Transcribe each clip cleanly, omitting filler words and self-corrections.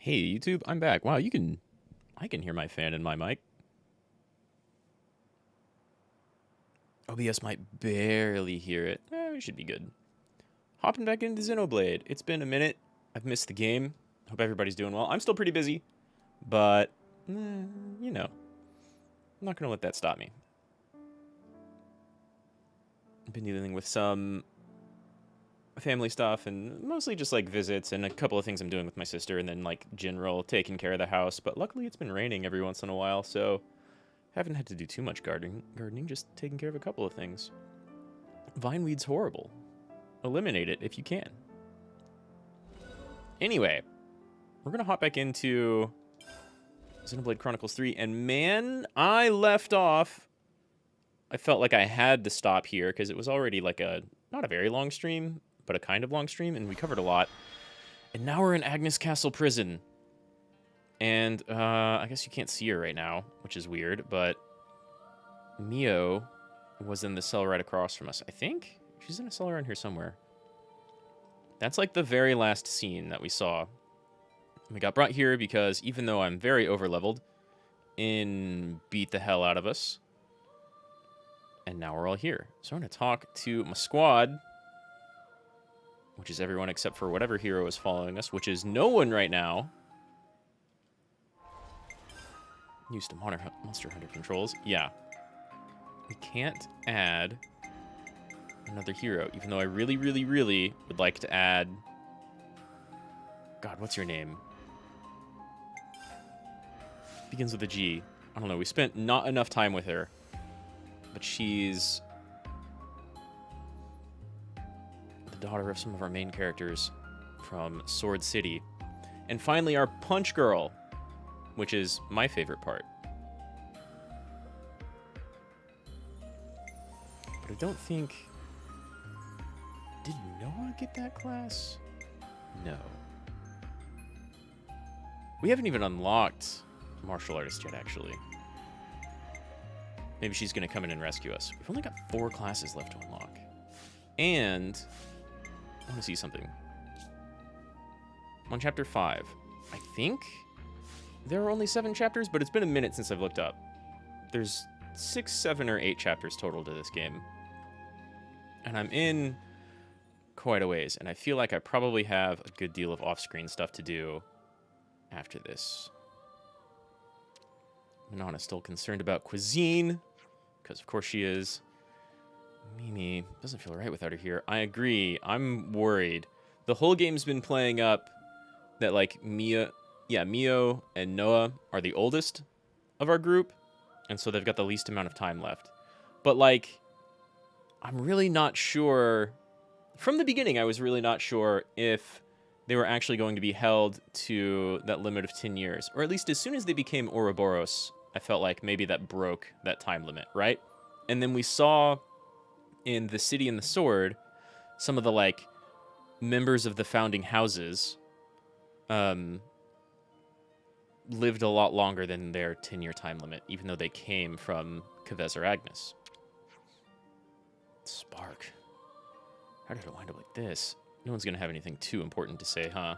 Hey YouTube, I'm back. Wow, I can hear my fan in my mic. OBS might barely hear it. We should be good. Hopping back into Xenoblade. It's been a minute. I've missed the game. Hope everybody's doing well. I'm still pretty busy, but you know, I'm not gonna let that stop me. I've been dealing with some family stuff and mostly just like visits and a couple of things I'm doing with my sister and then like general taking care of the house. But luckily it's been raining every once in a while, so haven't had to do too much gardening, just taking care of a couple of things. Vineweed's horrible. Eliminate it if you can. Anyway, we're going to hop back into Xenoblade Chronicles 3, and man, I left off. I felt like I had to stop here because it was already like not a very long stream, but a kind of long stream, and we covered a lot. And now we're in Agnus Castle Prison. And I guess you can't see her right now, which is weird, but Mio was in the cell right across from us, I think? She's in a cell around here somewhere. That's like the very last scene that we saw. We got brought here because even though I'm very overleveled, beat the hell out of us. And now we're all here. So I'm going to talk to my squad, which is everyone except for whatever hero is following us, which is no one right now. Used to Monster Hunter controls. Yeah. We can't add another hero, even though I really, really, really would like to add... God, what's your name? Begins with a G. I don't know. We spent not enough time with her. But she's the daughter of some of our main characters from Sword City. And finally, our Punch Girl, which is my favorite part. But I don't think... Did Noah get that class? No. We haven't even unlocked Martial Artist yet, actually. Maybe she's going to come in and rescue us. We've only got 4 classes left to unlock. And I want to see something. On Chapter 5, I think there are only 7 chapters, but it's been a minute since I've looked up. There's 6, 7, or 8 chapters total to this game. And I'm in quite a ways, and I feel like I probably have a good deal of off-screen stuff to do after this. Manana's still concerned about cuisine, because of course she is. Mimi doesn't feel right without her here. I agree. I'm worried. The whole game's been playing up that, like, Mio and Noah are the oldest of our group, and so they've got the least amount of time left. But, like, I'm really not sure... From the beginning, I was really not sure if they were actually going to be held to that limit of 10 years. Or at least as soon as they became Ouroboros, I felt like maybe that broke that time limit, right? And then we saw in The City and the Sword some of the, like, members of the founding houses lived a lot longer than their 10-year time limit, even though they came from Kavez or Agnus. Spark. How did it wind up like this? No one's going to have anything too important to say, huh?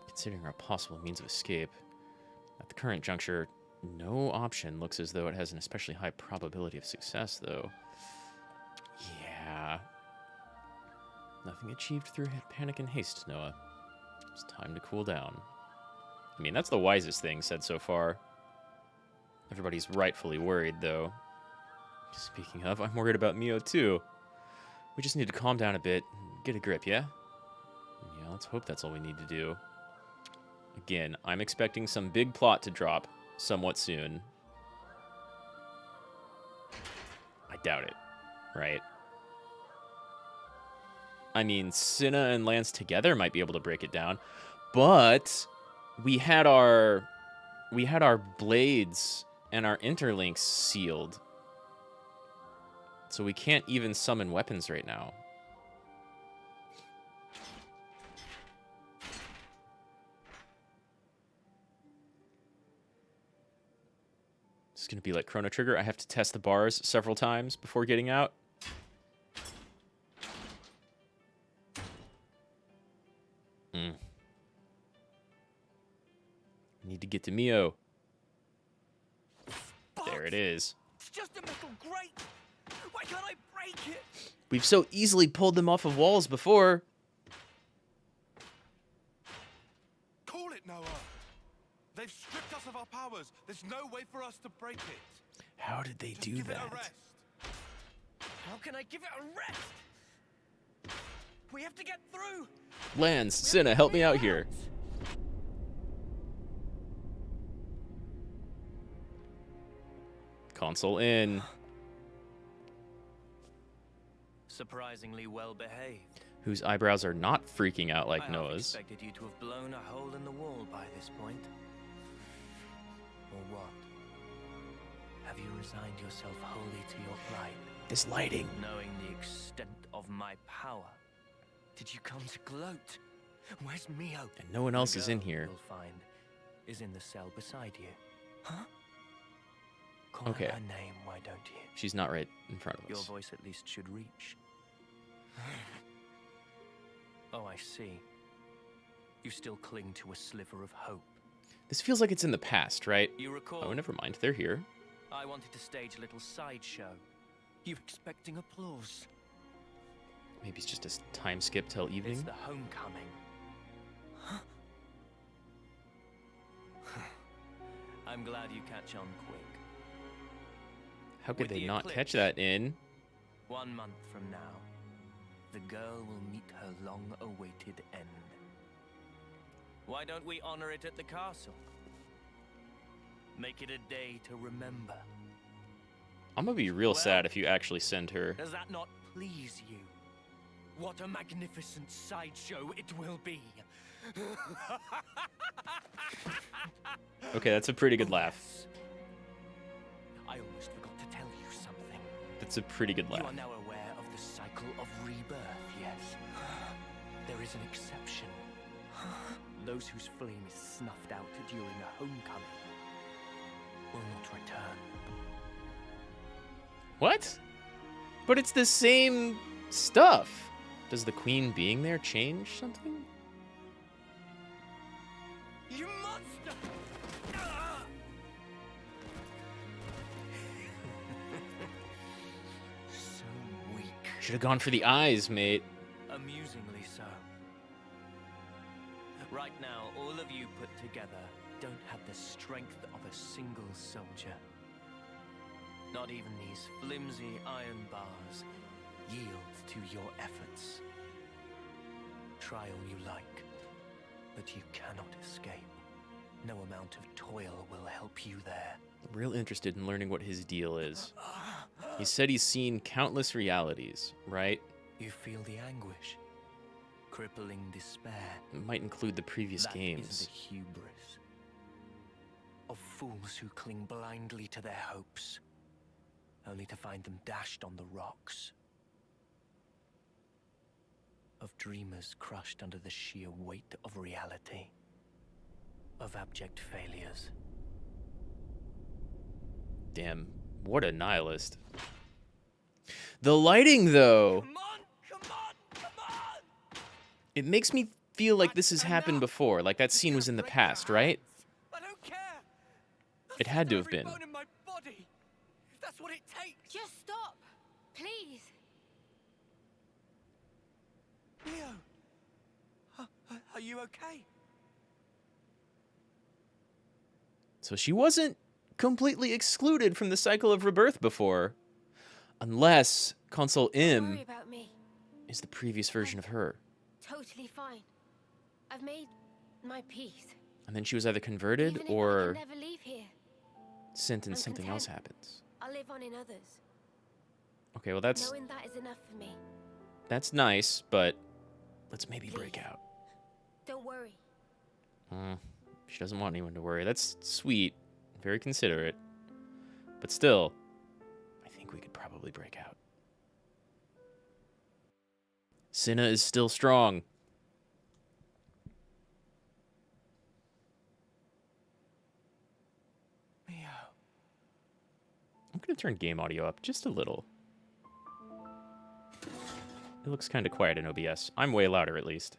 Considering our possible means of escape, at the current juncture, no option looks as though it has an especially high probability of success, though. Yeah. Nothing achieved through panic and haste, Noah. It's time to cool down. I mean, that's the wisest thing said so far. Everybody's rightfully worried, though. Speaking of, I'm worried about Mio, too. We just need to calm down a bit and get a grip, yeah? Yeah, let's hope that's all we need to do. Again, I'm expecting some big plot to drop somewhat soon. I doubt it, right? I mean, Cinna and Lance together might be able to break it down, but we had our blades and our interlinks sealed. So we can't even summon weapons right now. It's going to be like Chrono Trigger. I have to test the bars several times before getting out. Need to get to Mio. There it is. It's just a metal grate. Why can't I break it? We've so easily pulled them off of walls before. Call it, Noah. They've stripped us of our powers. There's no way for us to break it. How did they Just do give that? it a rest. How can I give it a rest? We have to get through. Lance, Cinna, help me out here. Console in. Surprisingly well behaved. Whose eyebrows are not freaking out like I half Noah's. expected you to have blown a hole in the wall by this point. Or what? Have you resigned yourself wholly to your plight? This lighting. Knowing the extent of my power, did you come to gloat? Where's Mio? And no one else The is in girl here. You'll find is in the cell beside you. Huh? Call Okay. her name, why don't you? She's not right in front of Your us. voice at least should reach. Oh, I see. You still cling to a sliver of hope. This feels like it's in the past, right? You recall? Oh, never mind. They're here. I wanted to stage a little sideshow. You expecting applause? Maybe it's just a time skip till It's evening. the homecoming. Huh? I'm glad you catch on quick. How could with they the not catch eclipse. that in? 1 month from now, the girl will meet her long-awaited end. Why don't we honor it at the castle? Make it a day to remember. I'm gonna be real Well- sad if you actually send her. Does that not please you? What a magnificent sideshow it will be. Okay, that's a pretty good Oh, laugh. yes. I almost forgot to tell you something. That's a pretty good You laugh. are now aware of the cycle of rebirth, yes? There is an exception. Those whose flame is snuffed out during a homecoming will not return. What? But it's the same stuff. Does the queen being there change something? You monster! Ah! So weak. Should have gone for the eyes, mate. Amusingly so. Right now, all of you put together don't have the strength of a single soldier. Not even these flimsy iron bars yield to your efforts. Try all you like, but you cannot escape. No amount of toil will help you there. I'm real interested in learning what his deal is. He said he's seen countless realities, right? You feel the anguish, crippling despair. It might include the previous That is games. the hubris of fools who cling blindly to their hopes, only to find them dashed on the rocks. Of dreamers crushed under the sheer weight of reality. Of abject failures. Damn, what a nihilist. The lighting, though. Come on! Come on! Come on! It makes me feel like this has happened before. Like that scene was in the past, right? I don't care. It had to have Every been. bone in my body. If that's what it takes. Just stop, please. Leo, are you okay? So she wasn't completely excluded from the cycle of rebirth before. Unless Console Don't M worry about me. is the previous version of her. Totally fine. I've made my peace. And then she was either converted Even if or I can never leave here, sent and I'm something else content. happens. I'll live on in others. Okay, well that's Knowing that is enough for me. nice, but let's maybe break Please. out. Don't worry. She doesn't want anyone to worry. That's sweet, very considerate. But still, I think we could probably break out. Cinna is still strong. Leo. I'm gonna turn game audio up just a little. It looks kind of quiet in OBS. I'm way louder, at least.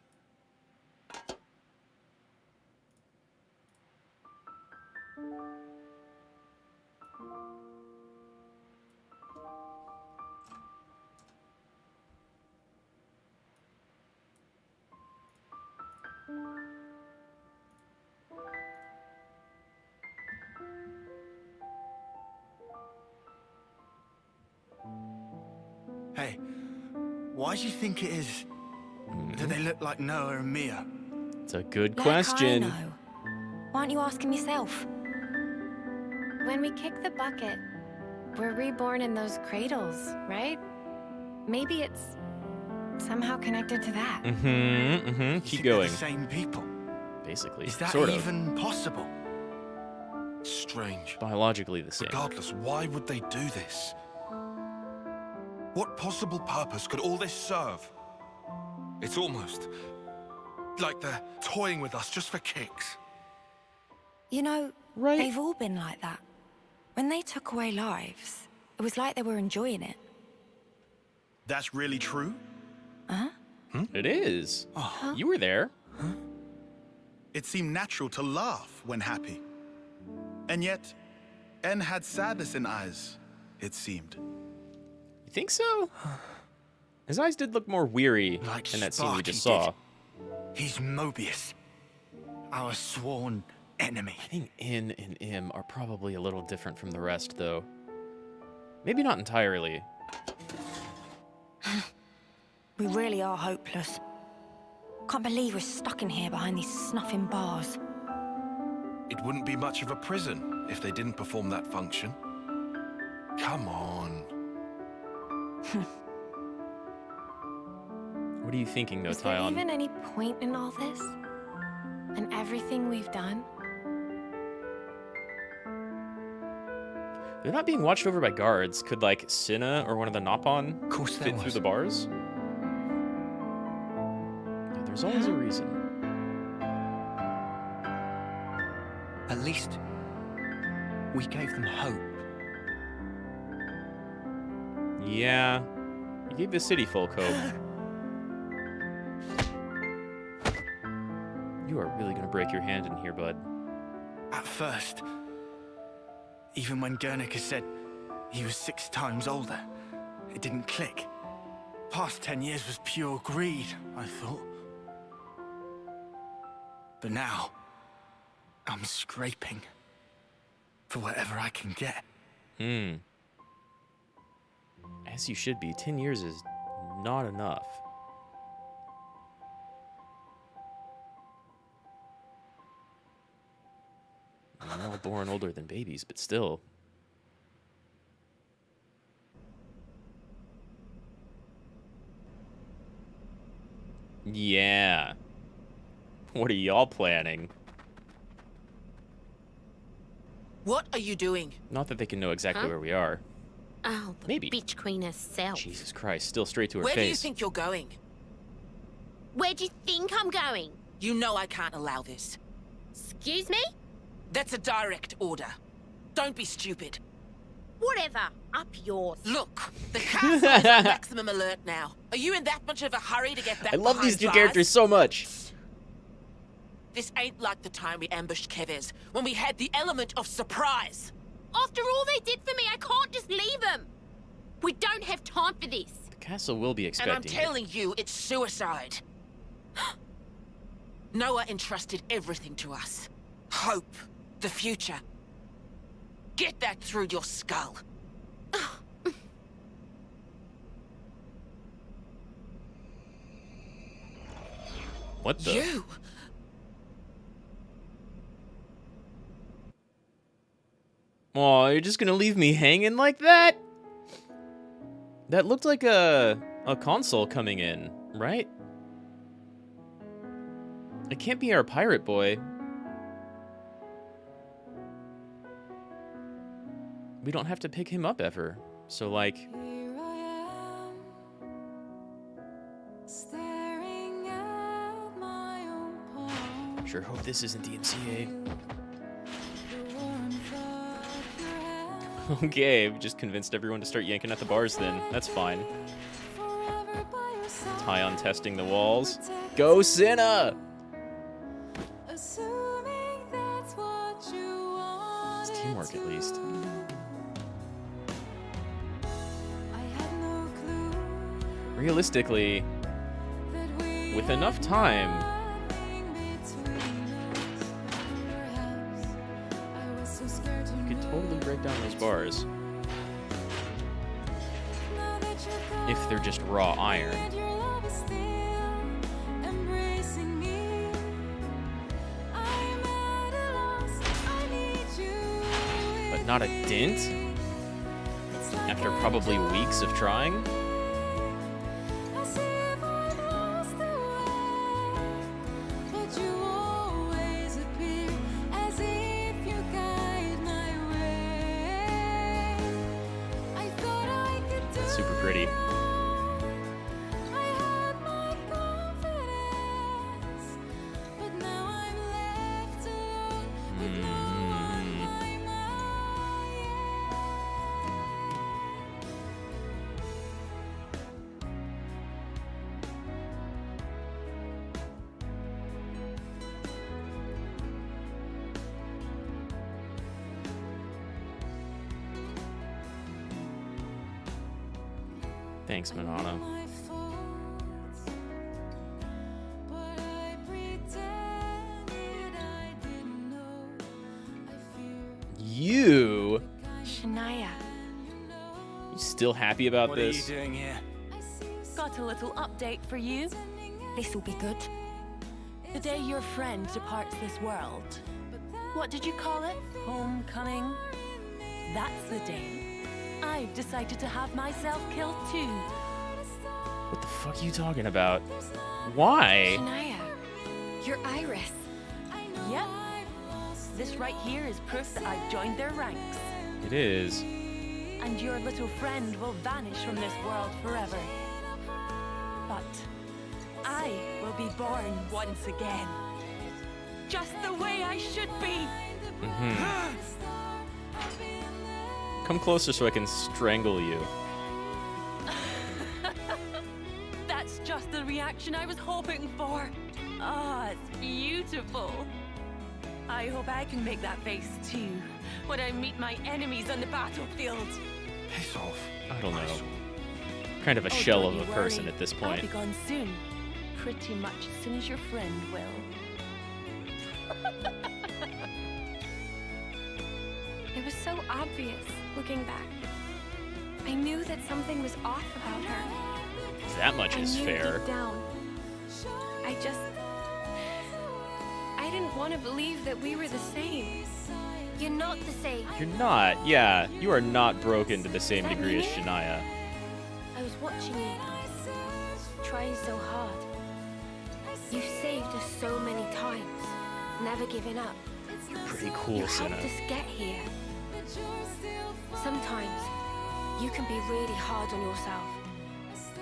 Hey, why do you think it is that they look like Noah and Mia? It's a good Like question. I know. Why aren't you asking yourself? When we kick the bucket, we're reborn in those cradles, right? Maybe it's somehow connected to that. You You Keep think they're going. the same people? Basically, Is that sort of. even possible? Strange. Biologically the same. Regardless, why would they do this? What possible purpose could all this serve? It's almost like they're toying with us just for kicks. You know, Right. they've all been like that. When they took away lives, it was like they were enjoying it. That's really true? It is. Oh. You were there. It seemed natural to laugh when happy. And yet, En had sadness in eyes, it seemed. You think so? His eyes did look more weary Like in that scene we Sparky just saw. did. He's Mobius, our sworn enemy. I think In and Im are probably a little different from the rest, though. Maybe not entirely. We really are hopeless. Can't believe we're stuck in here behind these snuffing bars. It wouldn't be much of a prison if they didn't perform that function. Come on. What are you thinking, though, Is there Tyon? even any point in all this? And everything we've done? They're not being watched over by guards. Could, like, Cinna or one of the Nopon Of course there fit through was. the bars? Yeah, there's always a reason. At least, we gave them hope. Yeah. You gave the city folk hope. You are really gonna break your hand in here, bud. At first, even when Guernica said he was 6 times older, it didn't click. Past 10 years was pure greed, I thought. But now, I'm scraping for whatever I can get. As you should be. 10 years is not enough. We're all born older than babies, but still. Yeah. What are y'all planning? What are you doing? Not that they can know exactly Huh? where we are. Oh, the Maybe. bitch queen herself. Jesus Christ, still straight to her Where do you face. think you're going? Where do you think I'm going? You know I can't allow this. Excuse me? That's a direct order. Don't be stupid. Whatever. Up yours. Look, the castle is on maximum alert now. Are you in that much of a hurry to get back I love these behind two bars? characters so much. This ain't like the time we ambushed Kevez, when we had the element of surprise. After all they did for me, I can't just leave them. We don't have time for this. The castle will be And expecting I'm it. telling you, it's suicide. Noah entrusted everything to us. Hope, the future. Get that through your skull. What the? You? Aw, you're just gonna leave me hanging like that? That looked like a console coming in, right? It can't be our pirate boy. We don't have to pick him up ever. So, like... Sure hope this isn't DMCA. Okay, we just convinced everyone to start yanking at the bars then. That's fine. Tyon testing the walls. Go, Cinna! It's teamwork, at least. Realistically, with enough time, you could totally break down those bars. if they're just raw iron. But not a dent? After probably weeks of trying? That's super pretty. Thanks, Manana. You Shania. still happy about What this? are you doing here? Got a little update for you. This'll be good. The day your friend departs this world. What did you call it? Homecoming? That's the day I've decided to have myself killed too. What the fuck are you talking about? Why? Shania, your iris. Yep. This right here is proof that I've joined their ranks. It is. And your little friend will vanish from this world forever. But I will be born once again. Just the way I should be. Come closer so I can strangle you. That's just the reaction I was hoping for. Ah, it's beautiful. I hope I can make that face too when I meet my enemies on the battlefield. Piss off. I don't know. Asshole. Kind of a shell don't of a you person worry. at this I'll point. be gone soon. Pretty much as soon as your friend will. It was so obvious, looking back. I knew that something was off about her. That much I is knew fair. deep down. I didn't want to believe that we were the same. You're not the same. You're not. Yeah, you are not broken to the same degree as Shania. I was watching you, trying so hard. You've saved us so many times, never giving up. You're pretty cool, You Senna. helped us get here. Sometimes you can be really hard on yourself.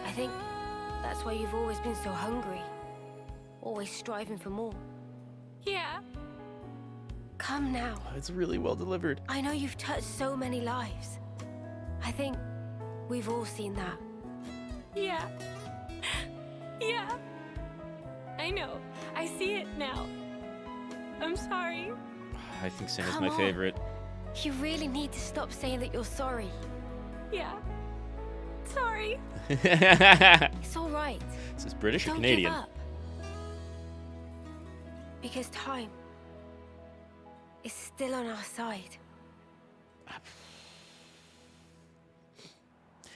I think that's why you've always been so hungry, always striving for more. Yeah. Come now. It's really well delivered. I know you've touched so many lives. I think we've all seen that. Yeah. Yeah. I know. I see it now. I'm sorry. I think Senna's Come my on. favorite. You really need to stop saying that you're sorry. Yeah. Sorry. This It's all right. is British or Don't Canadian? give up. Because time is still on our side.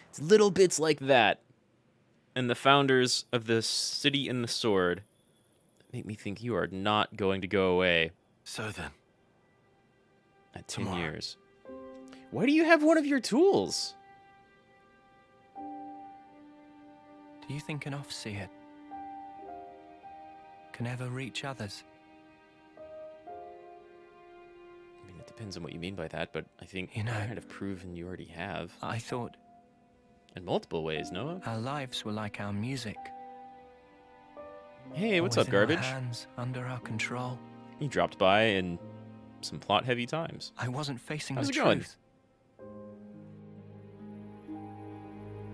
It's little bits like that, and the founders of the City in the Sword make me think you are not going to go away So then, at 10 Tomorrow. years. Why do you have one of your tools? Do you think an off-seer can ever reach others? I mean, it depends on what you mean by that, but I think You know- kind of proven you already have. I thought In multiple ways, Noah. our lives were like our music. Hey, what's always up, in our garbage? hands, under our control. You dropped by in some plot-heavy times. I wasn't facing How's the it going? truth.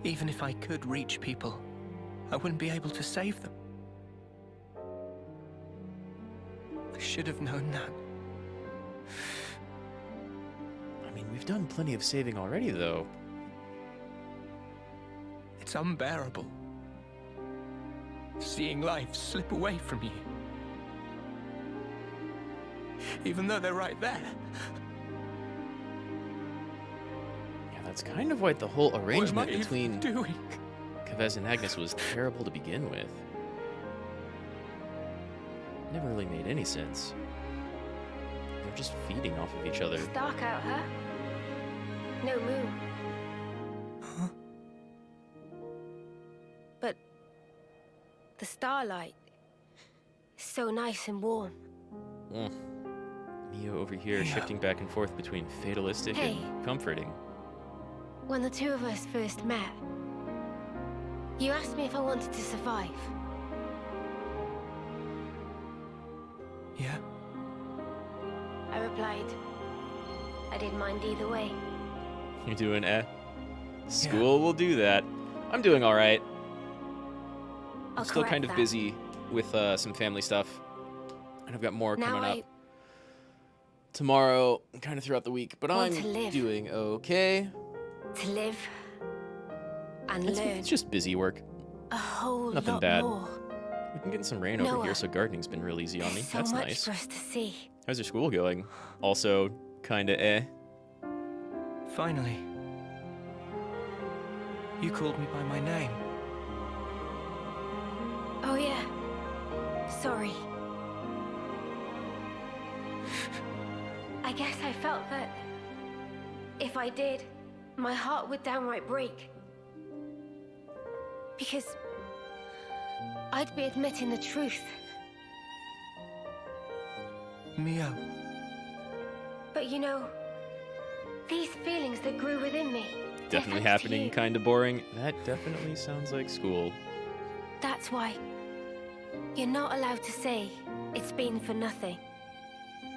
Even if I could reach people, I wouldn't be able to save them. I should have known that. I mean, we've done plenty of saving already, though. It's unbearable. Seeing life slip away from you. Even though they're right there. Yeah, that's kind of what the whole What am arrangement I even between doing? Kavez and Agnus was terrible to begin with. Never really made any sense. They're just feeding off of each other. It's dark out, huh? No moon. Huh? But the starlight is so nice and warm. Mio over here Yeah. shifting back and forth between fatalistic Hey. and comforting. When the two of us first met, you asked me if I wanted to survive. Yeah? I replied, I didn't mind either way. You doing School will do that. I'm doing all right. I'll I'm still correct kind of that. busy with some family stuff. And I've got more Now coming I up tomorrow and kind of throughout the week. But want I'm to live. doing okay. to live and It's learn just busy work. a whole nothing lot bad. more. We've been getting some rain over Noah, here, so gardening's been real easy on me. There's so That's much nice. for us to see. How's your school going? Also, kinda Finally. You called me by my name. Oh yeah. Sorry. I guess I felt that if I did, my heart would downright break. Because I'd be admitting the truth. Mio. But you know, these feelings that grew within me, they're Definitely thanks to happening, you. kinda boring. That definitely sounds like school. That's why you're not allowed to say it's been for nothing.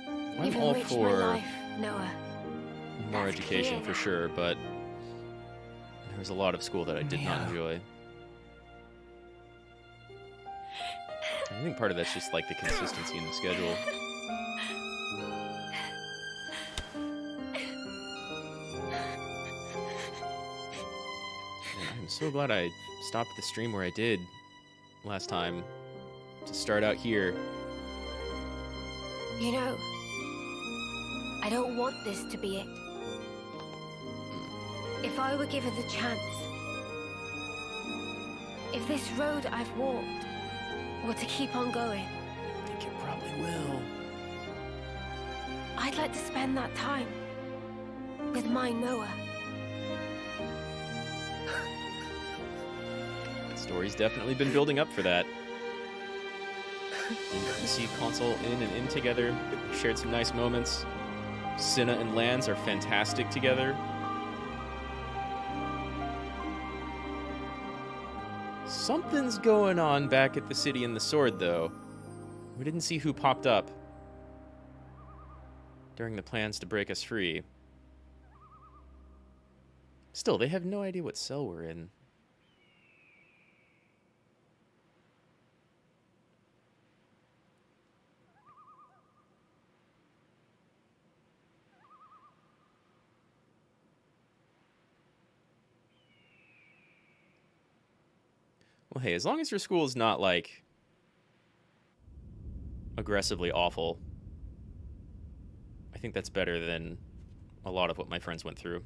I'm You've all enriched my for life, Noah. more That's education clear for now. sure, but there was a lot of school that I did not Yeah. enjoy. I think part of that's just like the consistency in the schedule. And I'm so glad I stopped the stream where I did last time to start out here. You know, I don't want this to be it. If I were given the chance, if this road I've walked were to keep on going, I think it probably will. I'd like to spend that time with my Noah. The story's definitely been building up for that. You see console in and in together, shared some nice moments. Cinna and Lance are fantastic together. Something's going on back at the City and the Sword, though. We didn't see who popped up during the plans to break us free. Still, they have no idea what cell we're in. Well, hey, as long as your school is not, like, aggressively awful, I think that's better than a lot of what my friends went through.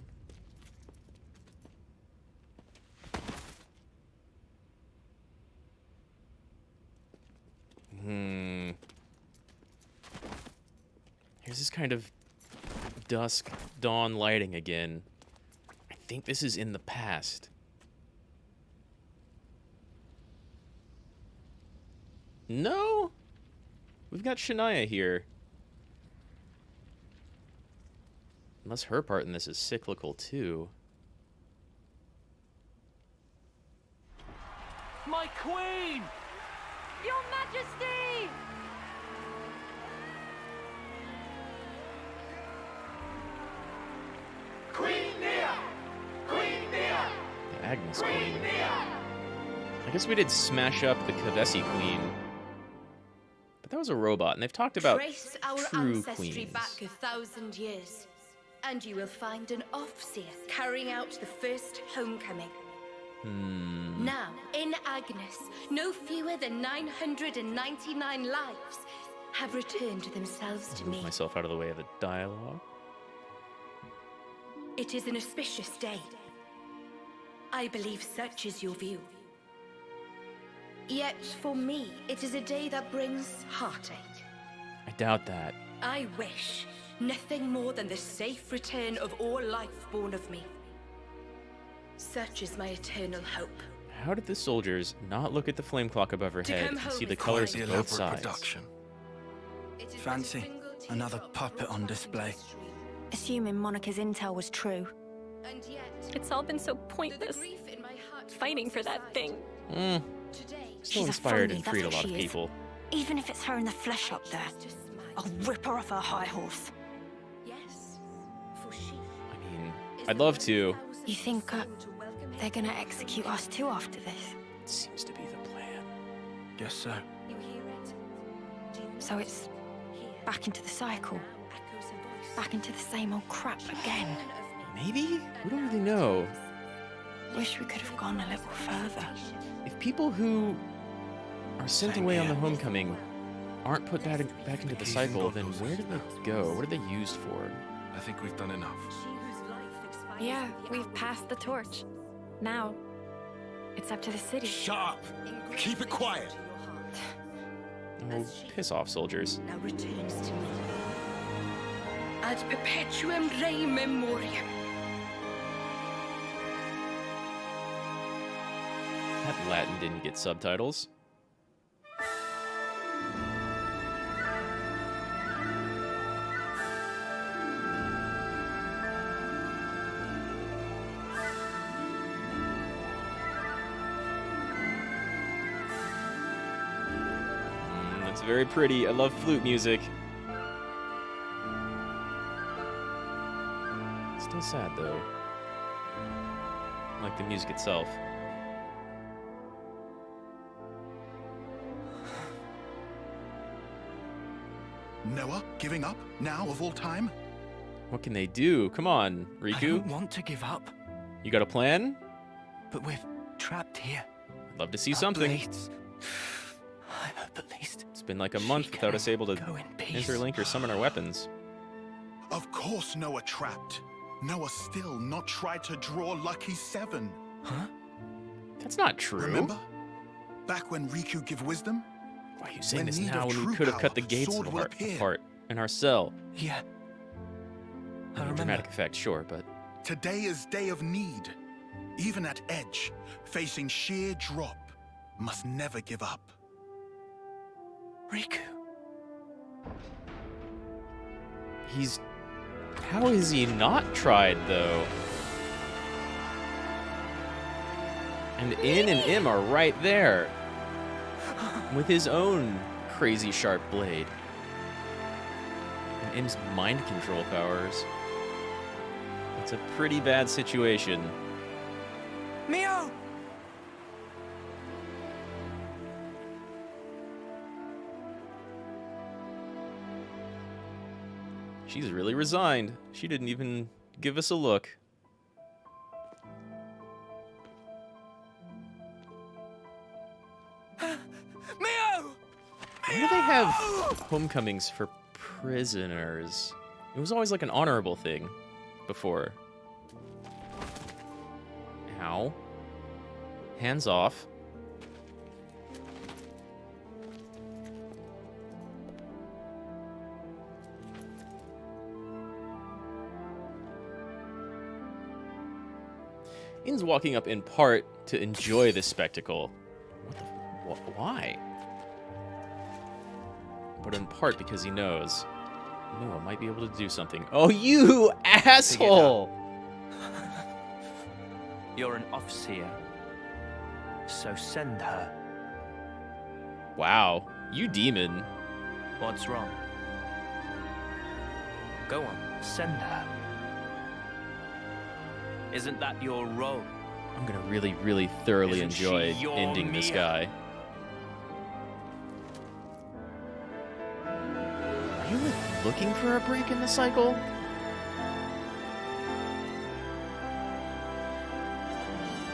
Here's this kind of dusk dawn lighting again. I think this is in the past. No? We've got Shania here. Unless her part in this is cyclical too. My queen! Your Majesty! The Agnus Queen. I guess we did smash up the Kavesi Queen. But that was a robot, and they've talked about Trace our true ancestry queens. back 1,000 years, and you will find an Offseer carrying out the first homecoming. Now, in Agnus, no fewer than 999 lives have returned themselves to me. Move myself out of the way of the dialogue. It is an auspicious day. I believe such is your view. Yet for me, it is a day that brings heartache. I doubt that. I wish nothing more than the safe return of all life born of me. Such is my eternal hope. How did the soldiers not look at the flame clock above her To head come and home see the with colors Quite of the both elaborate sides? production. It is but a Fancy. single tear Another drop puppet on display. Assuming Monica's intel was true. And yet, It's all been so though the pointless, grief in my heart fighting for that thing. Mm, today, still She's a inspired phony, and that's freed a what lot of she is. people. Even if it's her in the flesh up there, just smile. I'll rip her off her high horse. Yes, for she I mean, is I'd the love to. 1,000th You think, soul to welcome They're him. gonna execute us too after this. It seems to be the plan. Guess so. You hear it? Do you So it's hear? back into the cycle. Now echoes her voice. Back into the same old crap again. Maybe? We don't really know. Wish we could have gone a little further. If people who are sent Same away on the here. homecoming aren't put back into the keys cycle, and then goggles. where do they go? What are they used for? I think we've done enough. She whose life expires Yeah, with the we've hour passed the torch. Now, it's up to the city. Shut up! engraved Keep it quiet. into your heart. Oh, piss off, soldiers. Now returns to me. Ad perpetuum rei memoriam. That Latin didn't get subtitles. That's very pretty. I love flute music. Still sad though. Like the music itself. Noah, giving up? Now, of all time? What can they do? Come on, I Riku. don't want to give up, You got a plan? but we're trapped here. I'd love to see At something. least- I hope at least It's been like a she month without can us able to go in peace. interlink or summon our weapons. Of course Noah trapped. Noah still not tried to draw Lucky 7. Huh? That's not true. Remember? Back when Riku give wisdom? Why are you saying When this need now of when we true could have cut the power, gates sword will appear. apart in our cell? Yeah. I I mean, remember. dramatic effect, sure, but Today is day of need. Even at edge, facing sheer drop, must never give up. Riku. he's... How is he not tried, though? And In and Im are right there. With his own crazy sharp blade. And Im's mind control powers. It's a pretty bad situation. Mio! She's really resigned. She didn't even give us a look. Mio! Why do they have homecomings for prisoners? It was always like an honorable thing before. Ow. Hands off. In's walking up in part to enjoy this spectacle. Why? But in part because he knows Noah might be able to do something. Oh, you asshole! You're an Offseer. So send her. Wow, you demon. What's wrong? Go on, send her. Isn't that your role? I'm gonna really, really thoroughly Isn't she enjoy your ending this Mia? guy. Are you like, looking for a break in the cycle?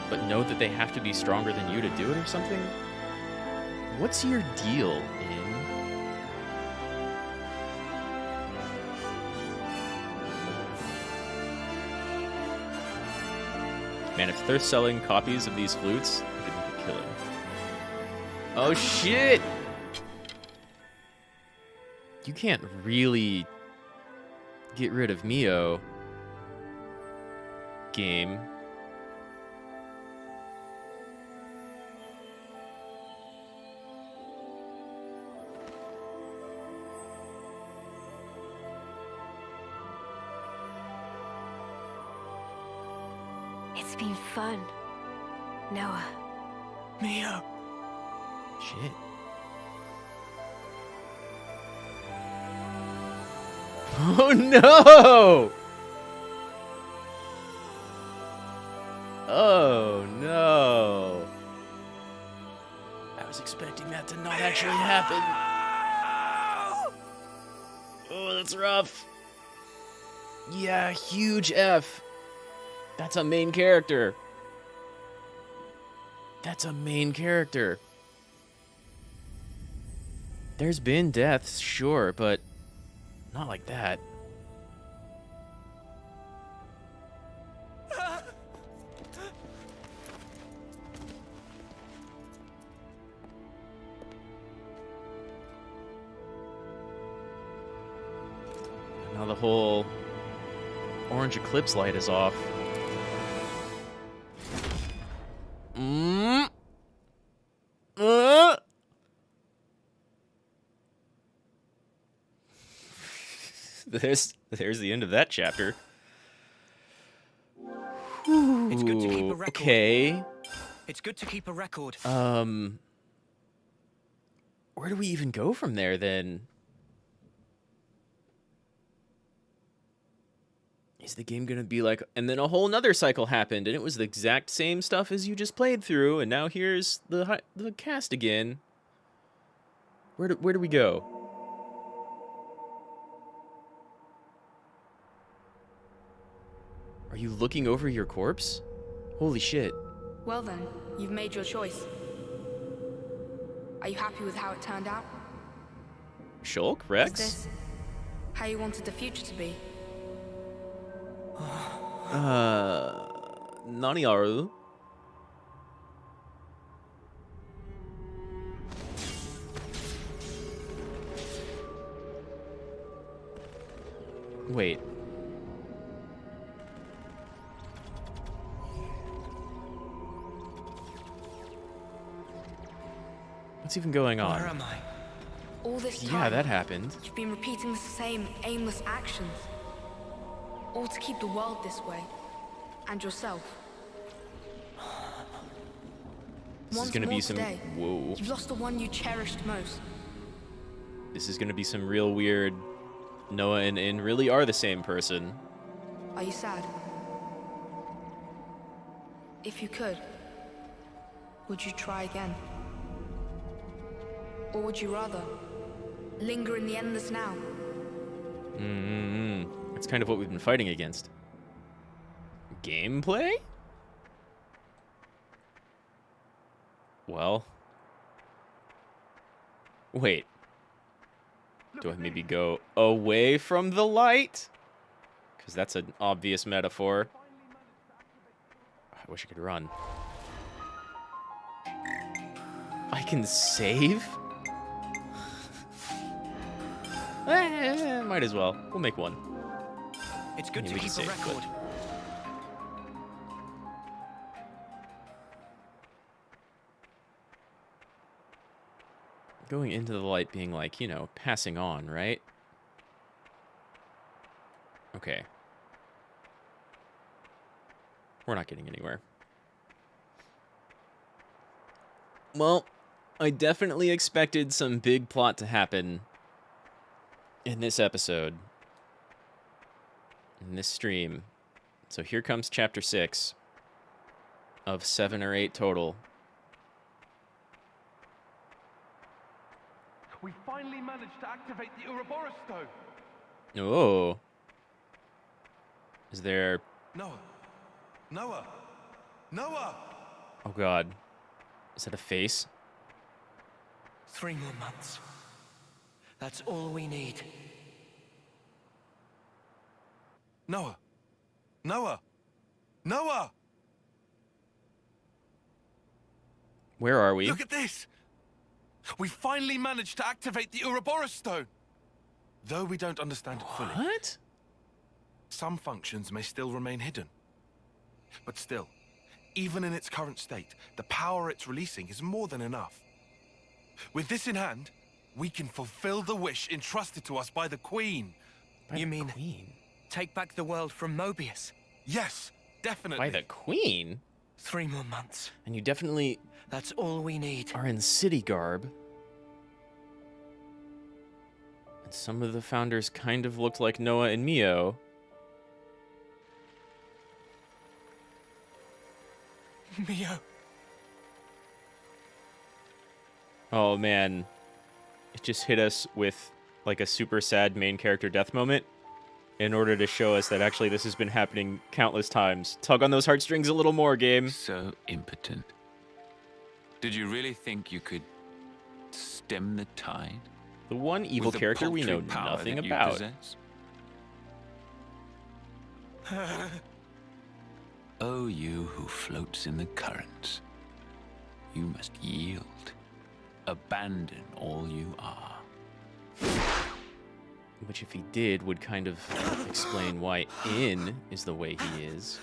But know that they have to be stronger than you to do it or something? What's your deal, In? Man, if they're selling copies of these flutes, they could make a killing. Oh, shit! You can't really get rid of Mio. Game. It's been fun, Noah. Mio. Shit. Oh no! Oh no! I was expecting that to not actually happen. Oh, that's rough. Yeah, huge F. That's a main character. That's a main character. There's been deaths, sure, but not like that. Now the whole orange eclipse light is off. There's the end of that chapter. It's good to keep a record. Okay. It's good to keep a record. Where do we even go from there then? Is the game gonna be like, and then a whole nother cycle happened, and it was the exact same stuff as you just played through, and now here's the cast again. Where do we go? Are you looking over your corpse? Holy shit. Well then, you've made your choice. Are you happy with how it turned out? Shulk? Is Rex? this how you wanted the future to be? Nani aru? Wait. What's even going on? Where am I? All this time, Yeah, that happened. you've been repeating the same aimless actions. All to keep the world this way. And yourself. This is Once gonna more be some... today, Whoa. you've lost the one you cherished most. This is gonna be some real weird... Noah and In really are the same person. Are you sad? If you could, would you try again? Or would you rather linger in the endless now? That's kind of what we've been fighting against. Gameplay? Well... Wait. Do I maybe go away from the light? Because that's an obvious metaphor. I wish I could run. I can save? Might as well. We'll make one. It's good I mean, to we can keep a save, record. Going into the light being like, you know, passing on, right? Okay. We're not getting anywhere. Well, I definitely expected some big plot to happen in this episode. In this stream. So here comes chapter 6 of 7 or 8 total. We finally managed to activate the Ouroboros stone. Oh. Is there... Noah! Noah! Noah! Oh god. Is that a face? 3 more months. That's all we need. Noah! Noah! Noah! Where are we? Look at this! We finally managed to activate the Ouroboros stone! Though we don't understand it fully. What? Some functions may still remain hidden. But still, even in its current state, the power it's releasing is more than enough. With this in hand, we can fulfill the wish entrusted to us by the Queen. You mean take back the world from Mobius? Yes, definitely. By the Queen? 3 more months. And you definitely... That's all we need. ...are in city garb. And some of the founders kind of looked like Noah and Mio. Mio. Oh, man. It just hit us with, like, a super sad main character death moment in order to show us that actually this has been happening countless times. Tug on those heartstrings a little more, game. So impotent. Did you really think you could stem the tide? The one evil character we know nothing about. Oh, you who floats in the currents. You must yield. Abandon all you are. Which, if he did, would kind of explain why In is the way he is.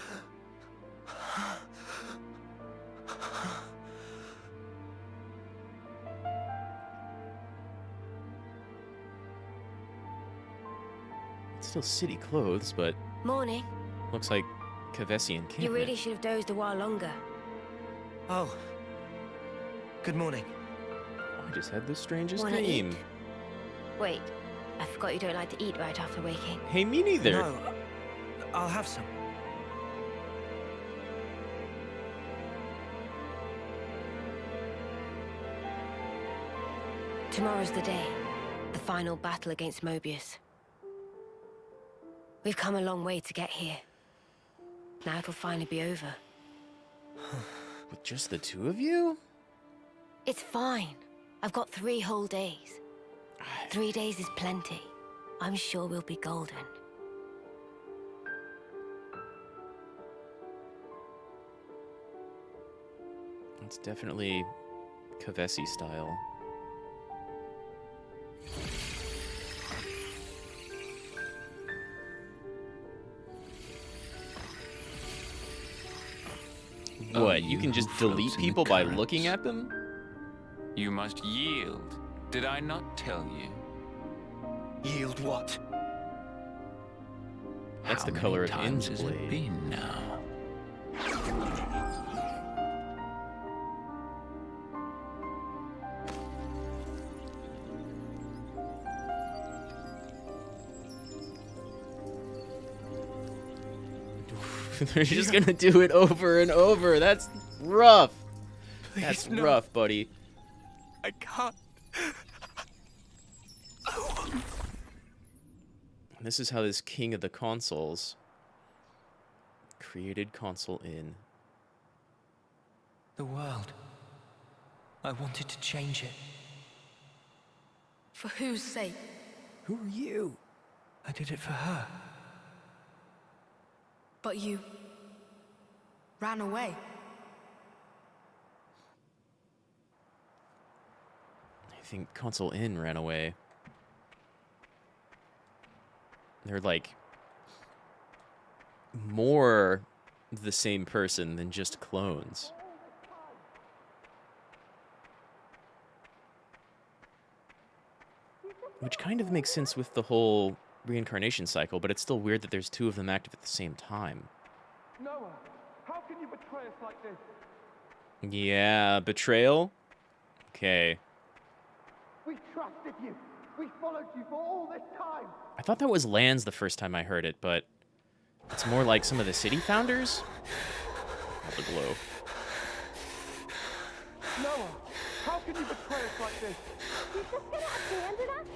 It's still city clothes, but... Morning. Looks like Kavessian campment. You really should have dozed a while longer. Oh. Good morning. I just had the strangest Wanna dream. eat? Wait, I forgot you don't like to eat right after waking. Hey, me neither. No, I'll have some. Tomorrow's the day. The final battle against Mobius. We've come a long way to get here. Now it'll finally be over. With just the two of you? It's fine. I've got 3 whole days. 3 days is plenty. I'm sure we'll be golden. It's definitely Kavessi style. What, you can just delete people by looking at them? You must yield. Did I not tell you? Yield what? That's the color of In's has it blade. been now? They're just gonna do it over and over. That's rough. Please, That's no. rough, buddy. I can't. This is how this king of the consoles created Console In. The world. I wanted to change it. For whose sake? Who are you? I did it for her. But you ran away. I think Console In ran away. They're like more the same person than just clones. Which kind of makes sense with the whole reincarnation cycle, but it's still weird that there's 2 of them active at the same time. Noah, how can you betray us like this? Yeah, betrayal? Okay. We trusted you. We followed you for all this time. I thought that was Lands the first time I heard it, but it's more like some of the city founders? Not the glow. Noah, how can you betray us like this? He's just gonna abandon us?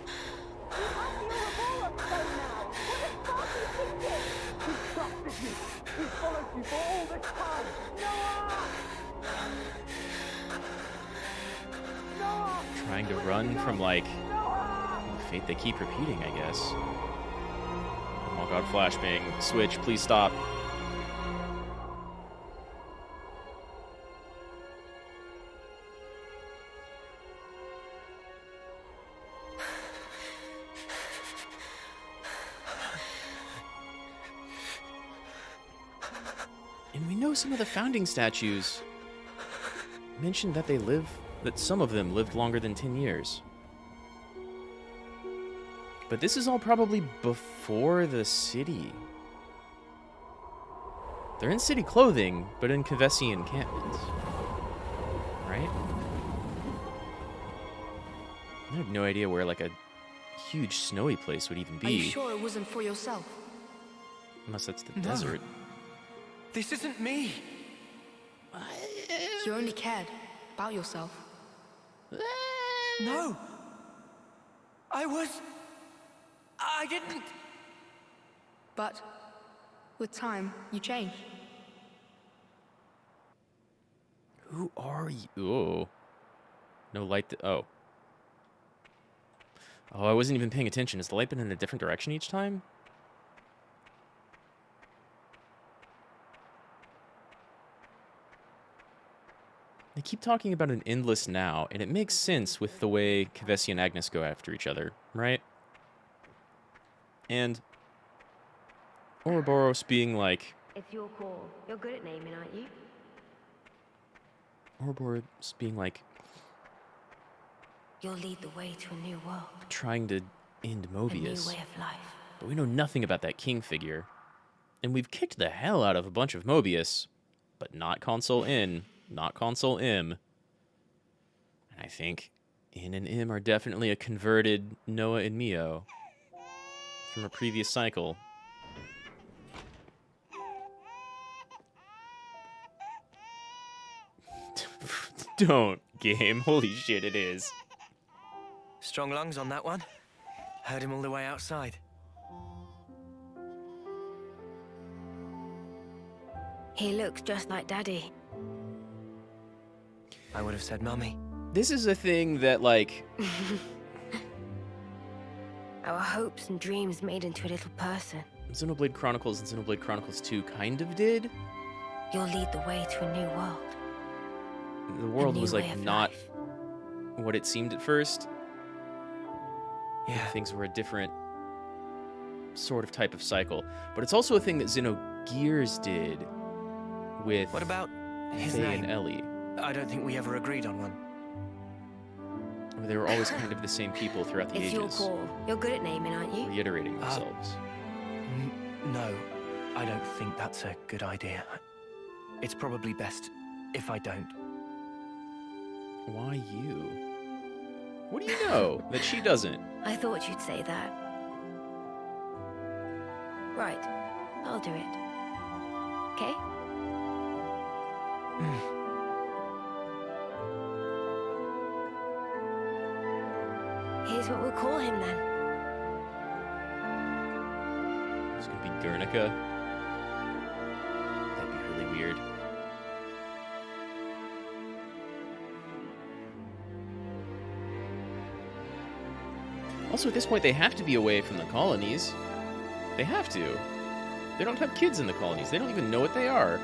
We have the Ouroboros stone now. What the fuck are you thinking? We trusted you. We followed you for all this time. Noah! Noah! Trying to run from, like, the fate they keep repeating, I guess. Oh god, flashbang. Switch, please stop. some of the founding statues mentioned that that some of them lived longer than 10 years. But this is all probably before the city. They're in city clothing, but in Kavesi encampments. Right? I have no idea where, like, a huge snowy place would even be. Are you sure it wasn't for yourself? Unless that's the desert. This isn't me. You only cared about yourself. No. I didn't. But with time, you change. Who are you? Oh. No light. Oh. Oh, I wasn't even paying attention. Has the light been in a different direction each time? They keep talking about an endless now, and it makes sense with the way Kavesi and Agnus go after each other, right? And Ouroboros being like... It's your call. You're good at naming, aren't you? Ouroboros being like... You'll lead the way to a new world. Trying to end Mobius. A new way of life. But we know nothing about that king figure. And we've kicked the hell out of a bunch of Mobius, but not Console N, not Console M. And I think N and M are definitely a converted Noah and Mio from a previous cycle. Don't, game. Holy shit, it is. Strong lungs on that one. Heard him all the way outside. He looks just like Daddy. I would have said Mummy. This is a thing that, like... Our hopes and dreams made into a little person. Xenoblade Chronicles and Xenoblade Chronicles 2 kind of did. You'll lead the way to a new world. The world was, like, not what it seemed at first. Yeah. Things were a different sort of type of cycle. But it's also a thing that Xenogears did with What about his Faye name? and Ellie. I don't think we ever agreed on one. Where they were always kind of the same people throughout the It's ages. your call. You're good at naming, aren't you? Reiterating themselves. No, I don't think that's a good idea. It's probably best if I don't. Why you? What do you know that she doesn't? I thought you'd say that. Right. I'll do it. Okay? Here's what we'll call him then. It's gonna be Guernica. That'd be really weird. Also, at this point, they have to be away from the colonies. They have to. They don't have kids in the colonies. They don't even know what they are.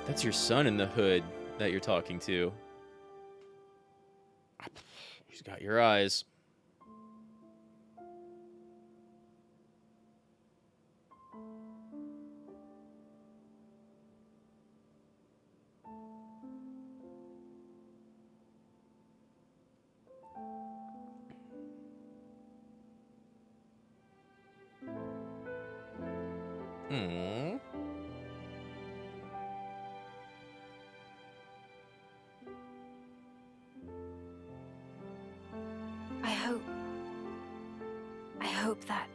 That's your son in the hood that you're talking to. He's got your eyes. Hmm. I hope that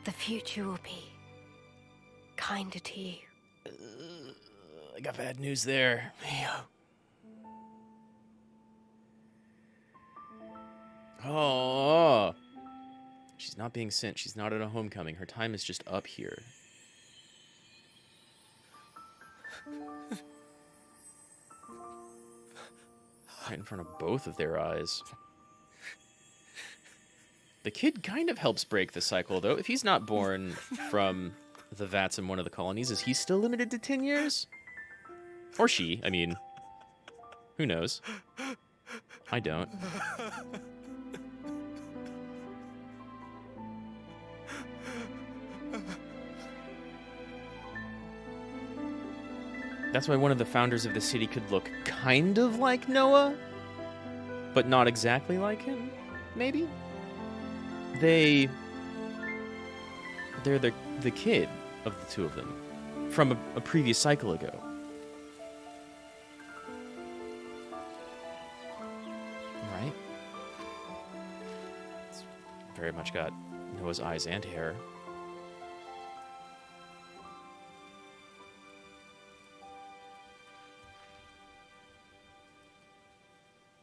the future will be kinder to you. I got bad news there. Oh. She's not being sent. She's not at a homecoming. Her time is just up here. Right in front of both of their eyes. The kid kind of helps break the cycle, though. If he's not born from the vats in one of the colonies, is he still limited to 10 years? Or she, I mean. Who knows? I don't. That's why one of the founders of the city could look kind of like Noah, but not exactly like him, maybe? They're the kid of the two of them from a previous cycle ago. Right? It's very much got Noah's eyes and hair.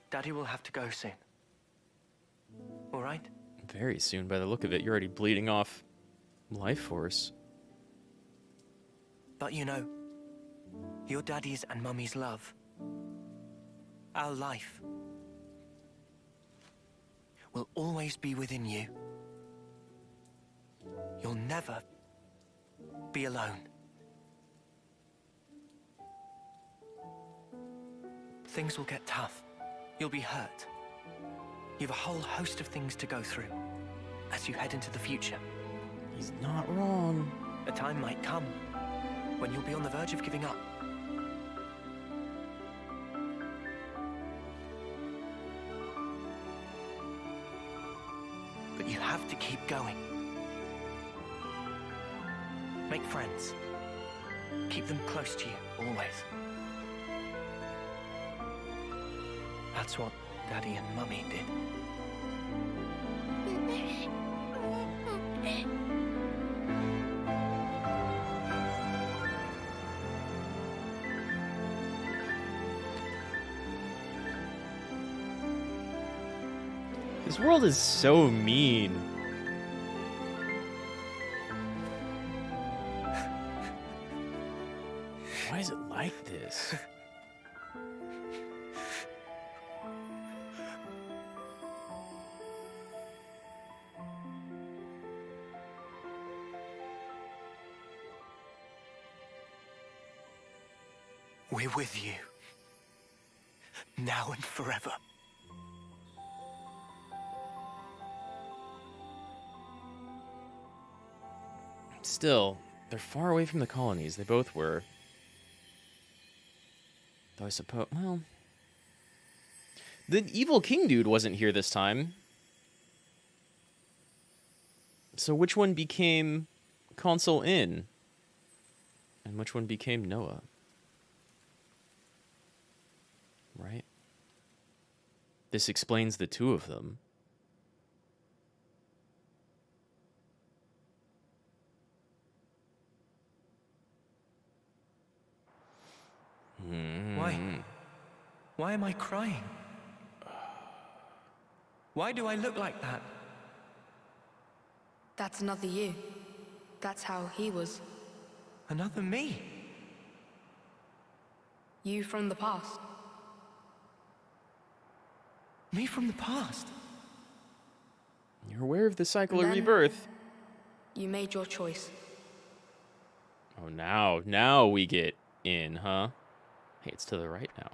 Daddy will have to go soon. All right? Very soon, by the look of it. You're already bleeding off life force. But you know, your daddy's and mummy's love, our life, will always be within you. You'll never be alone. Things will get tough. You'll be hurt. You've a whole host of things to go through as you head into the future. He's not wrong. A time might come when you'll be on the verge of giving up. But you have to keep going. Make friends. Keep them close to you, always. That's what Daddy and Mummy did. This world is so mean. Why is it like this? We're with you. Now and forever. Still, they're far away from the colonies. They both were. Though I suppose, well... The evil king dude wasn't here this time. So which one became Consul Inn? And which one became Noah? Right? This explains the two of them. Why? Why am I crying? Why do I look like that? That's another you. That's how he was. Another me? You from the past. Me from the past? You're aware of the cycle of Then rebirth. You made your choice. Oh, now we get in, huh? Hey, it's to the right now.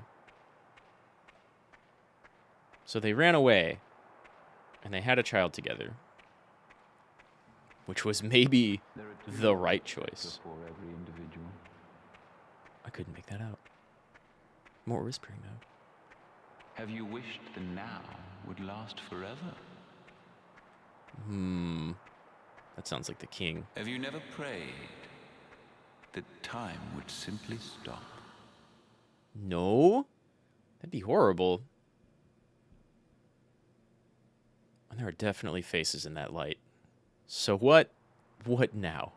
So they ran away, and they had a child together, which was maybe the right choice. I couldn't make that out. More whispering, though. Have you wished the now would last forever? That sounds like the king. Have you never prayed that time would simply stop? No? That'd be horrible. And there are definitely faces in that light. So what? What now?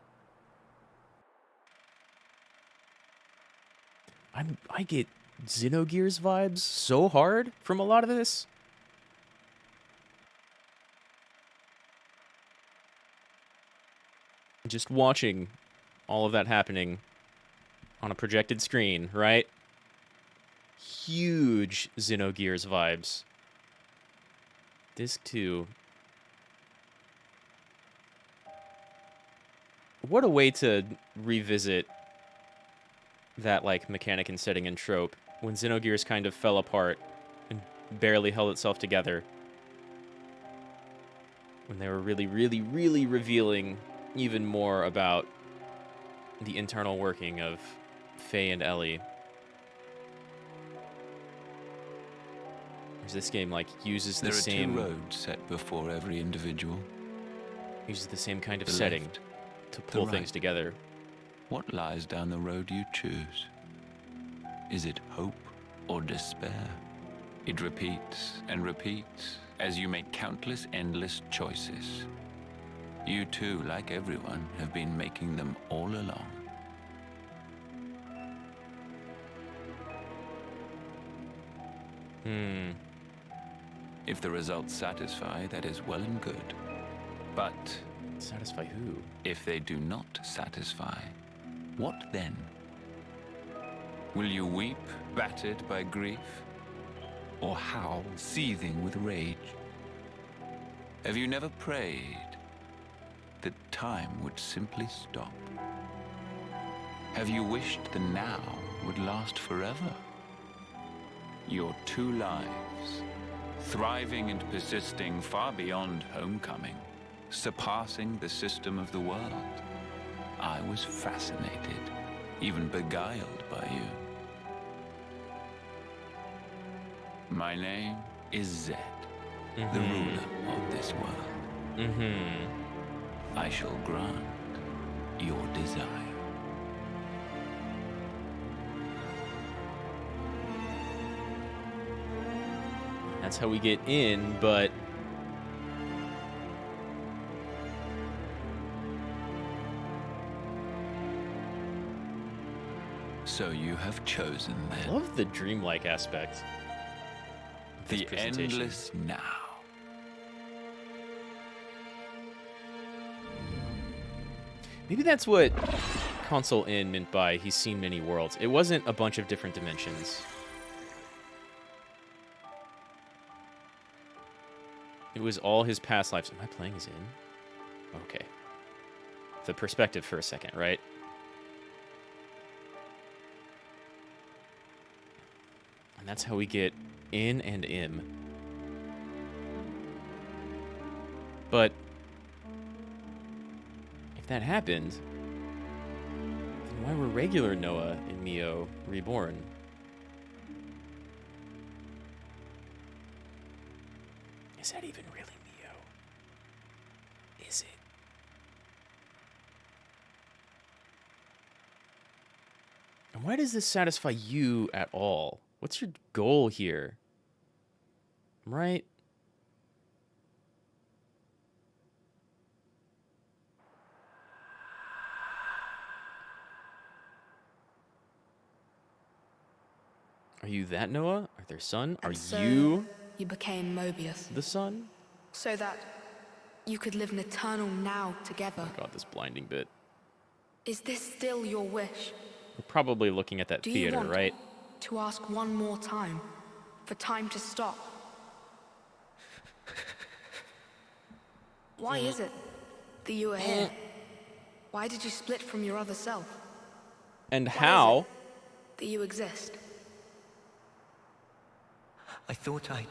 I get Xenogears vibes so hard from a lot of this. Just watching all of that happening on a projected screen, right? Huge Xenogears vibes. Disc 2. What a way to revisit that, like, mechanic and setting and trope when Xenogears kind of fell apart and barely held itself together. When they were really, really, really revealing even more about the internal working of Faye and Ellie. Whereas this game, like, uses the same... There are 2 roads set before every individual. Uses the same kind of The setting left, to pull the things right. together. What lies down the road you choose? Is it hope or despair? It repeats and repeats as you make countless endless choices. You too, like everyone, have been making them all along. If the results satisfy, that is well and good. But satisfy who? If they do not satisfy, what then? Will you weep, battered by grief? Or howl, seething with rage? Have you never prayed that time would simply stop? Have you wished the now would last forever? Your 2 lives, thriving and persisting far beyond homecoming, surpassing the system of the world. I was fascinated, even beguiled by you. My name is Zed, the ruler of this world. I shall grant your desire. That's how we get in, but... So you have chosen then. I love the dreamlike aspect. The endless now. Maybe that's what Console In meant by he's seen many worlds. It wasn't a bunch of different dimensions. It was all his past lives. Am I playing as In? Okay. The perspective for a second, right? And that's how we get In and Im. But if that happened, then why were regular Noah and Mio reborn? Is that even really Mio? Is it? And why does this satisfy you at all? What's your goal here? Right? Are you that Noah? Are there son? Are So you you became Mobius, the son? so that you could live an eternal now together. Oh god, this blinding bit. Is this still your wish? We're probably looking at that Do theater, you want right? to ask one more time, for time to stop? Why is it that you are here? Why did you split from your other self? And Why how? is it that you exist? I thought I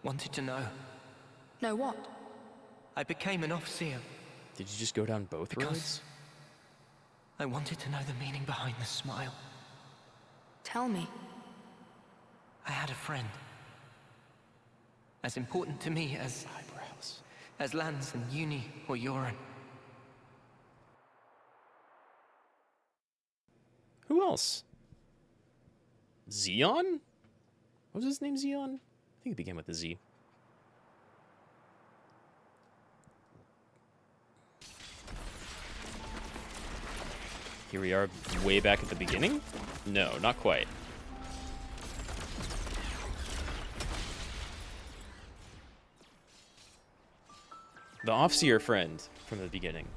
wanted to know. Know what? I became an Overseer. Did you just go down both roads? I wanted to know the meaning behind the smile. Tell me. I had a friend. As important to me as... eyebrows. As Lance and Uni or Yoren. Who else? Xeon? What was his name, Xeon? I think it began with a Z. Here we are way back at the beginning? No, not quite. The Offseer friend from the beginning.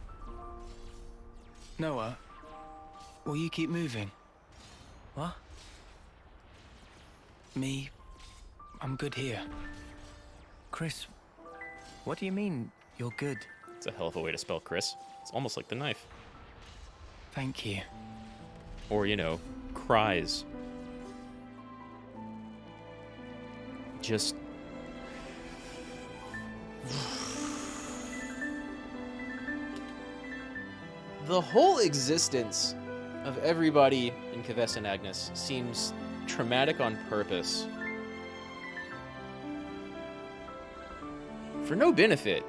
Noah, will you keep moving? What? Me, I'm good here. Chris, what do you mean, you're good? It's a hell of a way to spell Chris. It's almost like the knife. Thank you. Or, you know, cries. Just... The whole existence of everybody in Kves and Agnus seems traumatic on purpose. For no benefit.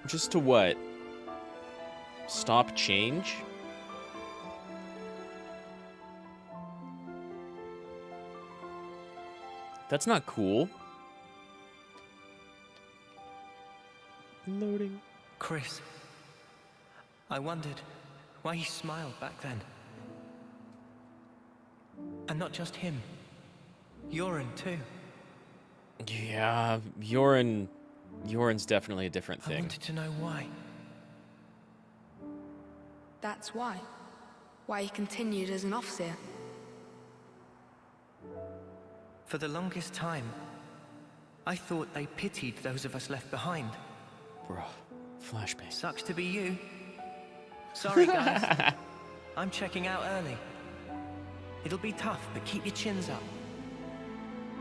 Just to what? Stop change? That's not cool. Loading. Chris, I wondered why he smiled back then. And not just him. Yoren, too. Yeah, Yoren's definitely a different I thing. wanted to know why. That's why. Why he continued as an officer. For the longest time, I thought they pitied those of us left behind. Bruh, flashbang. Sucks to be you. Sorry, guys. I'm checking out early. It'll be tough, but keep your chins up.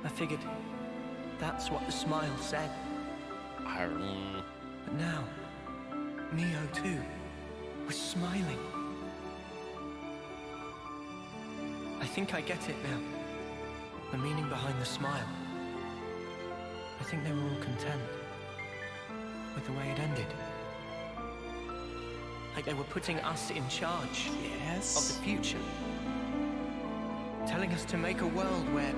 I figured that's what the smile said. But now, Mio too was smiling. I think I get it now. The meaning behind the smile. I think they were all content with the way it ended. Like they were putting us in charge of the future. Telling us to make a world where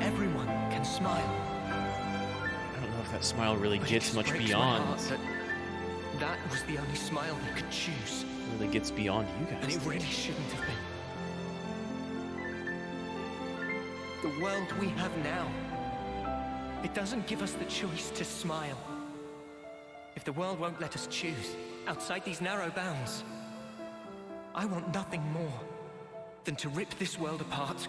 everyone can smile. I don't know if that smile really But it gets just much breaks my beyond. heart that was the only smile they could choose. Really gets beyond you guys. And it really shouldn't have been. The world we have now, it doesn't give us the choice to smile. If the world won't let us choose, outside these narrow bounds, I want nothing more than to rip this world apart.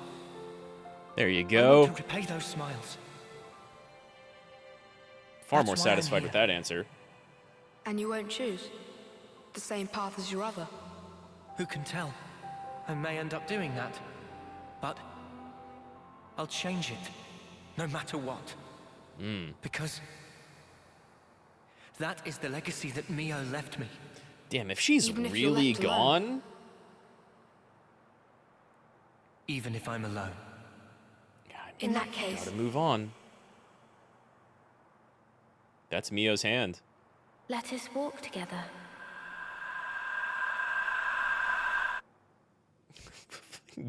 There you I go. want to repay those smiles. Far That's more why I'm satisfied here. with that answer. And you won't choose the same path as your other. Who can tell? I may end up doing that. But I'll change it, no matter what. Because that is the legacy that Mio left me. Damn, if she's Even if you're really left alone. gone, Even if I'm alone. In that case, gotta move on. That's Mio's hand. Let us walk together.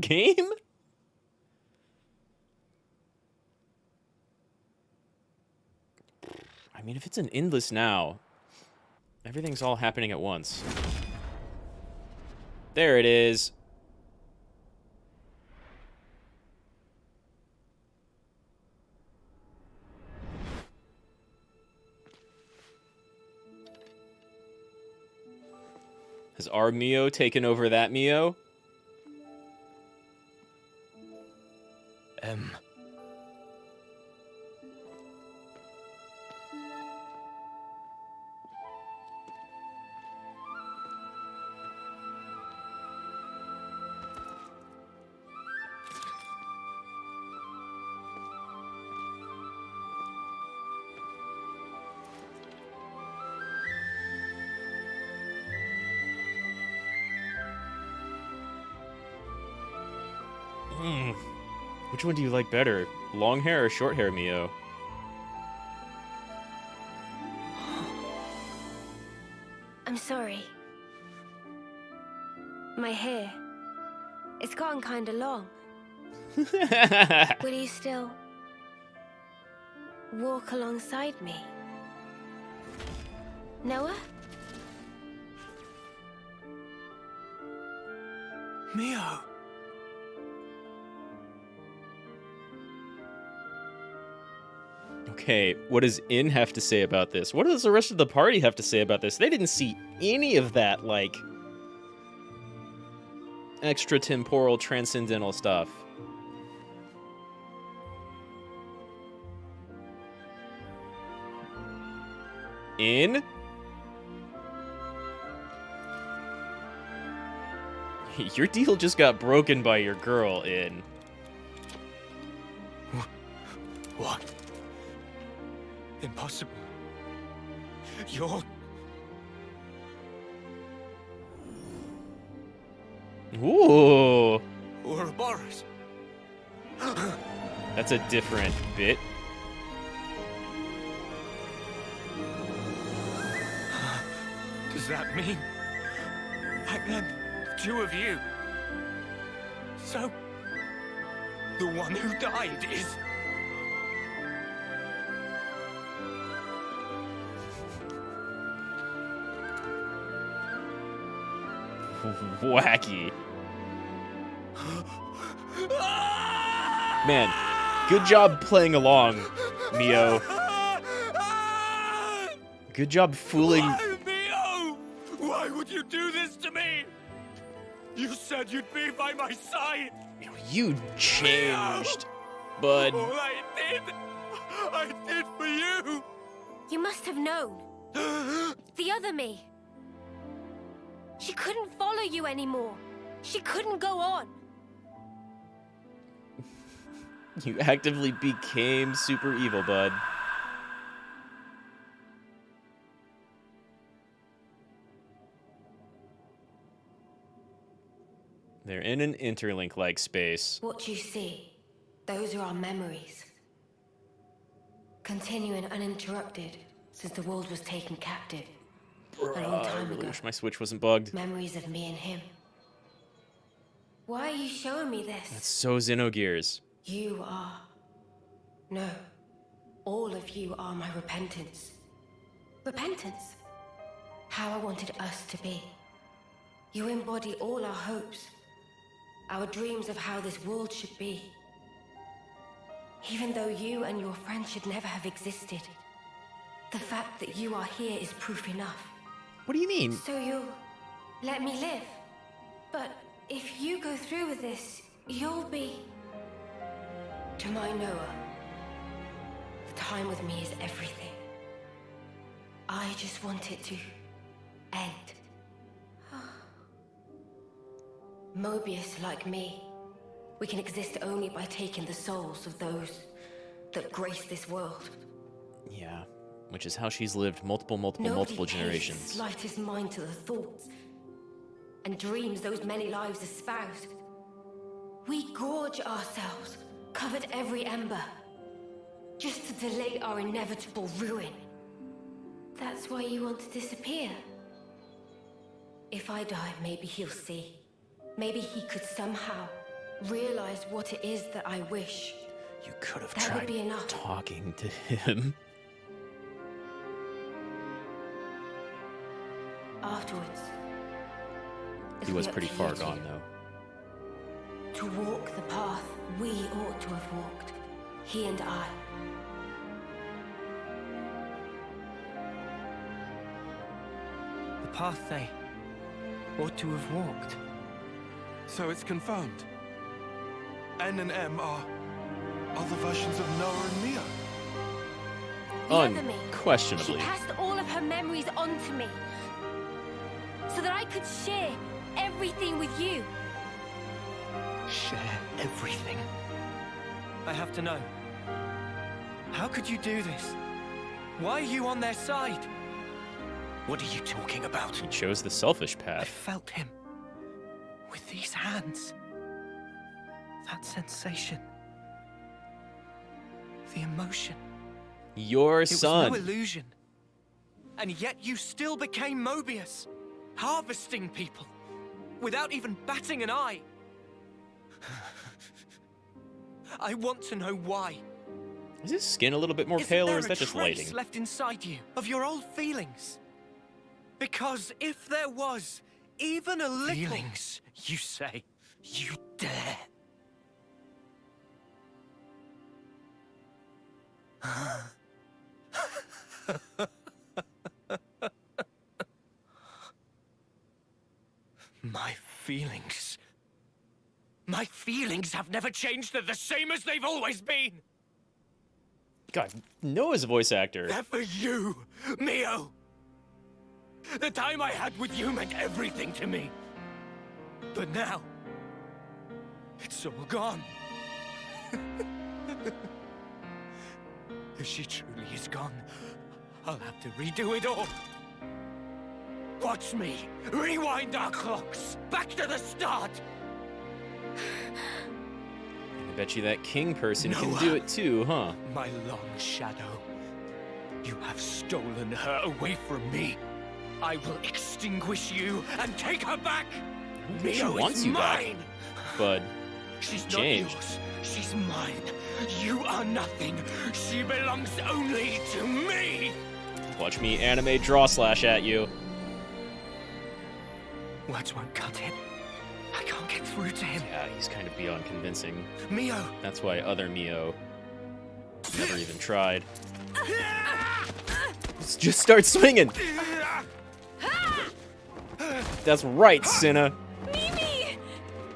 Game? I mean, if it's an endless now, everything's all happening at once. There it is. Has our Mio taken over that Mio? Which one do you like better? Long hair or short hair, Mio? I'm sorry. My hair. It's gotten kinda long. Will you still walk alongside me? Noah? Mio! Okay, what does In have to say about this? What does the rest of the party have to say about this? They didn't see any of that, like, extra-temporal, transcendental stuff. In? Your deal just got broken by your girl in. What? Impossible. You're... Ooh. Ouroboros. That's a different bit. Does that mean... back then, the two of you... So... the one who died is... Wacky. Man, good job playing along, Mio. Good job fooling... Why, Mio? Why would you do this to me? You said you'd be by my side. You changed, bud. All I did for you. You must have known. The other me. She couldn't follow you anymore. She couldn't go on. You actively became super evil, bud. They're in an interlink-like space. What you see, those are our memories. Continuing uninterrupted since the world was taken captive. A long time I ago. wish my Switch wasn't bugged. Memories of me and him. Why are you showing me this? That's so Xenogears. You are. No. All of you are my repentance. Repentance? How I wanted us to be. You embody all our hopes. Our dreams of how this world should be. Even though you and your friends should never have existed. The fact that you are here is proof enough. What do you mean? So you'll let me live. But if you go through with this, you'll be... To my Noah, the time with me is everything. I just want it to end. Mobius, like me, we can exist only by taking the souls of those that grace this world. Yeah, which is how she's lived multiple Nobody generations. pays the slightest mind to the thoughts and dreams those many lives espouse. We gorge ourselves, covered every ember, just to delay our inevitable ruin. That's why you want to disappear. If I die, maybe he'll see. Maybe he could somehow realize what it is that I wish. You could have That would tried be enough. talking to him. Afterwards. as He was we pretty appear far to gone, you. though. To walk the path we ought to have walked, he and I. The path they ought to have walked. So it's confirmed. N and M are other versions of Noah and Mio. The other me. Unquestionably. She passed all of her memories on to me, so that I could share everything with you. Share everything. I have to know. How could you do this? Why are you on their side? What are you talking about? He chose the selfish I path. felt him. With these hands. That sensation. The emotion. Your It son. was no illusion. And yet you still became Mobius. Harvesting people. Without even batting an eye. I want to know why. Is his skin a little bit more pale, or is that just lighting? Trace left inside you of your old feelings? Because if there was even a little... Feelings, you say? You dare? My feelings... My feelings have never changed. They're the same as they've always been. God, Noah's voice actor. They're for you, Mio. The time I had with you meant everything to me. But now, it's all gone. If she truly is gone, I'll have to redo it all. Watch me rewind our clocks back to the start. I bet you that king person can do it too, huh? My long shadow. You have stolen her away from me. I will extinguish you and take her back. She Mio wants is you mine. back, but She's changed. not yours. She's mine. You are nothing. She belongs only to me. Watch me anime draw slash at you. Words won't cut it. I can't get through to him. Yeah, he's kind of beyond convincing. Mio. That's why other Mio never even tried. Let's just start swinging. That's right, Cinna. Mimi!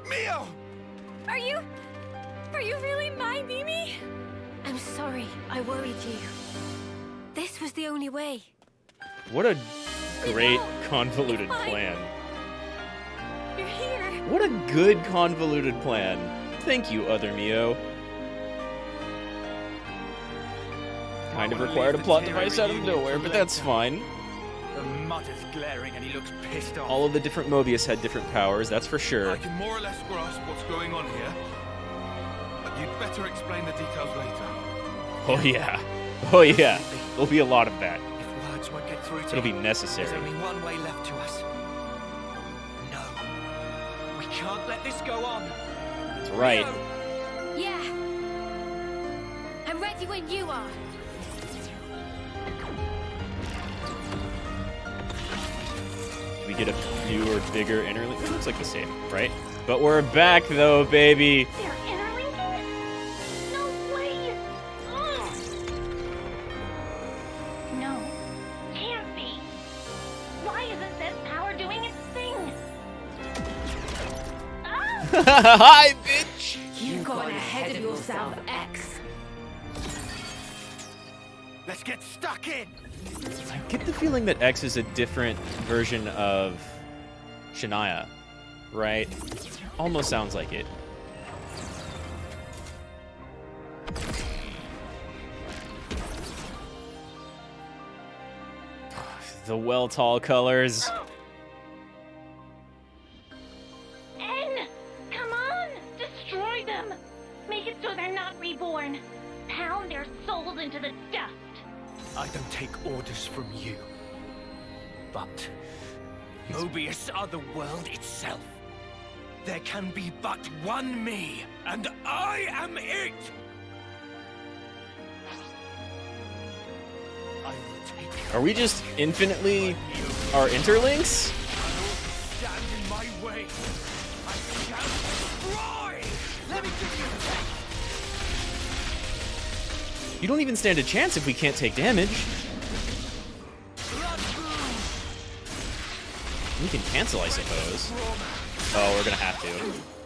Mio! Are you really my Mimi? I'm sorry, I worried you. This was the only way. What a great convoluted plan. You're here. What a good convoluted plan. Thank you, other Mio. Kind of required a plot device out of nowhere, but that's fine. The mud is glaring and he looks pissed off. All of the different Mobius had different powers, that's for sure. I can more or less grasp what's going on here. But you'd better explain the details later. Oh yeah. Oh yeah. There'll be a lot of that. If words won't get through to It'll be him, necessary. there's only one way left to us. No. We can't let this go on. That's right. Yeah. I'm ready when you are. We get a newer, bigger interlink. It looks like the same, right? But we're back though, baby. They're interlinking? No way! Ugh. No, can't be. Why isn't this power doing its thing? Ah! Hi, bitch! You've gone ahead of yourself, X. Let's get stuck in. I get the feeling that X is a different version of Shania, right? Almost sounds like it. The well-tall colors. N! Come on! Destroy them! Make it so they're not reborn. Pound their souls into the dust. I don't take orders from you. But Mobius are the world itself. There can be but one me, and I am it! I will take Are we just infinitely our interlinks? stand in my way. I shall destroy! Let me give you a taste. You don't even stand a chance if we can't take damage. We can cancel, I suppose. Oh, we're gonna have to.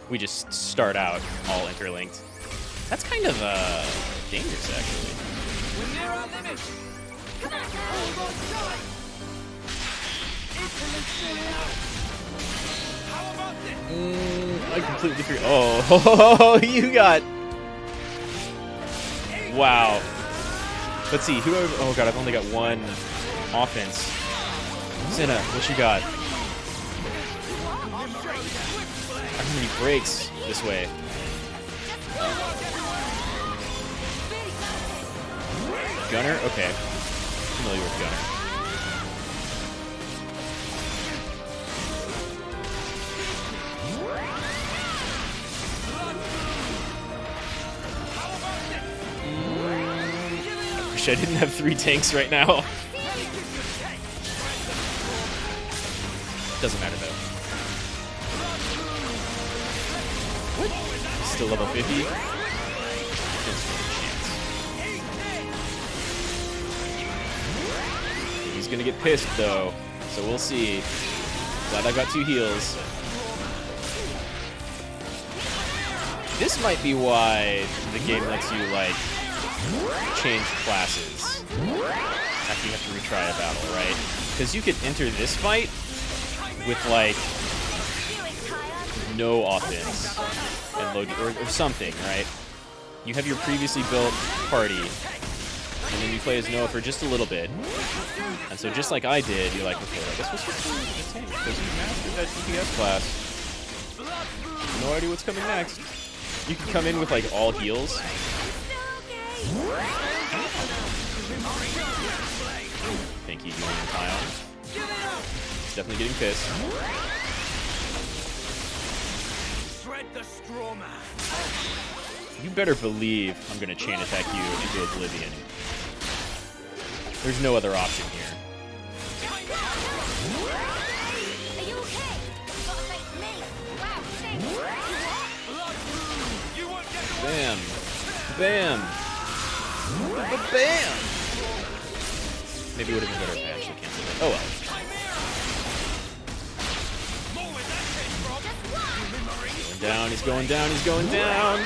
We just start out all interlinked. That's kind of dangerous, actually. We're near our limit. Come on, hold on tight. How about this? I completely forgot. Oh, you got. Wow. Let's see. Oh god, I've only got one offense. Cinna, what you got? How many breaks this way? Gunner? Okay. Familiar with Gunner. I wish I didn't have 3 tanks right now. Doesn't matter though. What? Still level 50? He's gonna get pissed though, so we'll see. Glad I got 2 heals. This might be why the game lets you like change classes after you have to retry a battle, right? Because you could enter this fight with like no offense and load or something, right? You have your previously built party, and then you play as Noah for just a little bit. And so just like I did, you're like, okay, I guess we'll switch to the tank because you mastered that DPS class. No idea what's coming next. You can come in with like all heals. Pinky doing a pile. He's definitely getting pissed. You better believe I'm gonna chain attack you into oblivion. There's no other option here. Bam. Bam. Bam. Maybe it would have been better if I actually canceled it. Oh well. Going down, he's going down, he's going down.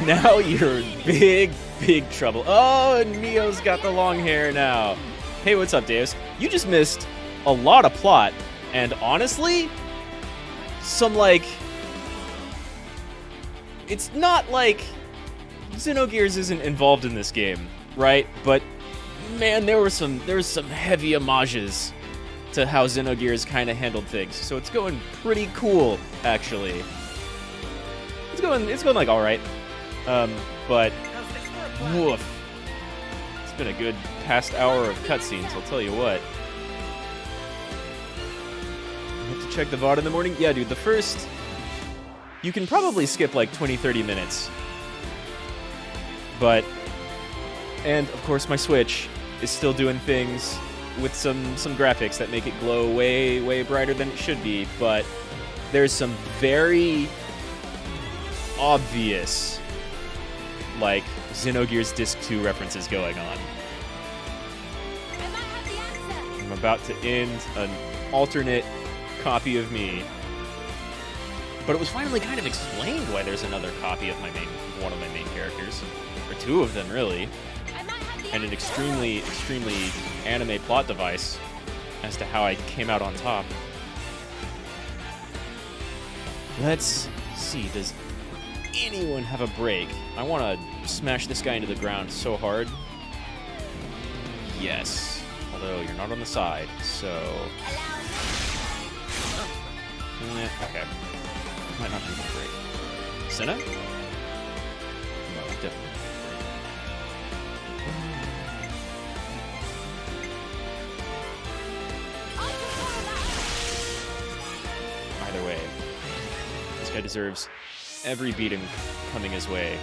Now you're in big trouble. Oh, Neo's got the long hair now. Hey, what's up, Davis? You just missed a lot of plot, and honestly, some like, it's not like Xenogears isn't involved in this game, right? But man, there was some heavy homages to how Xenogears kind of handled things. So it's going pretty cool, actually. It's going like all right, but woof. It's been a good past hour of cutscenes, I'll tell you what. I have to check the VOD in the morning. Yeah, dude, the first, you can probably skip like 20-30 minutes, but, and of course my Switch is still doing things with some graphics that make it glow way brighter than it should be, but there's some very obvious, like, Xenogears Disc 2 references going on. I'm about to end an alternate copy of me. But it was finally kind of explained why there's another copy of one of my main characters. Or two of them, really. And an extremely anime plot device as to how I came out on top. Let's see, does anyone have a break? I want to smash this guy into the ground so hard. Yes. Although you're not on the side, so... okay. Might not need a break. Senna? No, definitely. Either way, this guy deserves every beating coming his way,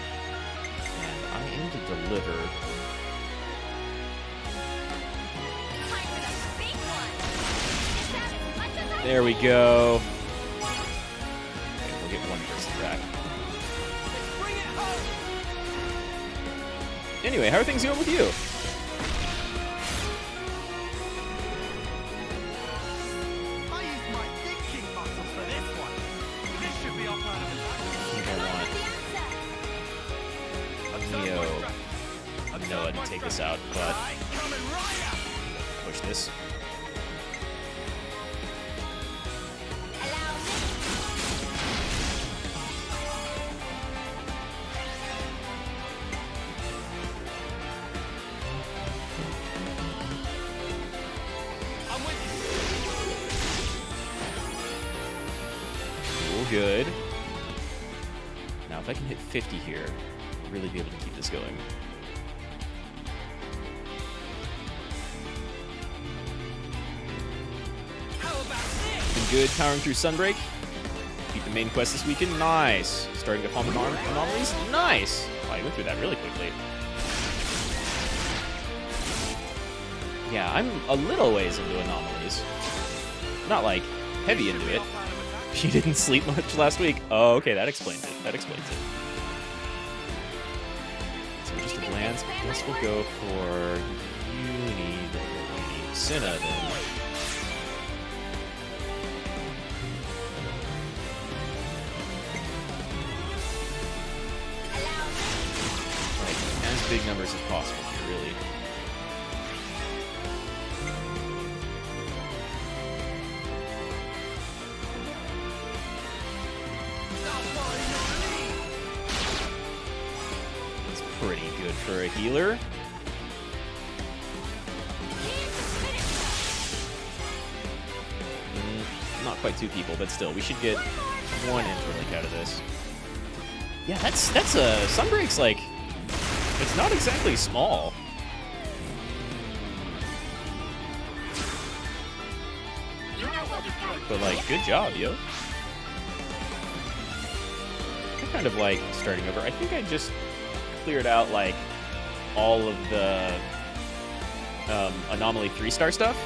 and I aim to deliver. There we go. Okay, we'll get one person back. Anyway, how are things going with you? I used my thinking muscle for this one. This should be our plan of attack. I think I want a Noah to take this out, but push this. Good. Now, if I can hit 50 here, I'll really be able to keep this going. Been good powering through Sunbreak. Beat the main quest this weekend. Nice. Starting to farm anomalies. Nice. Wow, you went through that really quickly. Yeah, I'm a little ways into anomalies. Not like heavy into it. You didn't sleep much last week. Oh, okay, that explains it. That explains it. So just a glance. I guess we'll go for you need Senna then. Like as big numbers as possible here, really. healer. Not quite 2 people, but still, we should get 1 interlink out of this. Yeah, that's Sunbreak's like, it's not exactly small. But like, good job, yo. I'm kind of like starting over. I think I just cleared out like all of the Anomaly 3-star stuff.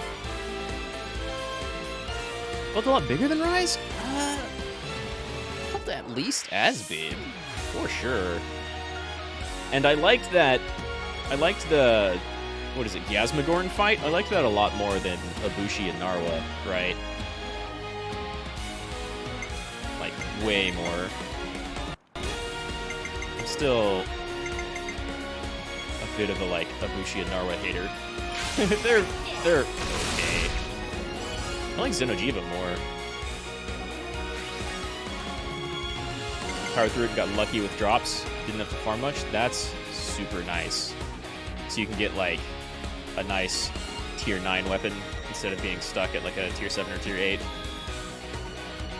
Felt a lot bigger than Rise? Felt at least as big, for sure. And I liked that. I liked the, what is it, Yasmagorn fight? I liked that a lot more than Ibushi and Narwa, right? Like, way more. I'm still a bit of a, like, Ibushi and Narwa hater. they're okay. I like Xenojiva more. Power through it, got lucky with drops, didn't have to farm much. That's super nice. So you can get like a nice tier 9 weapon instead of being stuck at like a tier 7 or tier 8.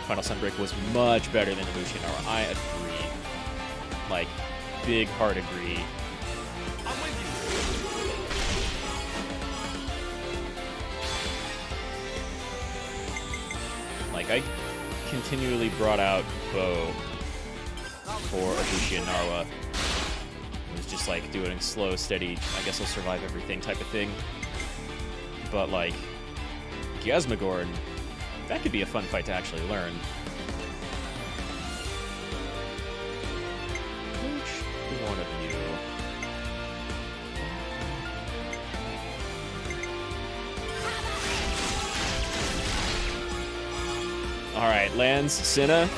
Final Sunbreak was much better than Ibushi and Narwa. I agree. Like, big hard agree. Like, I continually brought out Bow for Ibushi and Narwa. It was just like doing slow, steady, I guess I'll survive everything type of thing. But like, Yasmagorn, that could be a fun fight to actually learn. Which one of you? Alright, lands Senna.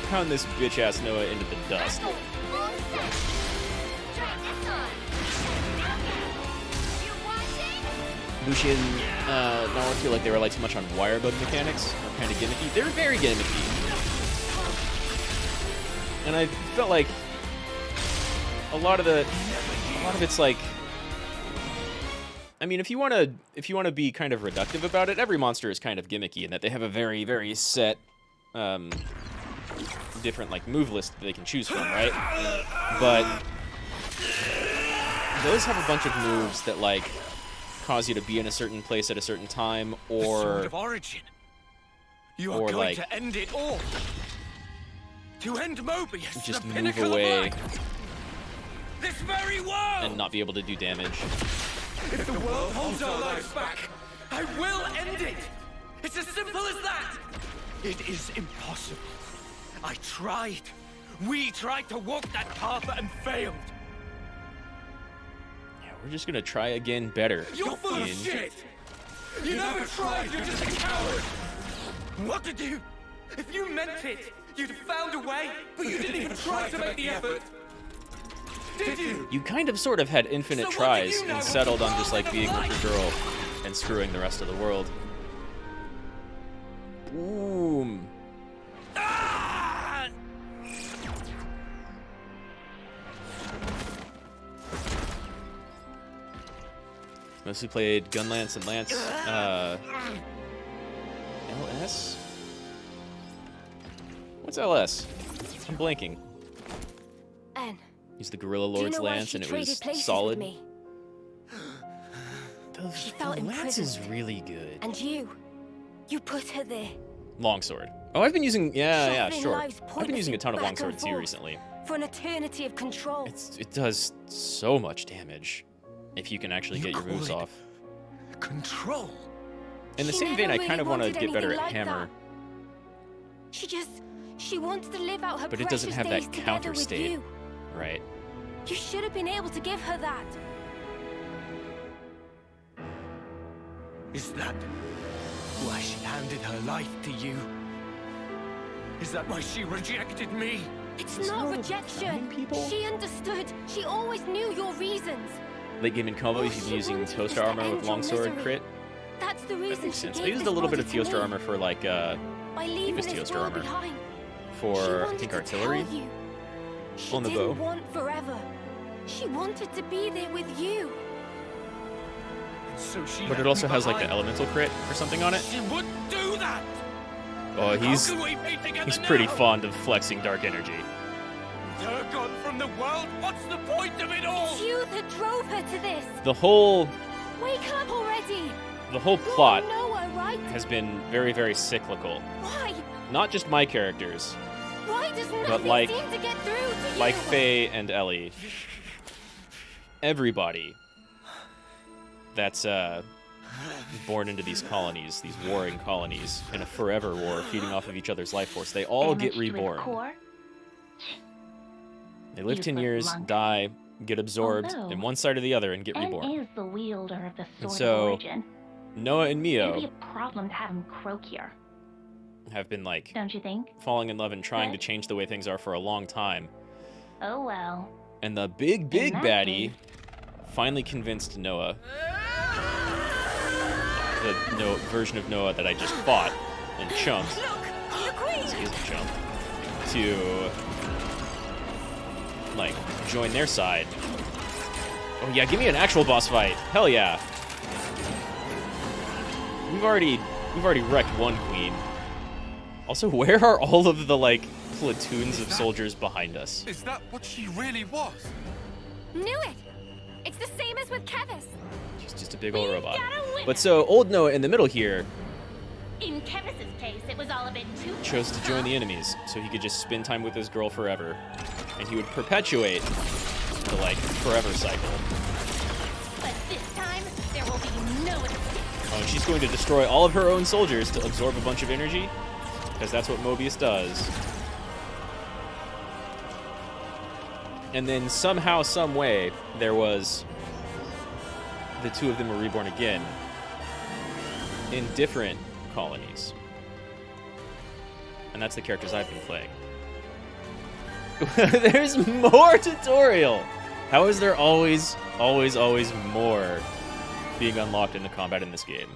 Pound this bitch-ass Noah into the dust. Ibushi and Narwa feel like they rely too much on wire bug mechanics. Are kind of gimmicky. They're very gimmicky. And I felt like a lot of it's like, I mean, if you want to be kind of reductive about it, every monster is kind of gimmicky in that they have a very, very set, different like move list that they can choose from, right? But those have a bunch of moves that like cause you to be in a certain place at a certain time, or the Sword of Origin. You are going like, to end it all. To end Mobius, just the move pinnacle away of life. This very world. And not be able to do damage. If the world holds our lives back, I will end it! It's as simple as that! It is impossible. I tried. We tried to walk that path and failed. Yeah, we're just gonna try again better. You're full of shit! You never tried, you're just a coward! What to do? If you meant it, you'd have found a way, but you didn't even try to make the effort. Did you? You kind of sort of had infinite tries and settled on just like being with your girl and screwing the rest of the world. Boom. Ah! Mostly played Gunlance and Lance. LS? What's LS? I'm blanking. Anne. He's the Gorilla Lord's Lance, and it was solid. She felt The Lance imprisoned. is really good. And you put her there. Longsword. Oh, I've been using, yeah, Shuffling sure. lives I've been using a ton of back and Longsword too forth recently. For an eternity of control. It does so much damage if you can actually get your moves off. Control. In the She same vein, I never kind of really want to get wanted better at anything like Hammer, She wants to live out her but it doesn't have precious that days counter together with state, you. right? You should have been able to give her that. Is that why she handed her life to you? Is that why she rejected me? It's not rejection. She understood. She always knew your reasons. Late game in combo, you've been using Toaster Armor with Longsword crit. That's the That reason makes she sense. I gave used this a little bit of body to Toaster me. Armor for like, By leaving was this Toaster world Armor behind. She for, I wanted think, to artillery. tell you. She on the bow. didn't want forever. She wanted to be there with you. So she But it also has like the elemental crit or something on it. She would do that. Oh, he's How can we be together he's pretty now? fond of flexing dark energy. With her gone from the world, what's the point of it all? It's you that drove her to this. The whole Wake up already. plot You're Noah, right? has been very, very cyclical. Why? Not just my characters, Why does nothing but like seem to get through to you? like Faye and Ellie. Everybody that's born into these colonies, these warring colonies, in a forever war, feeding off of each other's life force, they all get Damage to his reborn. core? They live 10 Useless years, lump. die, get absorbed Although, in one side or the other, and get N reborn. is the wielder of the And sword so, of origin. Noah and It'd Mio be a problem to have him croak here, have been like don't you think? falling in love and trying to What? change the way things are for a long time. Oh well. And the big In that baddie finally convinced Noah, the version of Noah that I just fought and chunked, because he is a chump, to like join their side. Oh yeah, give me an actual boss fight. Hell yeah. We've already wrecked one queen. Also, where are all of the like platoons of soldiers behind us? Is that what she really was? Knew it. It's the same as with Kevis. She's just a big old robot. gotta win But it. so old Noah in the middle here In Kevis's case, it was all a bit too chose to join the enemies, so he could just spend time with his girl forever, and he would perpetuate the like forever cycle. But this time, there will be no escape. Oh, and she's going to destroy all of her own soldiers to absorb a bunch of energy, because that's what Mobius does. And then somehow, some way, there was the two of them were reborn again in different colonies. And that's the characters I've been playing. There's more tutorial! How is there always more being unlocked in the combat in this game?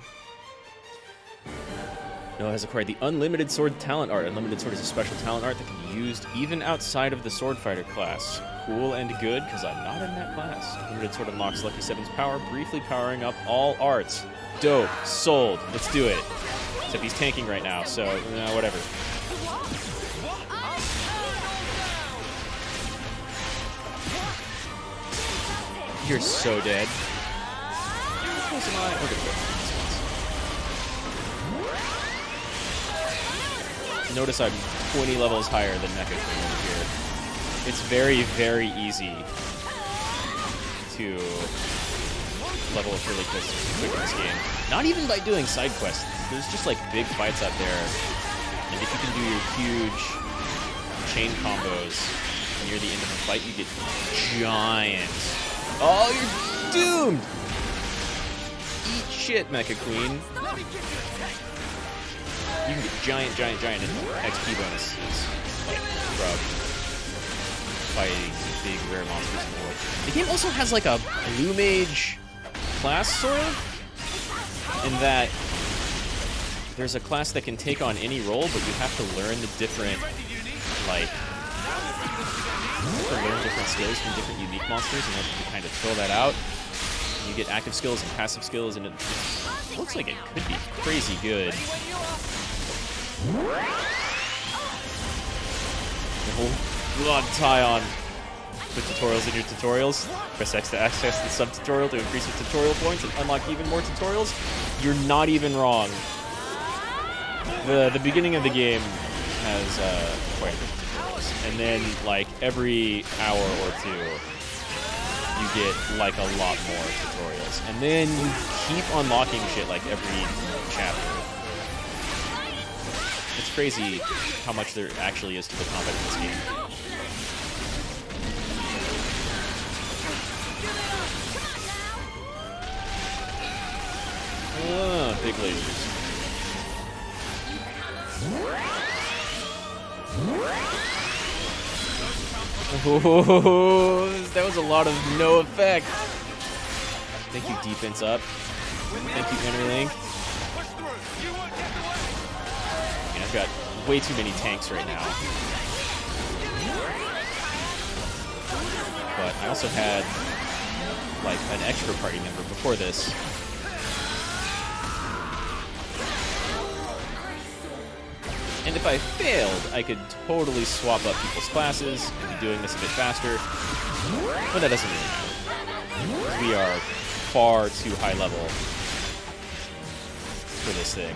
Noah has acquired the Unlimited Sword talent art. Unlimited Sword is a special talent art that can be used even outside of the Sword Fighter class. Cool and good, because I'm not in that class. Unlimited Sword unlocks Lucky 7's power, briefly powering up all arts. Dope. Sold. Let's do it. Except he's tanking right now, so whatever. You're so dead. How close am I? Okay, good. Notice I'm 20 levels higher than Mecha Queen over here. It's very, very easy to level up really quick in this game. Not even by doing side quests. There's just like big fights out there. And if you can do your huge chain combos near the end of a fight, you get giant. Oh, you're doomed! Eat shit, Mecha Queen. You can get giant XP bonuses, like, from fighting big rare monsters more. The game also has like a blue mage class, sort of, in that there's a class that can take on any role, but you have to learn the different, like, different skills from different unique monsters in order to kind of fill that out. You get active skills and passive skills, and it looks like it could be crazy good. Oh god, Tyon. Put tutorials in your tutorials. Press X to access the sub-tutorial to increase your tutorial points and unlock even more tutorials. You're not even wrong. The beginning of the game has quite a bit of tutorials. And then, like, every hour or two, you get, like, a lot more tutorials. And then you keep unlocking shit, like, every chapter. It's crazy how much there actually is to the combat in this game. Big lasers. Oh, that was a lot of no effect. Thank you, defense up. Thank you, interlink. I've got way too many tanks right now. but I also had like an extra party member before this. And if I failed, I could totally swap up people's classes and be doing this a bit faster, but that doesn't really matter. We are far too high level for this thing.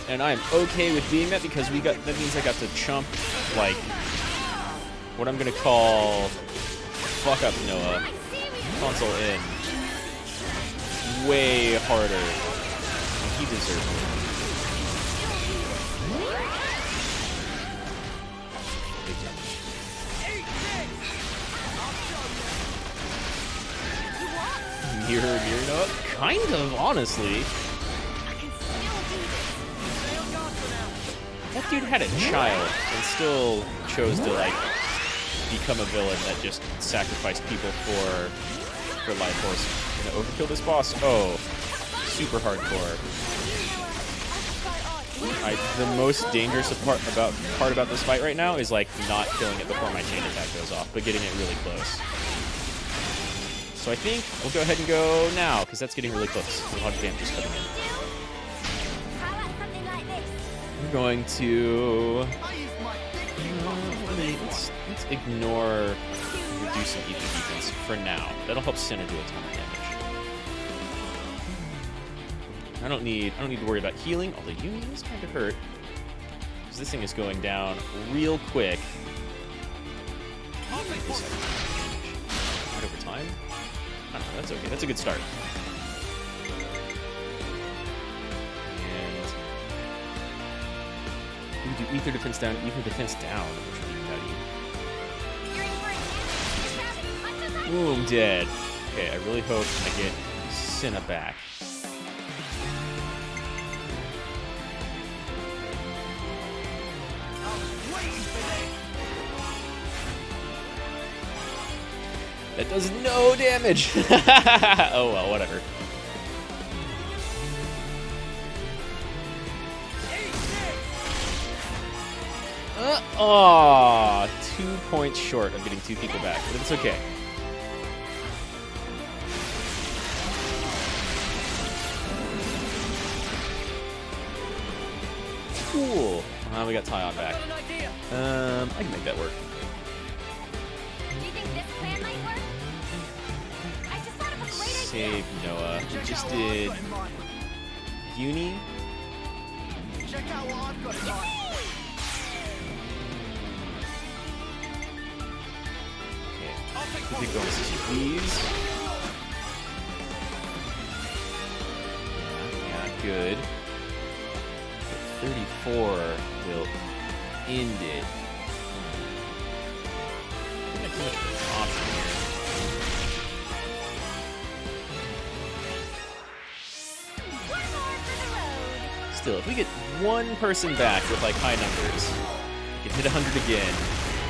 And I'm okay with being that because that means I got to chump, like, what I'm gonna call fuck up Noah console in way harder than he deserves it. Mirror, Noah? Kind of, honestly. That dude had a child and still chose to, like, become a villain that just sacrificed people for life force. Gonna overkill this boss? Oh, super hardcore. The most dangerous part about this fight right now is, like, not killing it before my chain attack goes off, but getting it really close. So I think we'll go ahead and go now, because that's getting really close. A lot of damage is coming in. We're going to... let's ignore reducing even defense for now. That'll help Senna do a ton of damage. I don't need to worry about healing, although Yumi is kind of hurt. Because this thing is going down real quick. Right over time? I don't know, that's okay. That's a good start. And we do ether defense down, which would be nutty. Boom, dead. Okay, I really hope I get Senna back. That does no damage! Oh well, whatever. Aw, 2 points short of getting 2 people back, but it's okay. Cool. We got Tyon back. I can make that work. Save Noah. We just did Uni. Check out what I've got. Okay. Big bonuses, please. Yeah, good. 34 will end it. I think too much of an option here. Still, if we get one person back with, like, high numbers, we can hit 100 again,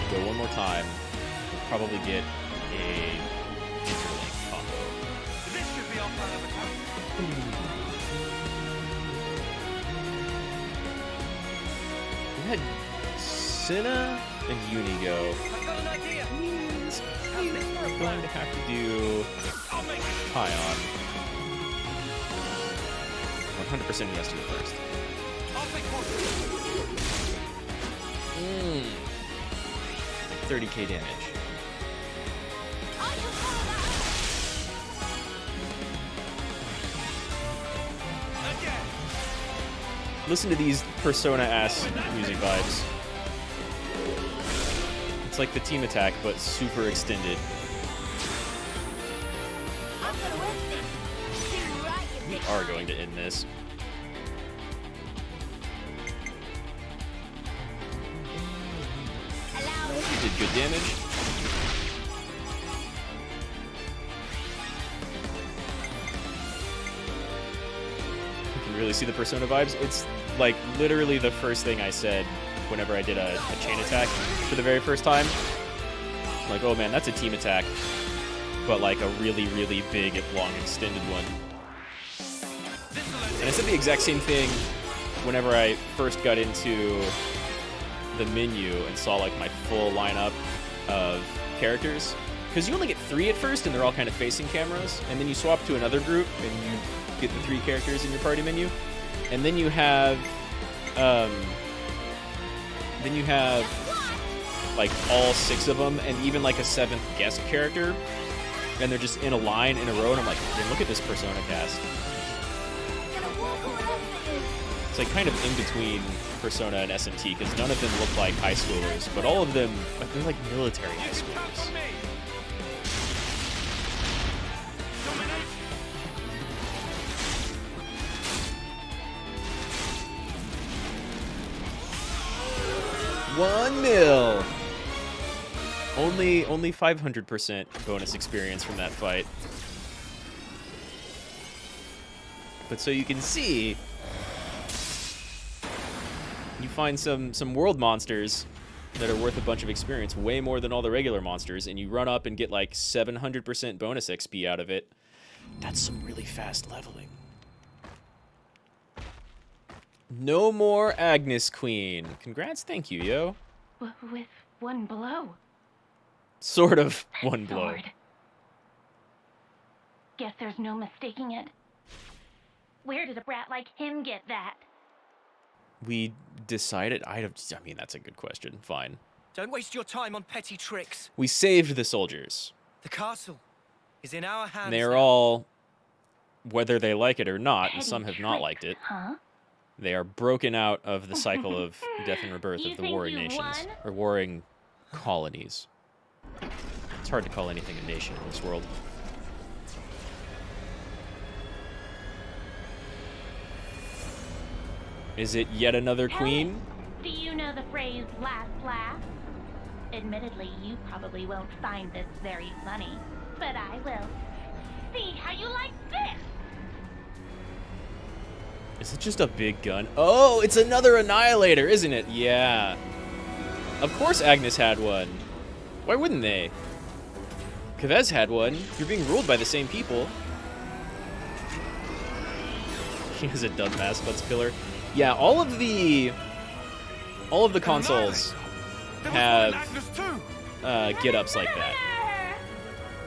go one more time, we'll probably get a interlink combo. This should be our plan of attack. We had Senna and Uni go. I've got an idea. We're going to have to do Tyon. 100% he has to go first. 30k damage. Listen to these Persona-ass music vibes. It's like the team attack, but super extended. We are going to end this. We did good damage. You can really see the Persona vibes. It's like literally the first thing I said whenever I did a chain attack for the very first time. Like, oh man, that's a team attack, but like a really, really big, long, extended one. And I said the exact same thing whenever I first got into the menu and saw like my full lineup of characters. Because you only get 3 at first, and they're all kind of facing cameras. And then you swap to another group, and you get the 3 characters in your party menu. And then you have, like, all 6 of them, and even, like, a 7th guest character. And they're just in a line, in a row, and I'm like, man, look at this Persona cast. It's, like, kind of in between Persona and SMT, because none of them look like high schoolers, but all of them, they're like military high schoolers. $1 mil. Only 500% bonus experience from that fight. But so you can see, you find some world monsters that are worth a bunch of experience, way more than all the regular monsters, and you run up and get like 700% bonus XP out of it. That's some really fast leveling. No more Agnus Queen. Congrats, thank you, yo. With one blow. Sort of one blow. Sword. Guess there's no mistaking it. Where did a brat like him get that? We decided, I mean, that's a good question. Fine. Don't waste your time on petty tricks. We saved the soldiers. The castle is in our hands. And they're now. all, whether they like it or not, and Petty some have not tricks, liked it, huh? they are broken out of the cycle of death and rebirth You of the think warring you nations, won? or warring colonies. It's hard to call anything a nation in this world. Is it yet another queen? Do you know the phrase last laugh? Admittedly, you probably won't find this very funny, but I will. See how you like this! Is it just a big gun? Oh, it's another Annihilator, isn't it? Yeah. Of course Agnus had one. Why wouldn't they? Kavez had one. You're being ruled by the same people. He has a dumb mascot's pillar. Yeah, all of the consoles have get-ups like that.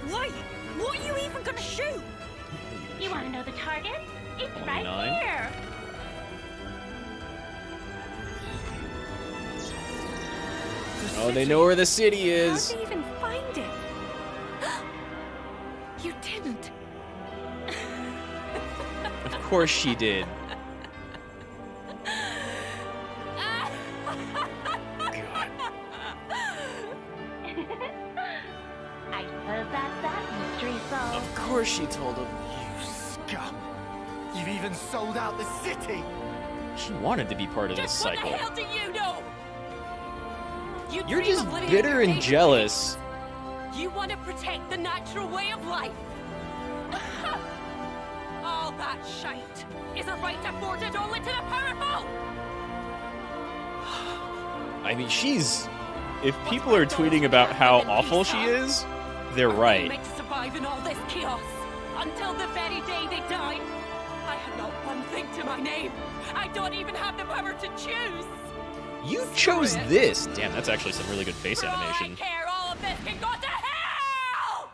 Wait, what are you even gonna shoot? You want to know the target? It's right 29. here! Oh, they know where the city is. How'd they even find it? You didn't. Of course she did. I suppose that's that mystery solved. Of course she told him. You scum! You've even sold out the city. She wanted to be part of this Just what cycle. the hell do you know? You You're dream just of living in bitter your and favorite jealous. place. You want to protect the natural way of life. All that shite is a right afforded only to the powerful. I mean, she's... If people are tweeting about how awful she is, they're right. Meant to survive in all this chaos until the very day they die. I have not one thing to my name. I don't even have the power to choose. You chose this. Damn, that's actually some really good face animation. I care. All of this can go to hell.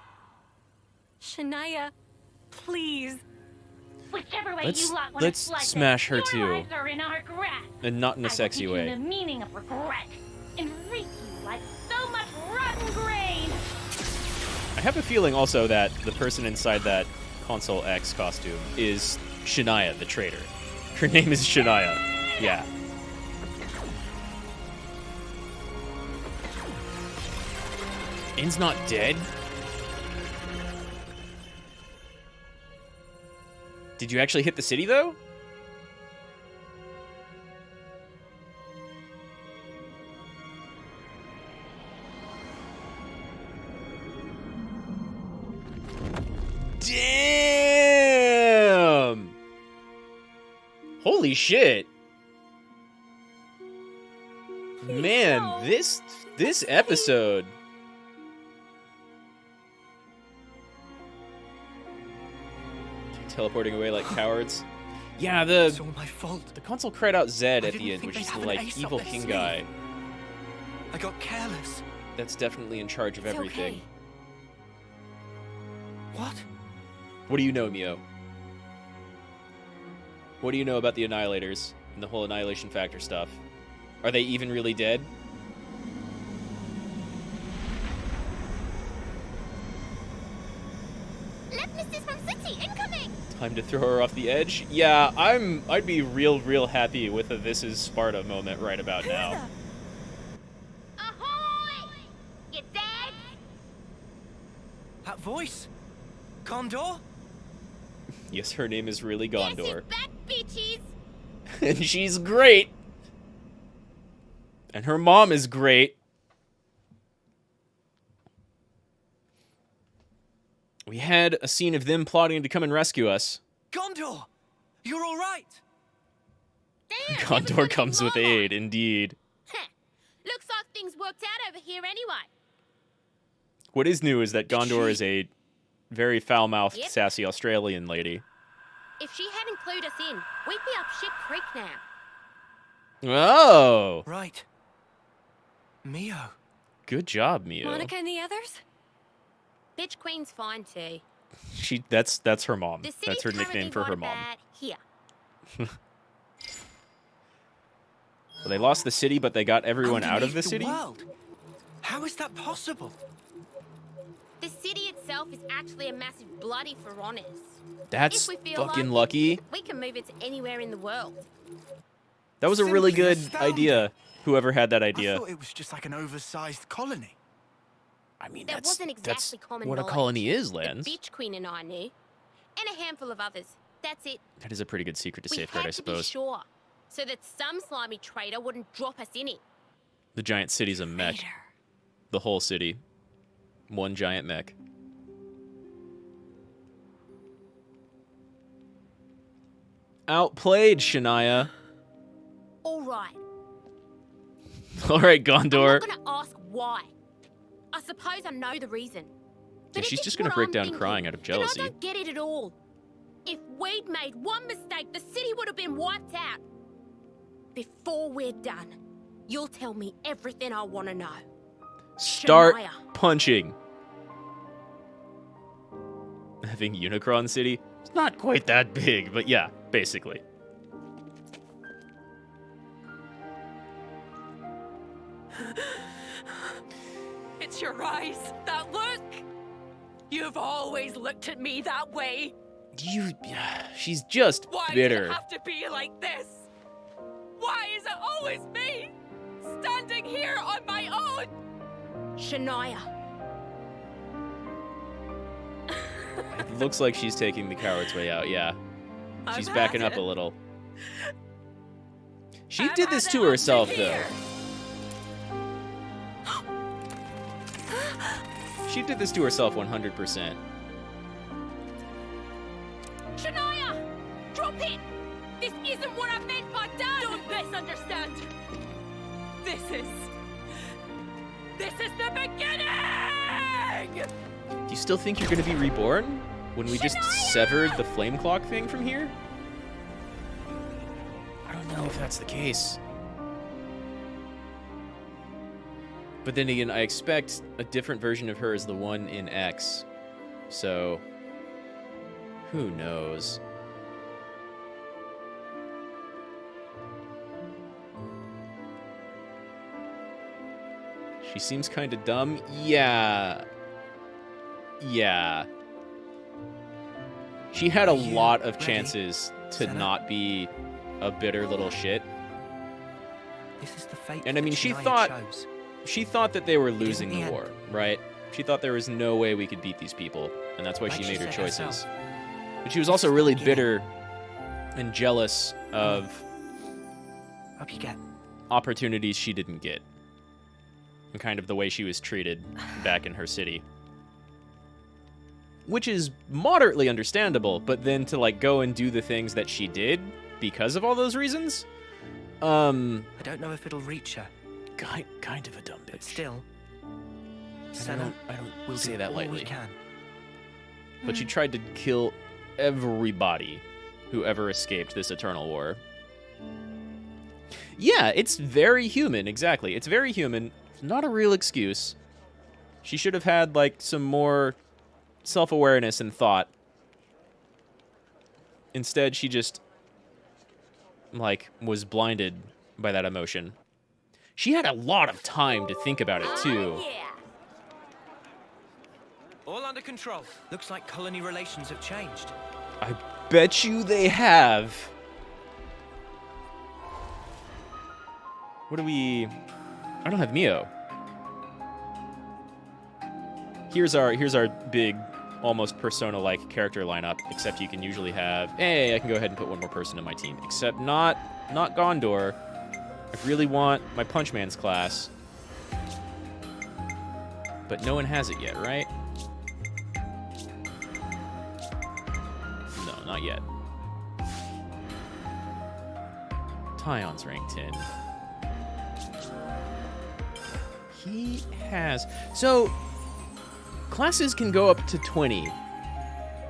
Shania, please. Whichever way Let's- you lot want let's to slice smash it, her your too. lives are in our grasp. And not in a sexy I will teach way. you the meaning of regret and reap you like so much rotten grain. I have a feeling also that the person inside that Console X costume is Shania, the traitor. Her name is Shania. Yeah. In's not dead? Did you actually hit the city, though? Damn! Holy shit! Man, this episode... Teleporting away like cowards. Yeah, It's all my fault. the console cried out Zed at didn't the end, think which they'd is have the an like ace up evil their king sleeve. guy. I got careless. that's definitely in charge of It's everything. okay. What? What do you know, Mio? What do you know about the Annihilators and the whole Annihilation Factor stuff? Are they even really dead? Left Mrs. from City, incoming! Time to throw her off the edge? Yeah, I'd be real happy with a This Is Sparta moment right about now. Ahoy! You dead? That voice? Gondor? Yes, her name is really Gondor. Back, bitches! And she's great! And her mom is great. We had a scene of them plotting to come and rescue us. Gondor! You're all right! Damn, Gondor comes with aid, indeed. Looks like things worked out over here anyway. What is new is that Gondor is a very foul-mouthed, Yep. sassy Australian lady. If she hadn't clued us in, we'd be up Ship Creek now. Oh! Right. Mio. Good job, Mio. Monica and the others? Bitch Queen's fine too. That's her mom. The That's her city's nickname for her currently mom. bad here. Well, they lost the city, but they got everyone out of Underneath the city? World. How is that possible? The city itself is actually a massive bloody for honors. That's if we feel fucking like lucky. we can move it to anywhere in the world. That was a really Simply good astounding. idea, whoever had that I idea. thought it was just like an oversized colony. I mean, That wasn't that's exactly common what a knowledge. colony is, The Lance. Beach Queen and I knew, and a handful of others. That's it. That is a pretty good secret to We safeguard, had I to be suppose. sure, so that some slimy traitor wouldn't drop us in it. The giant city's a mech. Traitor. The whole city. One giant mech. Outplayed, Shania. All right. All right, I'm Gondor. not gonna ask why. I suppose I know the reason. Yeah, But if she's it's just gonna what break I'm down thinking, crying out of then jealousy. I don't get it at all. If we'd made one mistake, the city would have been wiped out. Before we're done, you'll tell me everything I want to know. Start Shania. punching. Having Unicron City? It's not quite that big, but yeah, basically. It's your eyes, that look. You've always looked at me that way. She's just Why does bitter. it have to be like this? Why is it always me? Standing here on my own? Shania. It looks like she's taking the coward's way out, yeah. She's I've backing had up a it. little. She I've did had this it to up to herself, though. here. She did this to herself 100%. Shania! Drop it! This isn't what I meant by done! Don't misunderstand. This is the beginning! Do you still think you're gonna be reborn? When we just severed the flame clock thing from here? I don't know if that's the case. But then again, I expect a different version of her as the one in X. So, who knows? She seems kind of dumb. Yeah. Yeah. She had a lot of chances to not be a bitter little shit. This is the fate And I mean, that she Shania chose. thought that they were losing the the end. war, right? She thought there was no way we could beat these people, and that's why Like she she made her said choices. herself. But she was also really bitter and jealous of Up you get. opportunities she didn't get, and kind of the way she was treated back in her city. Which is moderately understandable, but then to like go and do the things that she did because of all those reasons, I don't know if it'll reach her, kind of a dumb bitch. but still, I Senna, don't we'll say do that all lightly. we can. But she tried to kill everybody who ever escaped this eternal war. Yeah, it's very human, exactly. It's very human. Not a real excuse, She should have had, like, some more self-awareness and thought. Instead, she just, like, was blinded by that emotion. She had a lot of time to think about it, too. All under control. Looks like colony relations have changed. I bet you they have. What do we... I don't have Mio. Here's our big, almost Persona-like character lineup, except you can usually have... Hey, I can go ahead and put one more person in my team. Except not Gondor. I really want my Punchman's class. But no one has it yet, right? No, not yet. Tyon's rank 10. He has... So, classes can go up to 20.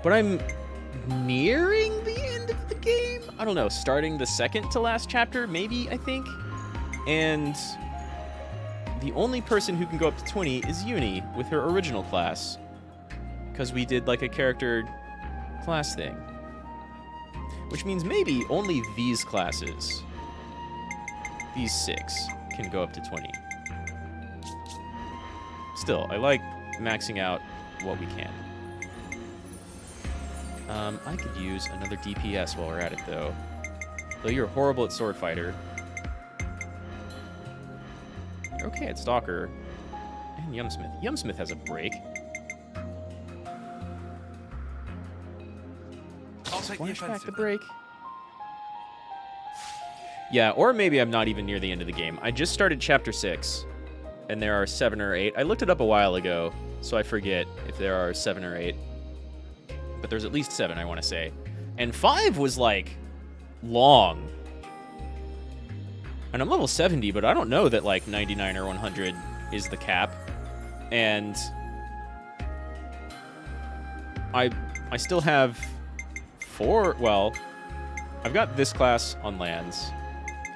But I'm nearing the end of the game? I don't know, starting the second to last chapter, maybe, I think? And the only person who can go up to 20 is Uni with her original class. Because we did, like, a character class thing. Which means maybe only these classes, these 6, can go up to 20. Still, I like maxing out what we can. I could use another DPS while we're at it, though. Though you're horrible at Sword Fighter. You're okay at Stalker. And Yumsmith. Yumsmith has a break. I'll take the Flashback offensive. the break. Yeah, or maybe I'm not even near the end of the game. I just started Chapter 6, and there are 7 or 8. I looked it up a while ago, so I forget if there are 7 or 8. But there's at least 7, I want to say. And 5 was, like, long. And I'm level 70, but I don't know that, like, 99 or 100 is the cap. And I still have 4... Well, I've got this class on lands,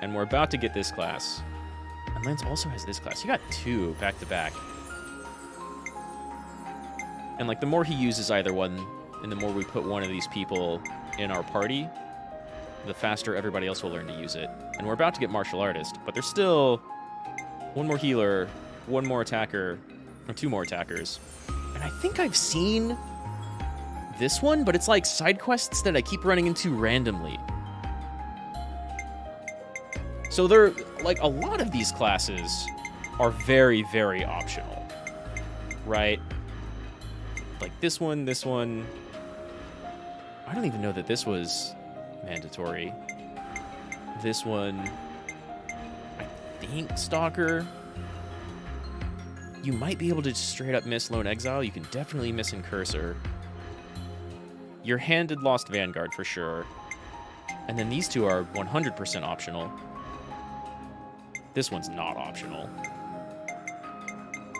and we're about to get this class. And Lance also has this class. You got 2 back-to-back. And, like, the more he uses either one, and the more we put one of these people in our party, the faster everybody else will learn to use it. And we're about to get Martial Artist, but there's still 1 more healer, 1 more attacker, or 2 more attackers. And I think I've seen this one, but it's like side quests that I keep running into randomly. So they're, like, a lot of these classes are very, very optional, right? Like this one. I don't even know that this was mandatory. This one, I think Stalker. You might be able to just straight up miss Lone Exile. You can definitely miss Incursor. Your Handed Lost Vanguard for sure. And then these 2 are 100% optional. This one's not optional.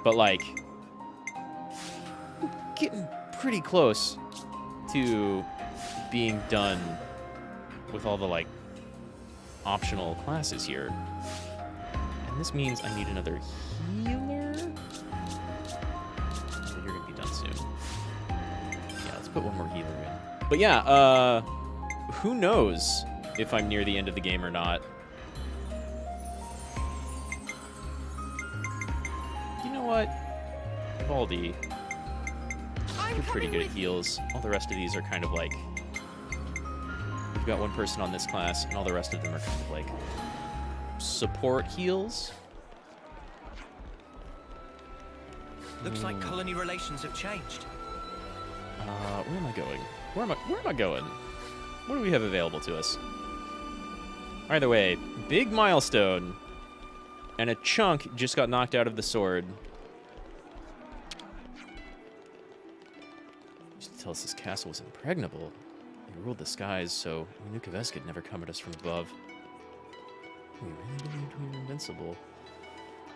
But, like, getting pretty close to being done with all the, like, optional classes here. And this means I need another healer? You're gonna be done soon. Yeah, let's put 1 more healer in. But yeah, who knows if I'm near the end of the game or not. You know what? Baldi, you're pretty good at heals. All the rest of these are kind of like... We've got 1 person on this class, and all the rest of them are kind of like support heals. Looks like colony relations have changed. Where am I going? Where am I going? What do we have available to us? Either way, big milestone, and a chunk just got knocked out of the sword. Used to tell us this castle was impregnable. He ruled the skies, so we knew Kavesk could never come at us from above. We really believed we were invincible.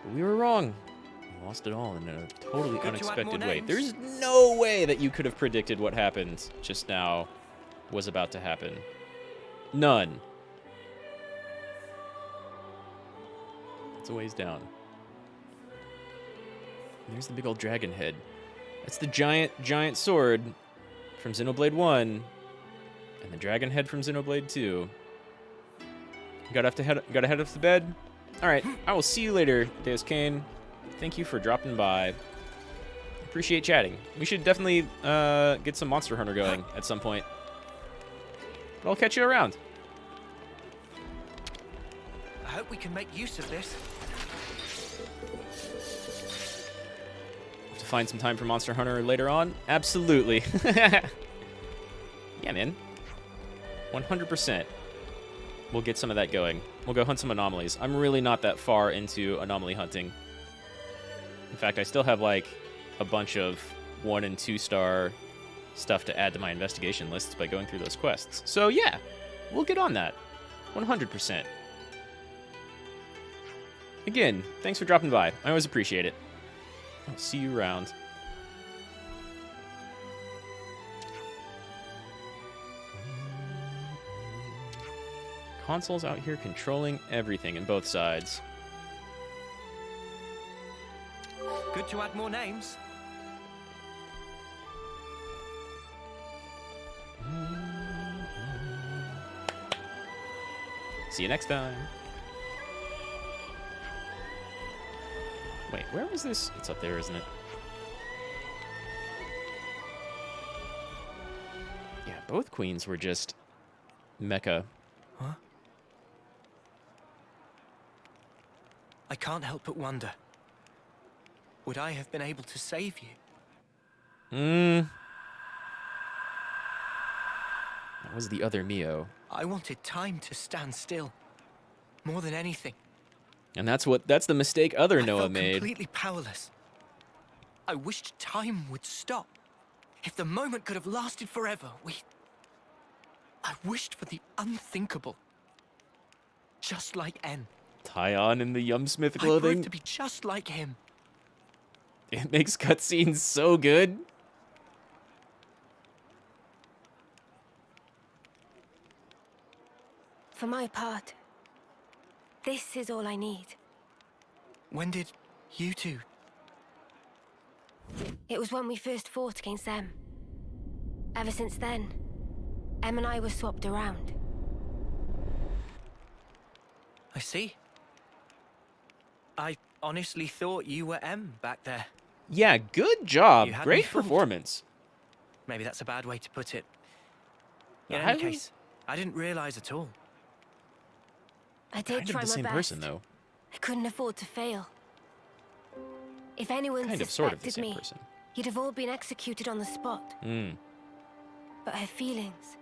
But we were wrong. We lost it all in a totally unexpected way. There's no way that you could have predicted what happened just now was about to happen. None. It's a ways down. There's the big old dragon head. That's the giant sword from Xenoblade 1 and the dragon head from Xenoblade 2. Gotta head up to bed. All right, I will see you later, Deus Kane. Thank you for dropping by. Appreciate chatting. We should definitely get some Monster Hunter going at some point. But I'll catch you around. I hope we can make use of this. To find some time for Monster Hunter later on? Absolutely. Yeah, man. 100%. We'll get some of that going. We'll go hunt some anomalies. I'm really not that far into anomaly hunting. In fact, I still have like a bunch of 1- and 2-star stuff to add to my investigation lists by going through those quests. So yeah, we'll get on that. 100%. Again, thanks for dropping by. I always appreciate it. I'll see you around. Consoles out here controlling everything in both sides. Good to add more names. See you next time. Wait, where was this? It's up there, isn't it? Yeah, both queens were just mecha. Huh? I can't help but wonder. Would I have been able to save you? That was the other Mio. I wanted time to stand still. More than anything. And that's the mistake other Noah I felt made. Completely powerless. I wished time would stop. If the moment could have lasted forever, I wished for the unthinkable. Just like N. Tie on in the Yumsmith I clothing. proved to be just like him. It makes cutscenes so good. For my part, this is all I need. When did you two? It was when we first fought against them. Ever since then, Em and I were swapped around. I see. I honestly thought you were M back there. Yeah, good job. You had me Great fooled. performance. Maybe that's a bad way to put it. In I any was- case, I didn't realize at all. I did Kind of try the my same best. person, though. I couldn't afford to fail. If anyone Kind of, sort of the suspected same me, person. you'd have all been executed on the spot. But her feelings,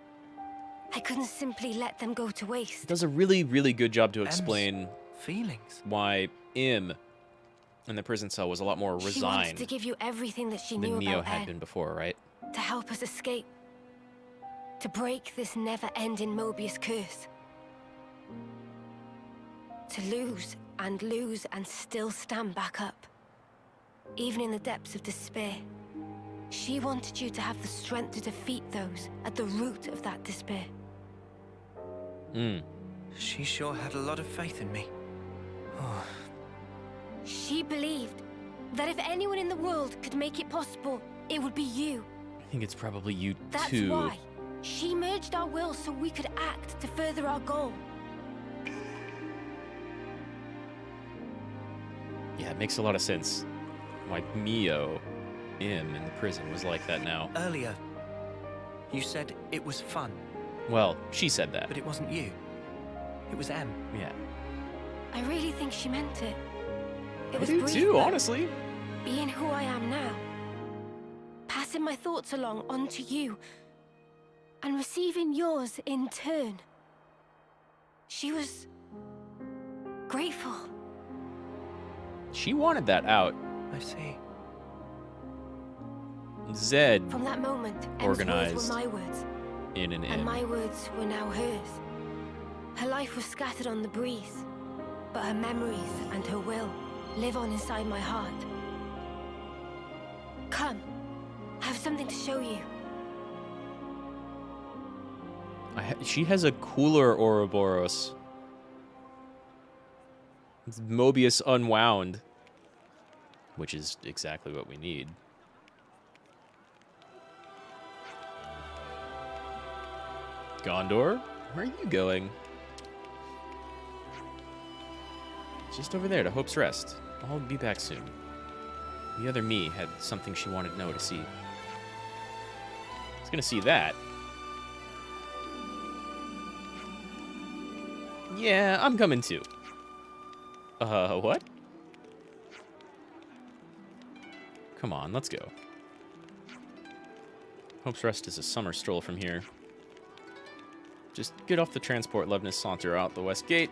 I couldn't simply let them go to waste. It does a really, really good job to M's explain feelings. why Im in the prison cell was a lot more She wanted resigned to give you everything that she than knew Mio about had Ed, been before, right? to help us escape, to break this never-ending Mobius curse. To lose and still stand back up, even in the depths of despair. She wanted you to have the strength to defeat those at the root of that despair. She sure had a lot of faith in me. Oh. She believed that if anyone in the world could make it possible, it would be you. I think it's probably you That's too. why she merged our wills so we could act to further our goal. Yeah, it makes a lot of sense why Mio, Im in the prison, was like that now. Earlier, you said it was fun. Well, she said that. But it wasn't you. It was M. Yeah. I really think she meant it. It I was do brief, too, but honestly. being who I am now, passing my thoughts along onto you, and receiving yours in turn. She was grateful. She wanted that out. I see. Zed From that moment, Em's organized words were my words, in an and Im. my words were now hers. Her life was scattered on the breeze, but her memories and her will live on inside my heart. Come, I have something to show you. She has a cooler Ouroboros. It's Mobius unwound. which is exactly what we need. Gondor, where are you going? Just over there to Hope's Rest. I'll be back soon. The other me had something she wanted Noah to see. I was gonna see that. Yeah, I'm coming too. What? Come on, let's go. Hope's Rest is a summer stroll from here. Just get off the transport Leibniz, saunter out the west gate,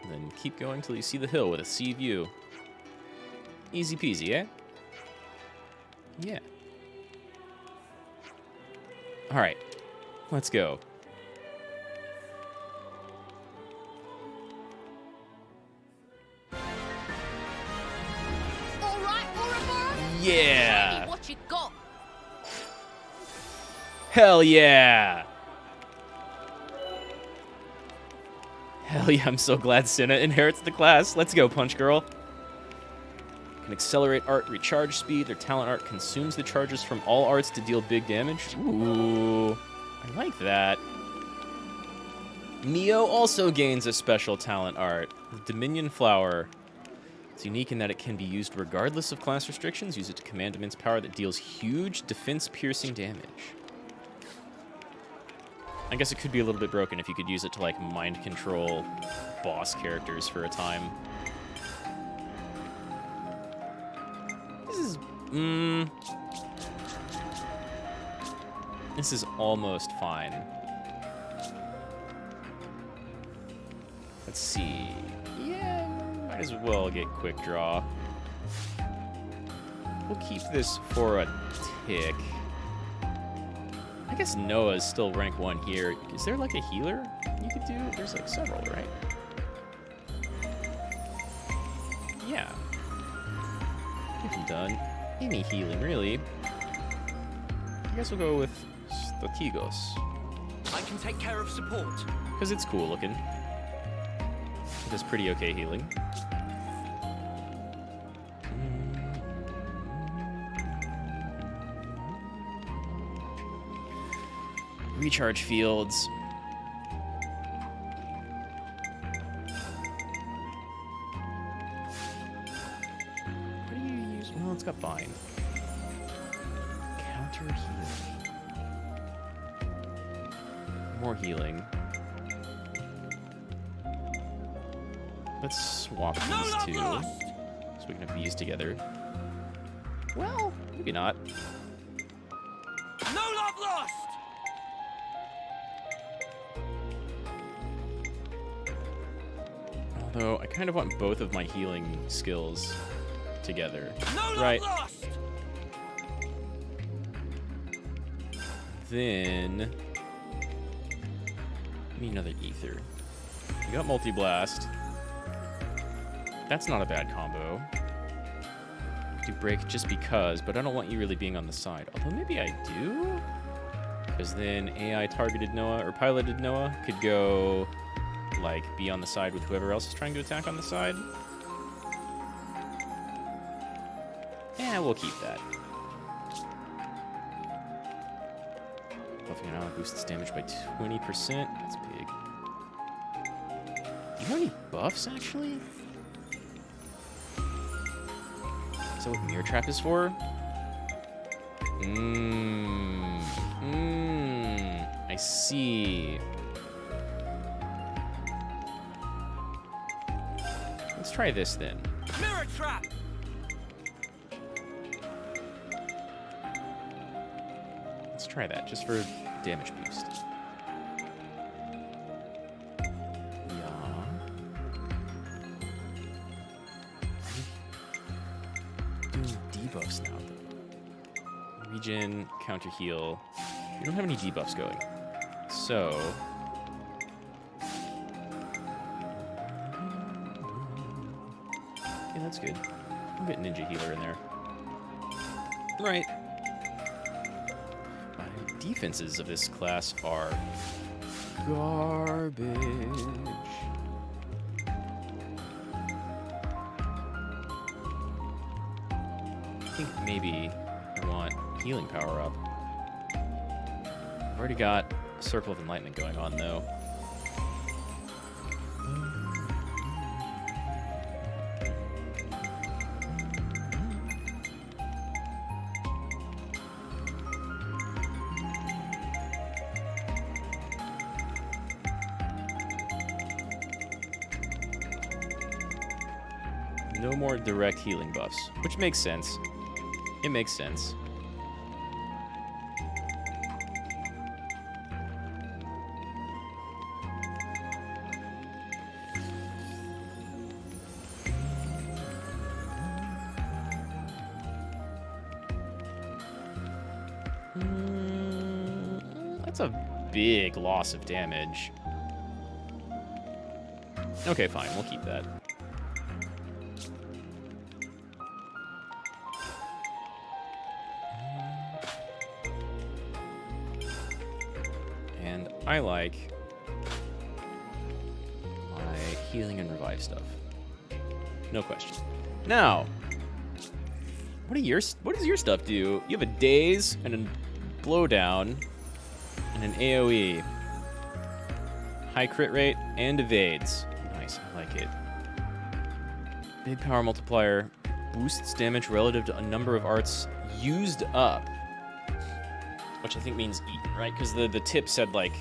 and then keep going till you see the hill with a sea view. Easy peasy, eh? Yeah. Alright, let's go. Alright, Ouroboros? Yeah! Ready, what you got? Hell yeah! Hell yeah, I'm so glad Senna inherits the class. Let's go, Punch Girl. Can accelerate art recharge speed. Their talent art consumes the charges from all arts to deal big damage. Ooh, I like that. Neo also gains a special talent art. Dominion Flower. It's unique in that it can be used regardless of class restrictions. Use it to command immense power that deals huge defense-piercing damage. I guess it could be a little bit broken if you could use it to, like, mind control boss characters for a time. This is... This is almost fine. Let's see. Yeah, might as well get quick draw. We'll keep this for a tick. I guess Noah's still rank 1 here. Is there like a healer you could do? There's like several, right? Yeah. Get him done. Any healing, really. I guess we'll go with Strategos. I can take care of support. Because it's cool looking. It does pretty okay healing. Recharge fields. What do you use? Well, it's got bind. Counter healing. More healing. Let's swap these two. So we can have these together. Well, maybe not. No love lost! Although, I kind of want both of my healing skills together. No right. love lost! Then... need another ether. We got multi-blast. That's not a bad combo. Do break just because, but I don't want you really being on the side. Although maybe I do? Because then AI targeted Noah, or piloted Noah, could go... like, be on the side with whoever else is trying to attack on the side. Yeah, we'll keep that. Buffing an ally boosts damage by 20%. That's big. Do you have any buffs, actually? Is that what Mirror Trap is for? I see. Let's try this then. Mirror Trap! Let's try that, just for damage boost. Yeah. Doing debuffs now, though. Regen, counter heal. We don't have any debuffs going. So... yeah, that's good. I'll get Ninja Healer in there. Right. My defenses of this class are garbage. maybe I want healing power up. I've already got a Circle of Enlightenment going on, though. No more direct healing buffs, which makes sense. It makes sense. That's a big loss of damage. Okay, fine. We'll keep that. And I like my healing and revive stuff. No question. Now, what does your stuff do? You have a daze and a blowdown and an AoE. High crit rate and evades. Nice, I like it. Big power multiplier. Boosts damage relative to a number of arts used up. Which I think means eaten, right? Because the tip said, like,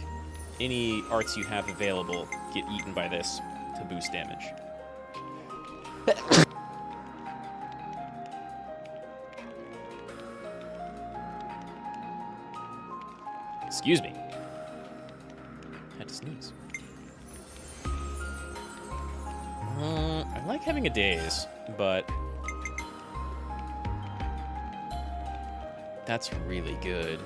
any arts you have available get eaten by this to boost damage. Excuse me. Had to sneeze. I like having a daze, but that's really good.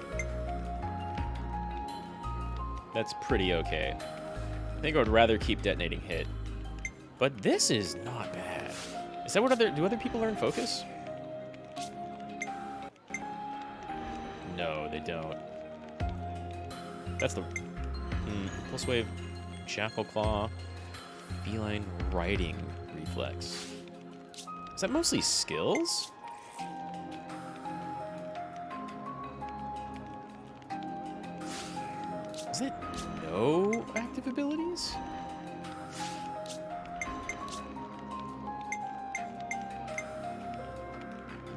That's pretty okay. I think I would rather keep detonating hit. But this is not bad. Is that what do other people learn focus? No, they don't. That's the pulse wave, jackal claw, feline riding reflex. Is that mostly skills? Is it no active abilities?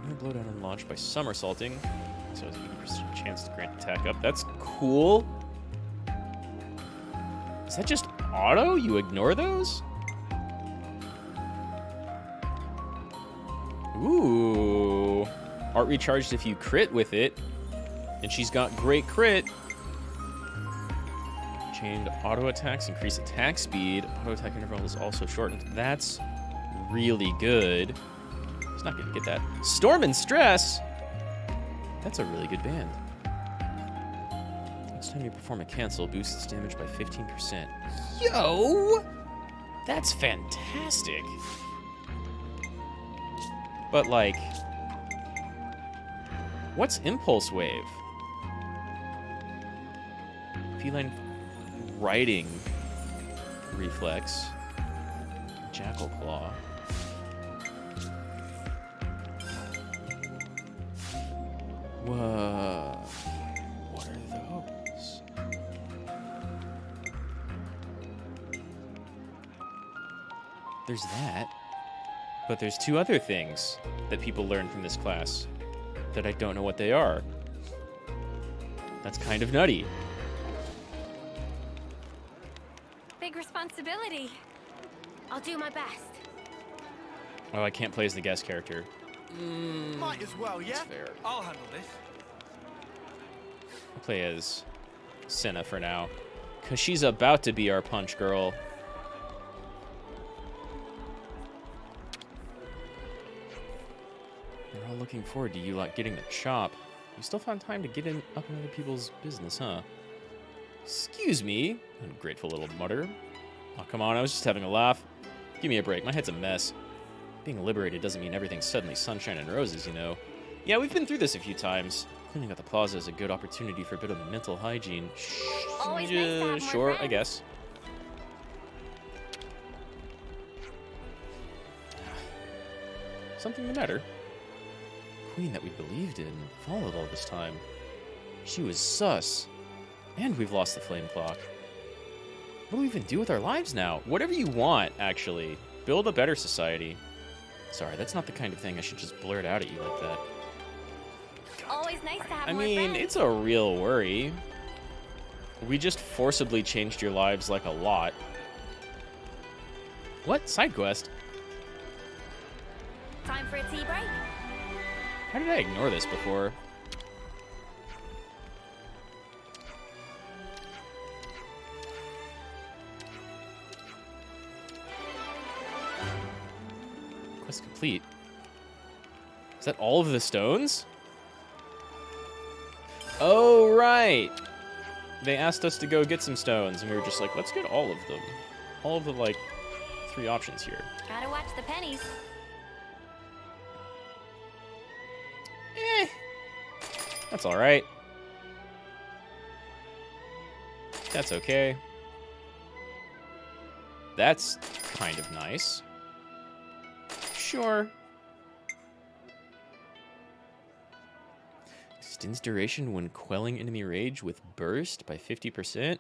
No blowdown unlaunched by somersaulting. So it's a 80% chance to grant attack up. That's cool. Is that just auto? You ignore those? Ooh. Art recharged if you crit with it. And she's got great crit. Chained auto attacks, increase attack speed. Auto attack interval is also shortened. That's really good. He's not gonna get that. Storm and Stress. That's a really good band. Next time you perform a cancel, boosts damage by 15%. Yo! That's fantastic. But, like, what's Impulse Wave? Feline riding reflex. Jackal Claw. Whoa. What are those? There's that. But there's two other things that people learn from this class that I don't know what they are. That's kind of nutty. Big responsibility. I'll do my best. Oh, I can't play as the guest character. Might as well, yeah? That's fair. I'll handle this. I'll play as Senna for now. Because she's about to be our punch girl. We're all looking forward to you like getting the chop. You still found time to get up in other people's business, huh? Excuse me, ungrateful little mutter. Oh, come on, I was just having a laugh. Give me a break, my head's a mess. Being liberated doesn't mean everything's suddenly sunshine and roses, you know. Yeah, we've been through this a few times. Cleaning out the plaza is a good opportunity for a bit of mental hygiene. Always nice to have more Sure, I friends. guess. Something the matter. queen that we believed in followed all this time. She was sus. And we've lost the flame clock. What do we even do with our lives now? Whatever you want, actually. Build a better society. Sorry, that's not the kind of thing I should just blurt out at you like that. Always nice to have I more mean, friends. it's a real worry. We just forcibly changed your lives like a lot. What? Side quest? Time for a tea break? How did I ignore this before? Quest complete. Is that all of the stones? Oh, right. They asked us to go get some stones, and we were just like, let's get all of them. All of the, like, 3 options here. Gotta watch the pennies. That's all right. That's okay. That's kind of nice. Sure. Extends duration when quelling enemy rage with burst by 50%.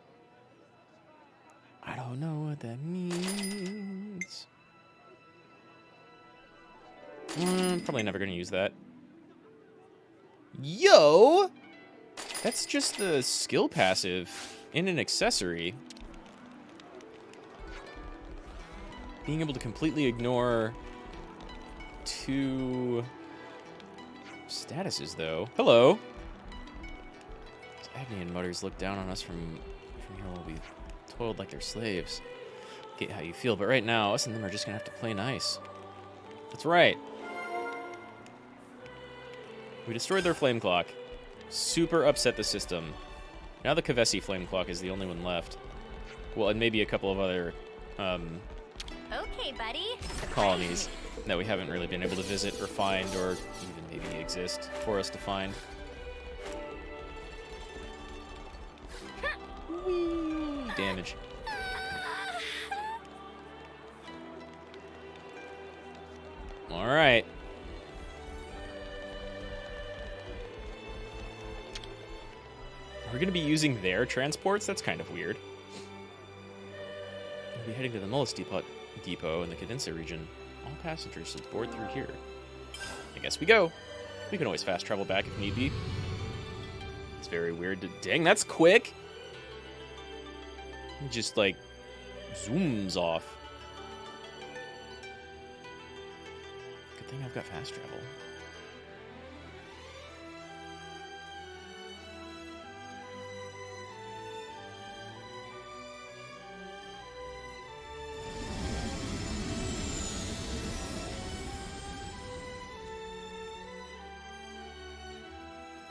I don't know what that means. Probably never gonna use that. Yo! That's just the skill passive in an accessory. Being able to completely ignore 2 statuses, though. Hello! These Agnian mutters look down on us from here while we toiled like they're slaves. Get how you feel, but right now, us and them are just gonna have to play nice. That's right. We destroyed their flame clock. Super upset the system. Now the Kavesi flame clock is the only one left. Well, and maybe a couple of other Okay, buddy. colonies that we haven't really been able to visit or find or even maybe exist for us to find. Whee! Damage. All right. We're going to be using their transports? That's kind of weird. We'll be heading to the Mullis depot in the Cadenza region. All passengers should board through here. I guess we go. We can always fast travel back if need be. It's very weird. Dang, that's quick! It just, like, zooms off. Good thing I've got fast travel.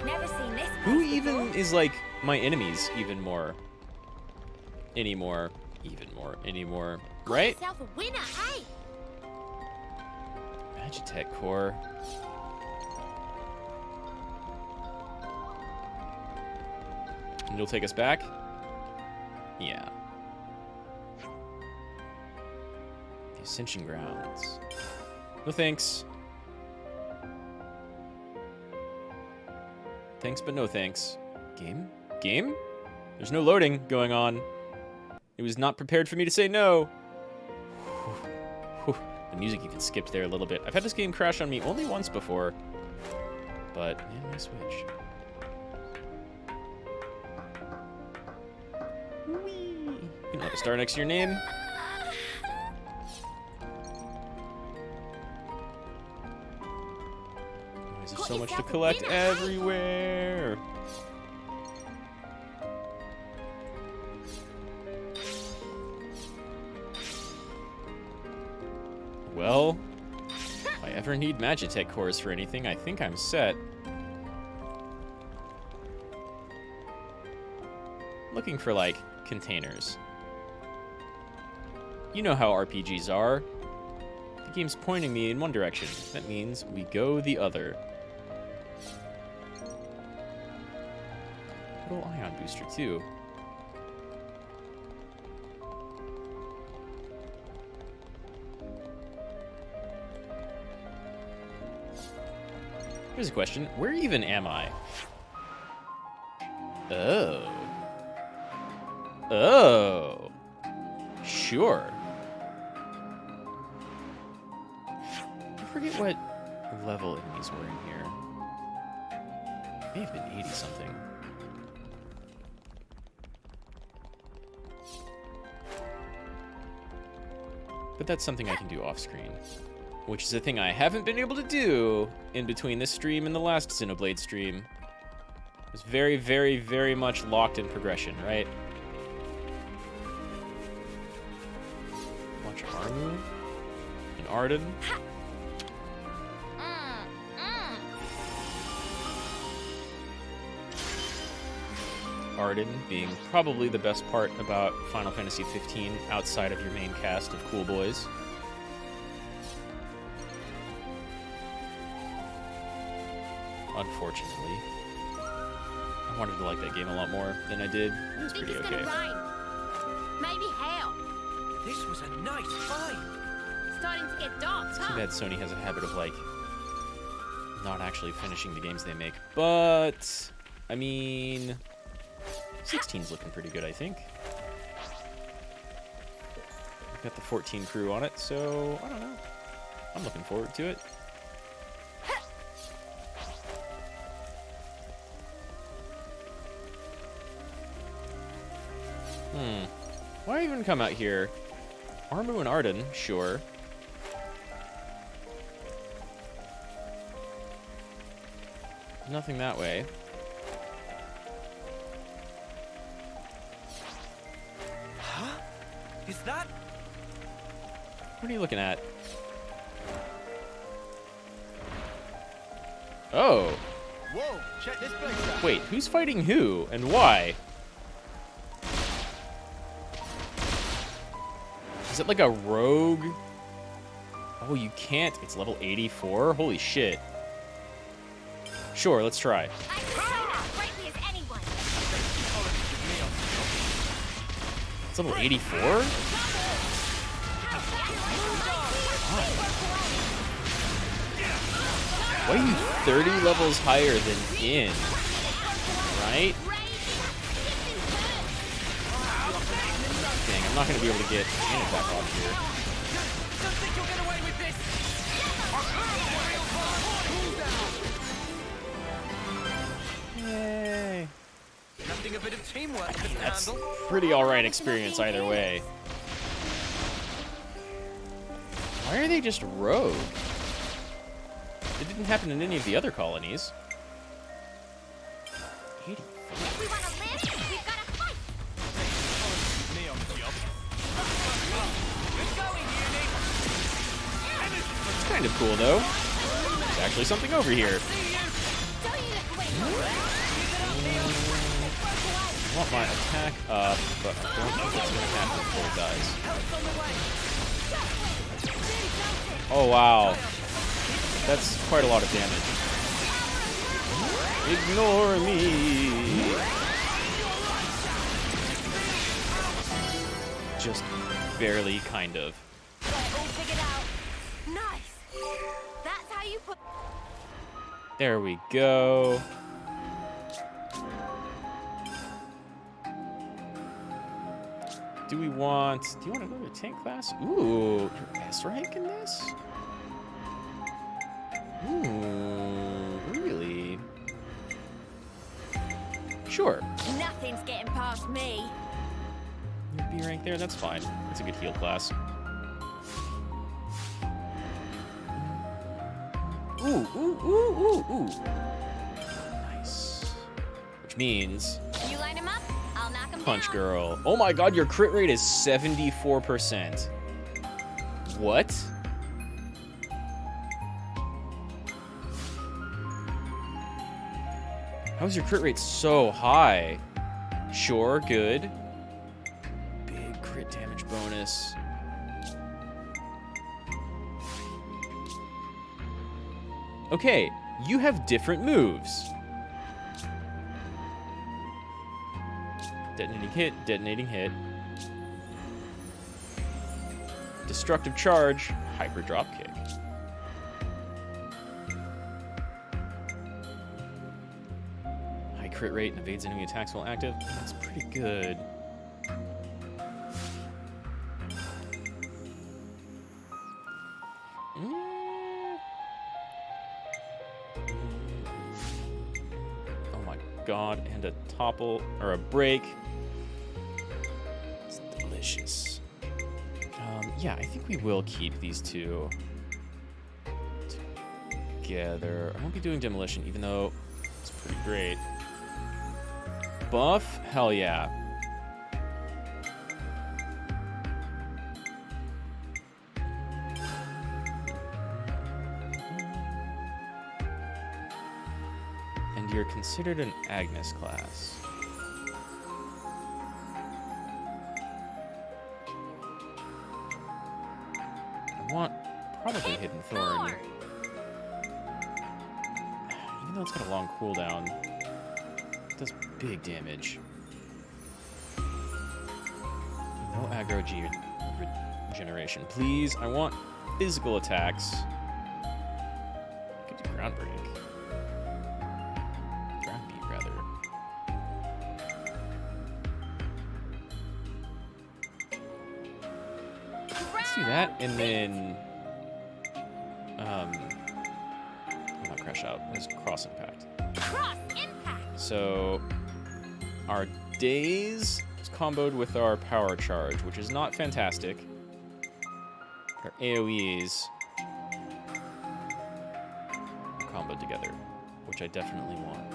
Never seen this Who place even before. is, like, my enemies even more? Anymore. Right? Yourself a winner, hey? Magitech core. And you'll take us back? Yeah. The Ascension Grounds. No thanks. Thanks, but no thanks. Game? Game? There's no loading going on. It was not prepared for me to say no. Whew. The music even skipped there a little bit. I've had this game crash on me only once before. But, man, my Switch. Whee! You don't have a star next to your name. Why is there so much to collect everywhere? Well, if I ever need Magitech cores for anything, I think I'm set. Looking for, like, containers. You know how RPGs are. The game's pointing me in one direction. That means we go the other. Little ion booster, too. Here's a question. Where even am I? Oh. Oh. Sure. I forget what level enemies were in here. May have been 80-something. But that's something I can do off-screen. Which is a thing I haven't been able to do in between this stream and the last Xenoblade stream. It was very, very, very much locked in progression, right? Launch Armu and Arden. Arden being probably the best part about Final Fantasy 15 outside of your main cast of cool boys. Unfortunately. I wanted to like that game a lot more than I did. It was pretty okay. Maybe hell. This was a nice find. Starting to get dark, It's too bad Sony has a habit of, like, not actually finishing the games they make. But, I mean, 16's looking pretty good, I think. We've got the 14 crew on it, so I don't know. I'm looking forward to it. Why even come out here? Armu and Arden, sure. Nothing that way. Huh? Is that? What are you looking at? Oh. Whoa, check this place out. Wait, who's fighting who and why? Is it like a rogue? Oh, you can't. It's level 84? Holy shit. Sure, let's try. It's level 84? Why are you 30 levels higher than In? Right? Dang, I'm not going to be able to get Anna back off here. Don't think you'll get away with this. Yay. Nothing a bit of teamwork couldn't That's handle. pretty alright experience either way. Why are they just rogue? It didn't happen in any of the other colonies. 80. If we want to live, we've got to fight. Me on the job. Good going, Uni. It's kind of cool though. There's actually something over here. I want my attack up, but I don't think it's going to happen before it dies. Oh wow. That's quite a lot of damage. Ignore me. Just barely, kind of. All figured out. Nice. That's how you put. There we go. Do you want to go to tank class? Ooh, you're S rank in this? Ooh, really? Sure. Nothing's getting past me. B rank there, that's fine. That's a good heal class. Ooh, ooh, ooh, ooh, ooh. Nice. Which means... You line him up, I'll knock him Punch down. Girl. Oh my god, your crit rate is 74%. What? How is your crit rate so high? Sure, good. Big crit damage bonus. Okay, you have different moves. Detonating hit. Destructive charge, hyper drop kick. crit rate and evades enemy attacks while active. That's pretty good. Oh my god, and a topple, or a break. It's delicious. Yeah, I think we will keep these two together. I won't be doing demolition, even though it's pretty great. Buff? Hell yeah. And you're considered an Agnus class. I want probably Hidden Thorn. Even though it's got a long cooldown, it does big damage. No aggro regeneration. Please, I want physical attacks. I could do ground break. Ground beat, rather. Let's do that, and then... not crash out. There's cross impact. Cross impact. So our daze is comboed with our power charge, which is not fantastic. Our AoEs are comboed together, which I definitely want.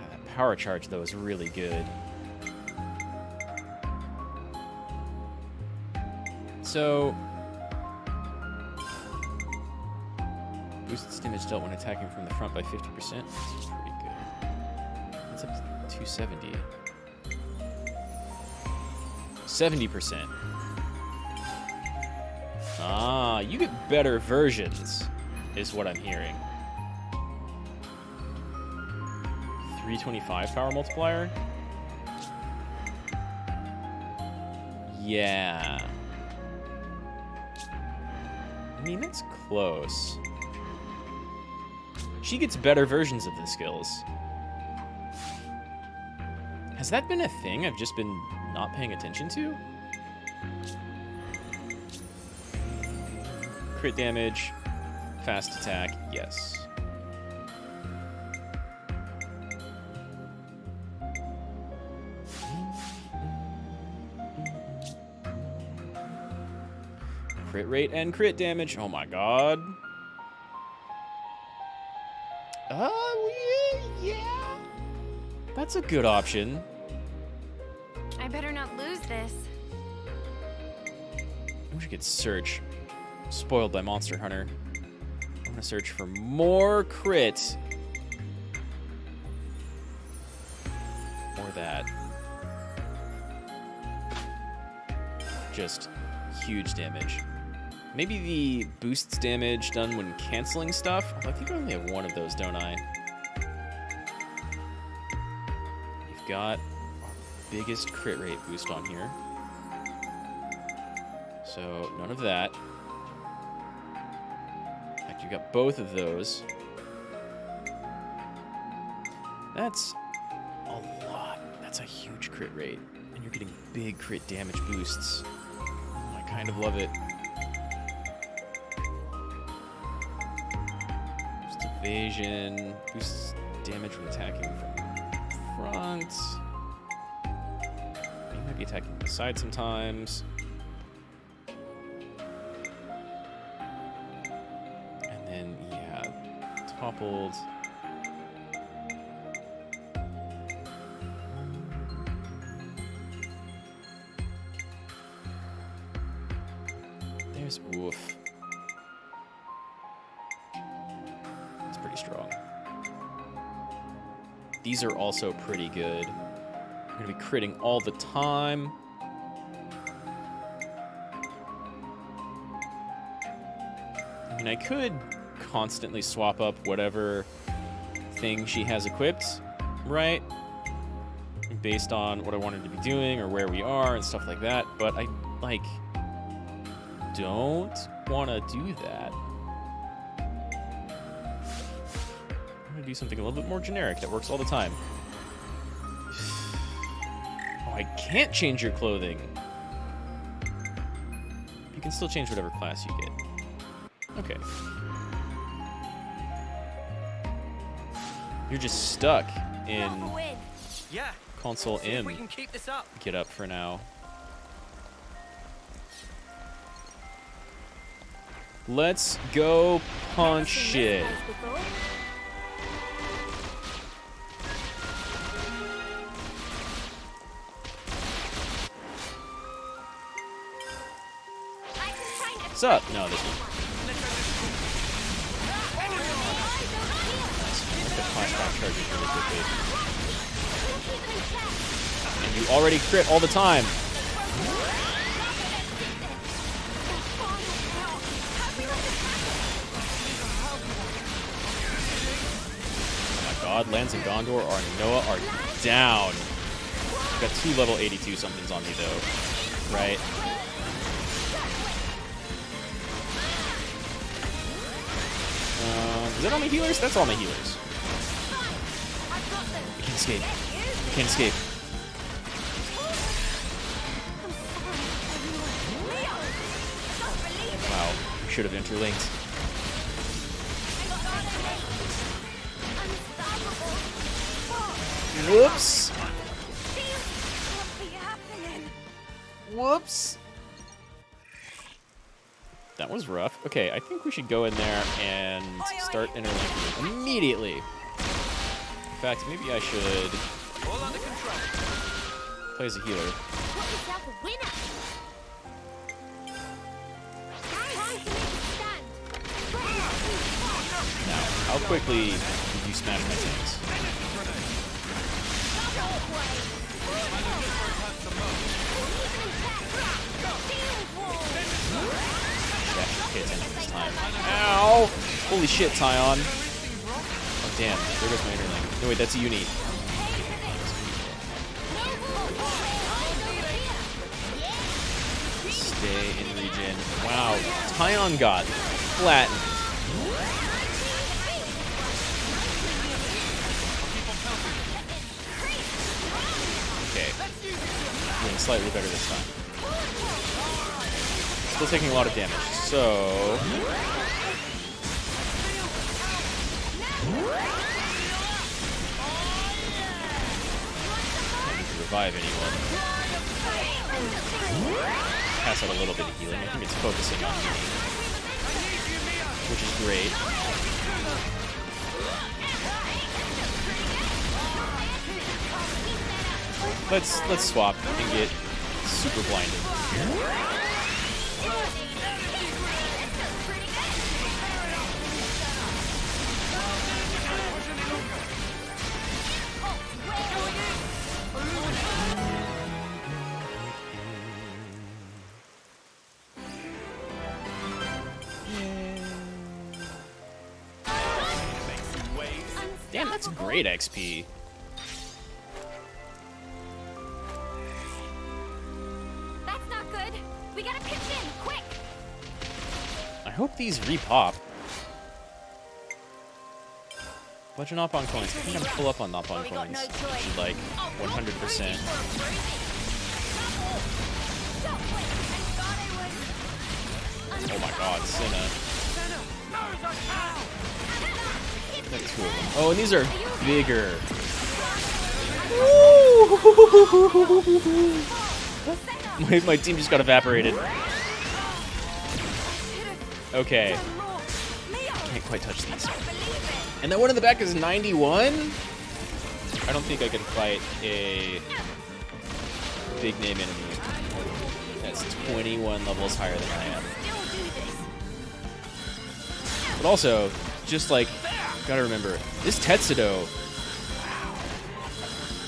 That power charge though is really good. So, boosts damage dealt when attacking from the front by 50%. That's pretty good. That's up to 270. 70%. Ah, you get better versions, is what I'm hearing. 325 power multiplier? Yeah. I mean, that's close. She gets better versions of the skills. Has that been a thing I've just been not paying attention to? Crit damage, fast attack, yes. Crit rate and crit damage. Oh my god. Yeah. That's a good option. I better not lose this. I wish I could search. Spoiled by Monster Hunter. I want to search for more crit. Or that. Just huge damage. Maybe the boosts damage done when canceling stuff. Oh, I think I only have one of those, don't I? We've got our biggest crit rate boost on here. So, none of that. In fact, you got both of those. That's a lot. That's a huge crit rate. And you're getting big crit damage boosts. I kind of love it. Just evasion, boosts damage when attacking from front. You might be attacking from the side sometimes. And then, yeah, toppled. There's woof. It's pretty strong. These are also pretty good. I'm gonna be critting all the time. I mean, I could constantly swap up whatever thing she has equipped, right? Based on what I wanted to be doing or where we are and stuff like that, but I, like, don't want to do that. I'm going to do something a little bit more generic that works all the time. Oh, I can't change your clothing. You can still change whatever class you get. Okay. You're just stuck in console M. We can keep this up. Get up for now. Let's go punch it. What's up? No, this one. Flashback charges really quickly. And you already crit all the time. Oh my god, Lands and Gondor or Noah are down. I've got 2 level 82 somethings on me though, right? Is that all my healers? That's all my healers. I can't escape. I can't escape. Wow, we should have interlinked. Whoops. Whoops. That was rough. Okay, I think we should go in there and start interlinking immediately. In fact, maybe I should play as a healer. Now, how quickly did you smash my tanks? Pay attention this time. Ow! Holy shit, Tyon. Oh, damn. There goes my interlink. No, wait, that's a uni. Stay in regen. Wow. Tyon got flattened. Okay. Doing slightly better this time. Still taking a lot of damage, so... I need to revive anyone. Pass out a little bit of healing. I think it's focusing on me, which is great. Let's swap and get super blinded. Damn, that's great XP. That's not good. We gotta pitch in, quick. I hope these repop. Bunch of Nopon coins. I think I'm full up on Nopon coins. Which is like 100%. Oh my god, Senna. That's 2 of them. Oh, and these are bigger. My team just got evaporated. Okay. Can't quite touch these. And that one in the back is 91? I don't think I can fight a big name enemy that's 21 levels higher than I am. But also, just like, gotta remember, this Tetsudo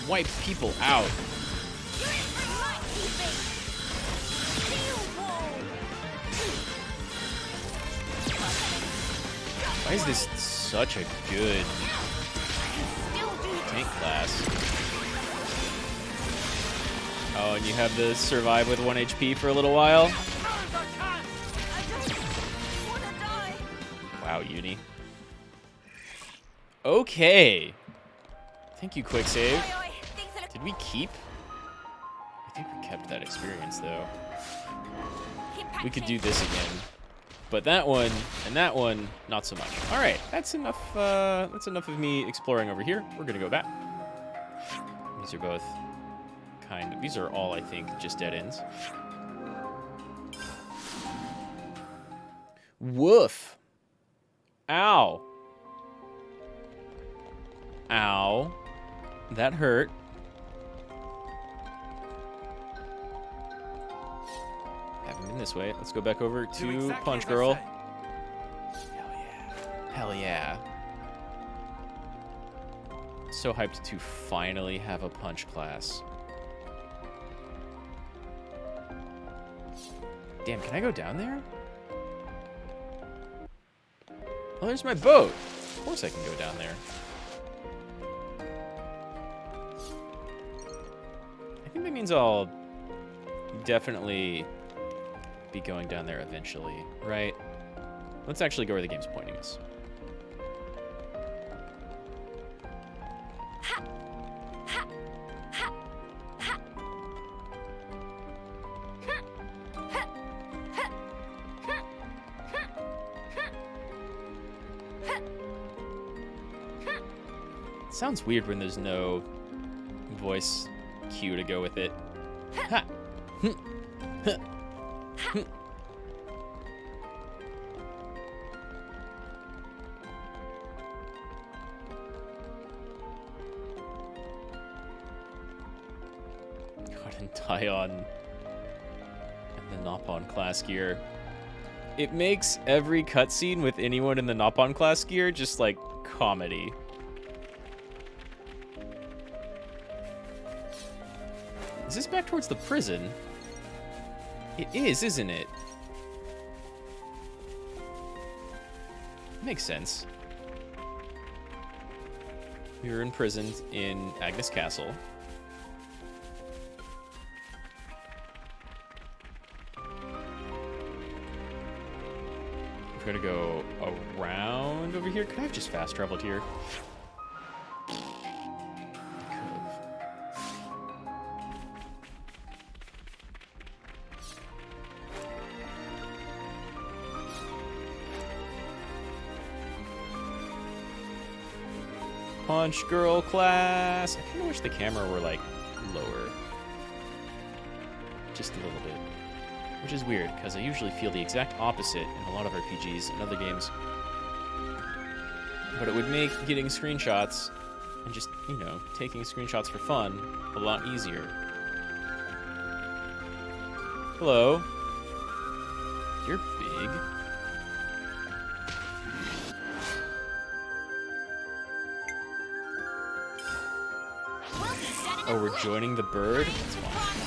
wipes people out. Why is this such a good tank class? Oh, and you have the survive with 1 HP for a little while? Wow, Uni. Okay. Thank you, quick save. Did we keep? I think we kept that experience, though. We could do this again. But that one and that one, not so much. All right, that's enough. That's enough of me exploring over here. We're gonna go back. These are both kind of. These are all, I think, just dead ends. Woof. Ow. Ow. That hurt. Haven't been this way. Let's go back over to exactly Punch as I Girl. say. Hell yeah. So hyped to finally have a punch class. Damn, can I go down there? Oh, there's my boat. Of course I can go down there. I think that means I'll definitely be going down there eventually, right? Let's actually go where the game's pointing us. Sounds weird when there's no voice cue to go with it. Ha! God, and Taion and the Nopon class gear. It makes every cutscene with anyone in the Nopon class gear just like comedy. Is this back towards the prison? It is, isn't it? Makes sense. We were imprisoned in Agnus Castle. We're gonna go around over here. Could I have just fast traveled here? Punch Girl class. I kind of wish the camera were like lower. Just a little bit. Which is weird, because I usually feel the exact opposite in a lot of RPGs and other games. But it would make getting screenshots and just, you know, taking screenshots for fun a lot easier. Hello. You're big. Oh, we're joining the bird? That's fine.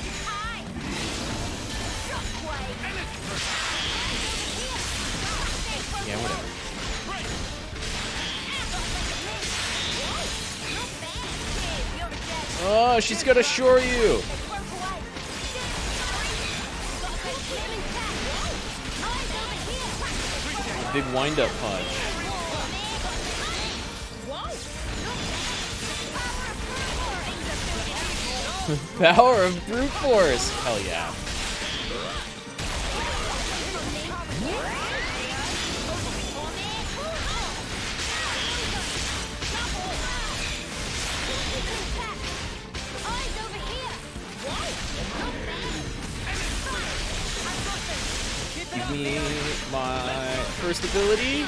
Yeah, whatever. Oh, she's gonna shore you! Big wind-up punch. Power of brute force! Hell yeah. Give me my first ability.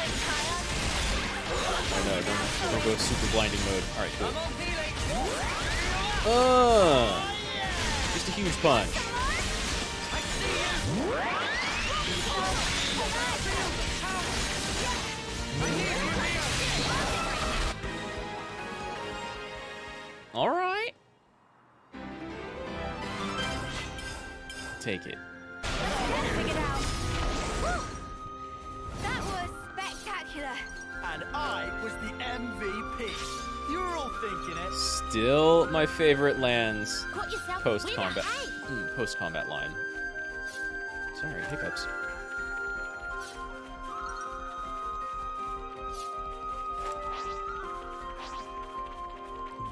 Oh no, don't go super blinding mode. Alright, cool. Just a huge punch. All right. Take it. That was spectacular. And I was the MVP. You were all thinking it. Still my favorite lands Got yourself a post-combat. winner, hey? Post-combat line. Sorry, hiccups.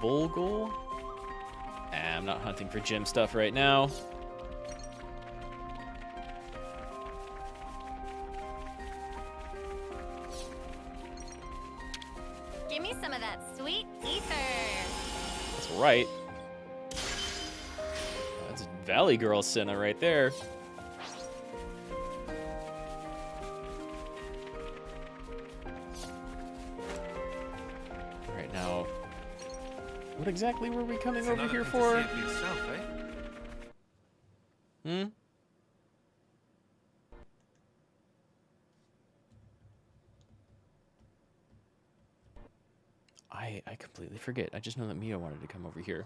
Volgol. I'm not hunting for gym stuff right now. Give me some of that sweet ether. That's right. That's Valley Girl Senna right there. Right now, what exactly were we coming over here for? Yourself, eh? Hmm? I completely forget. I just know that Mio wanted to come over here.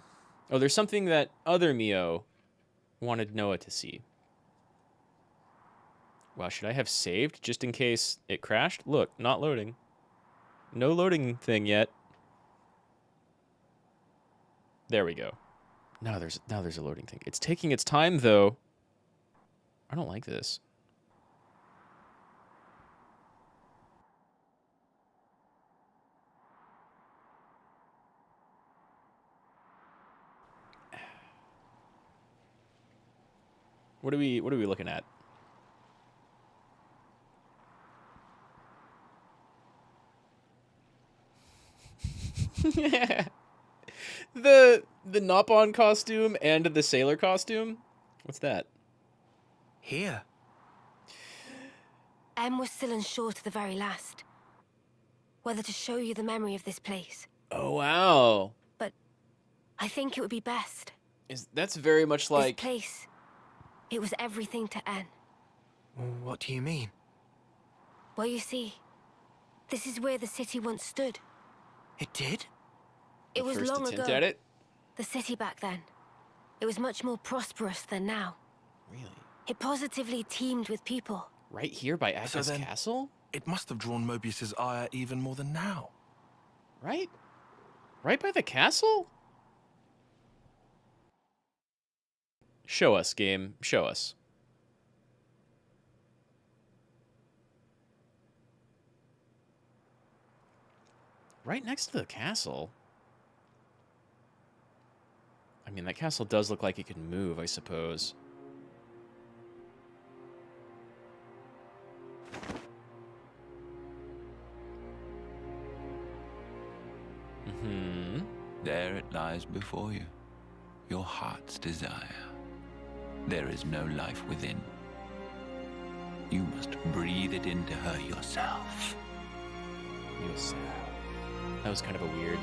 Oh, there's something that other Mio wanted Noah to see. Wow, should I have saved just in case it crashed? Look, not loading. No loading thing yet. There we go. Now there's a loading thing. It's taking its time though. I don't like this. What are we looking at? The Nopon costume and the sailor costume? What's that? Here. Em was still unsure to the very last whether to show you the memory of this place. Oh wow. But I think it would be best. That's very much like This place, it was everything to En. What do you mean? Well, you see, this is where the city once stood. It did? It was first long attempt ago. at it? The city back then. It was much more prosperous than now. Really? It positively teemed with people. Right here by Agnus then- Castle? It must have drawn Mobius's ire even more than now. Right? Right by the castle? Show us, game. Show us. Right next to the castle? I mean, that castle does look like it can move, I suppose. There it lies before you, your heart's desire. There is no life within. You must breathe it into her yourself. That was kind of a weird...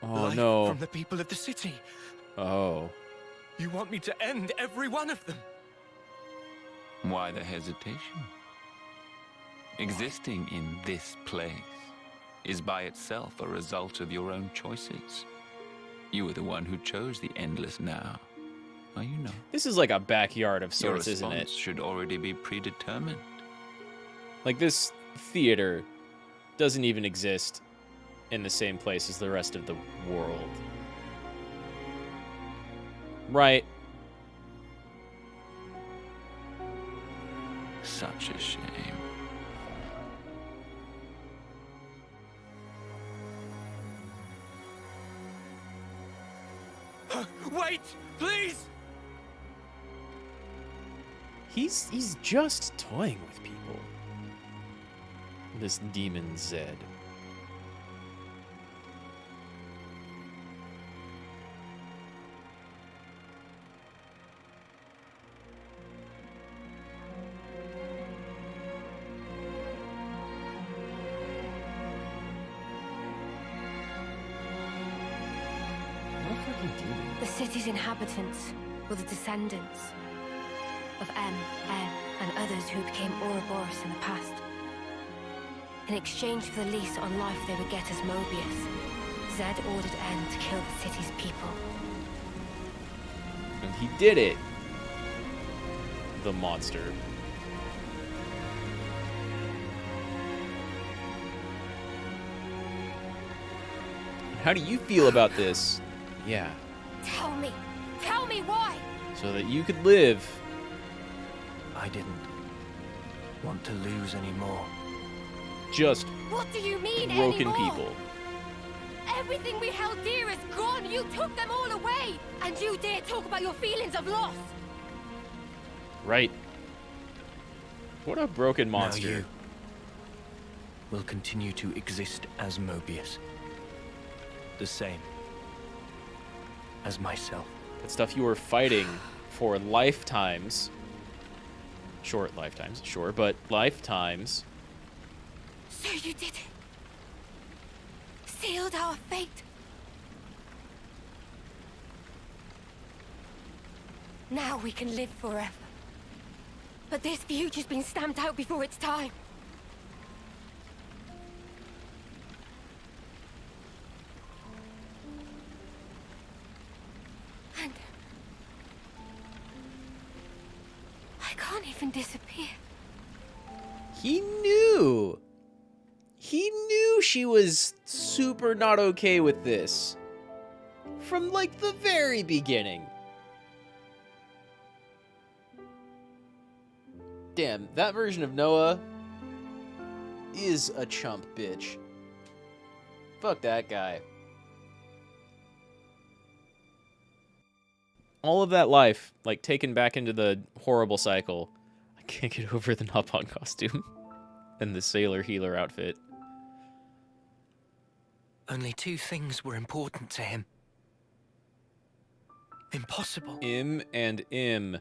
Oh, Life no. from the people of the city. Oh. You want me to end every one of them? Why the hesitation? Existing in this place is by itself a result of your own choices. You were the one who chose the endless now. Are you not? This is like a backyard of Your sorts, isn't it? response should already be predetermined. Like, this theater doesn't even exist in the same place as the rest of the world. Right. Such a shame. Wait, please! He's just toying with people. This demon Zed. The city's inhabitants were the descendants of En, and others who became Ouroboros in the past. In exchange for the lease on life they would get as Mobius, Zed ordered En to kill the city's people. And he did it. The monster. How do you feel about this? Yeah. Tell me why! So that you could live. I didn't want to lose any more. just What do you mean broken anymore? people. Everything we held dear is gone. You took them all away. And you dare talk about your feelings of loss. Right. What a broken Now monster. you will continue to exist as Mobius. The same as myself. That stuff you were fighting for lifetimes. Short lifetimes, sure, but lifetimes. So you did it. Sealed our fate. Now we can live forever. But this future's been stamped out before its time. And I can't even disappear. He knew. He knew she was super not okay with this. From, like, the very beginning. Damn, that version of Noah is a chump bitch. Fuck that guy. All of that life, like, taken back into the horrible cycle. I can't get over the Nopon costume. And the sailor healer outfit. Only two things were important to him. Impossible. Im and Im.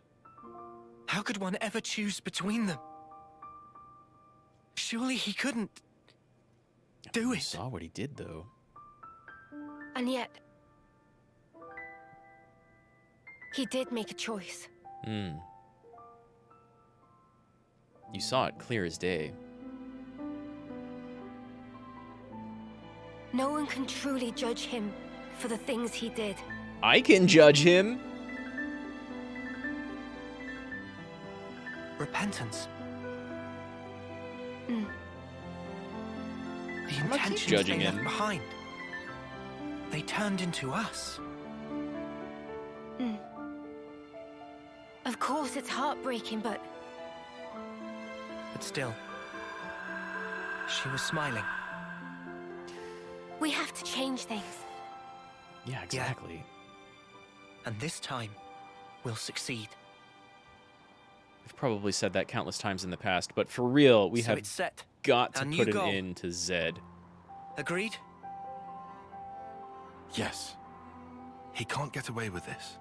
How could one ever choose between them? Surely he couldn't do it. Saw what he did, though. And yet, he did make a choice. Hmm. You saw it clear as day. No one can truly judge him for the things he did. I can judge him. Repentance. Mm. The I'm not intentions judging they him. left behind. They turned into us. Mm. Of course, it's heartbreaking, but still, she was smiling. we have to change things. Yeah, exactly. And this time, we'll succeed. We've probably said that countless times in the past, but for real, we So have it's set. got to Our new put an goal. end to Zed. Agreed? Yes. He can't get away with this.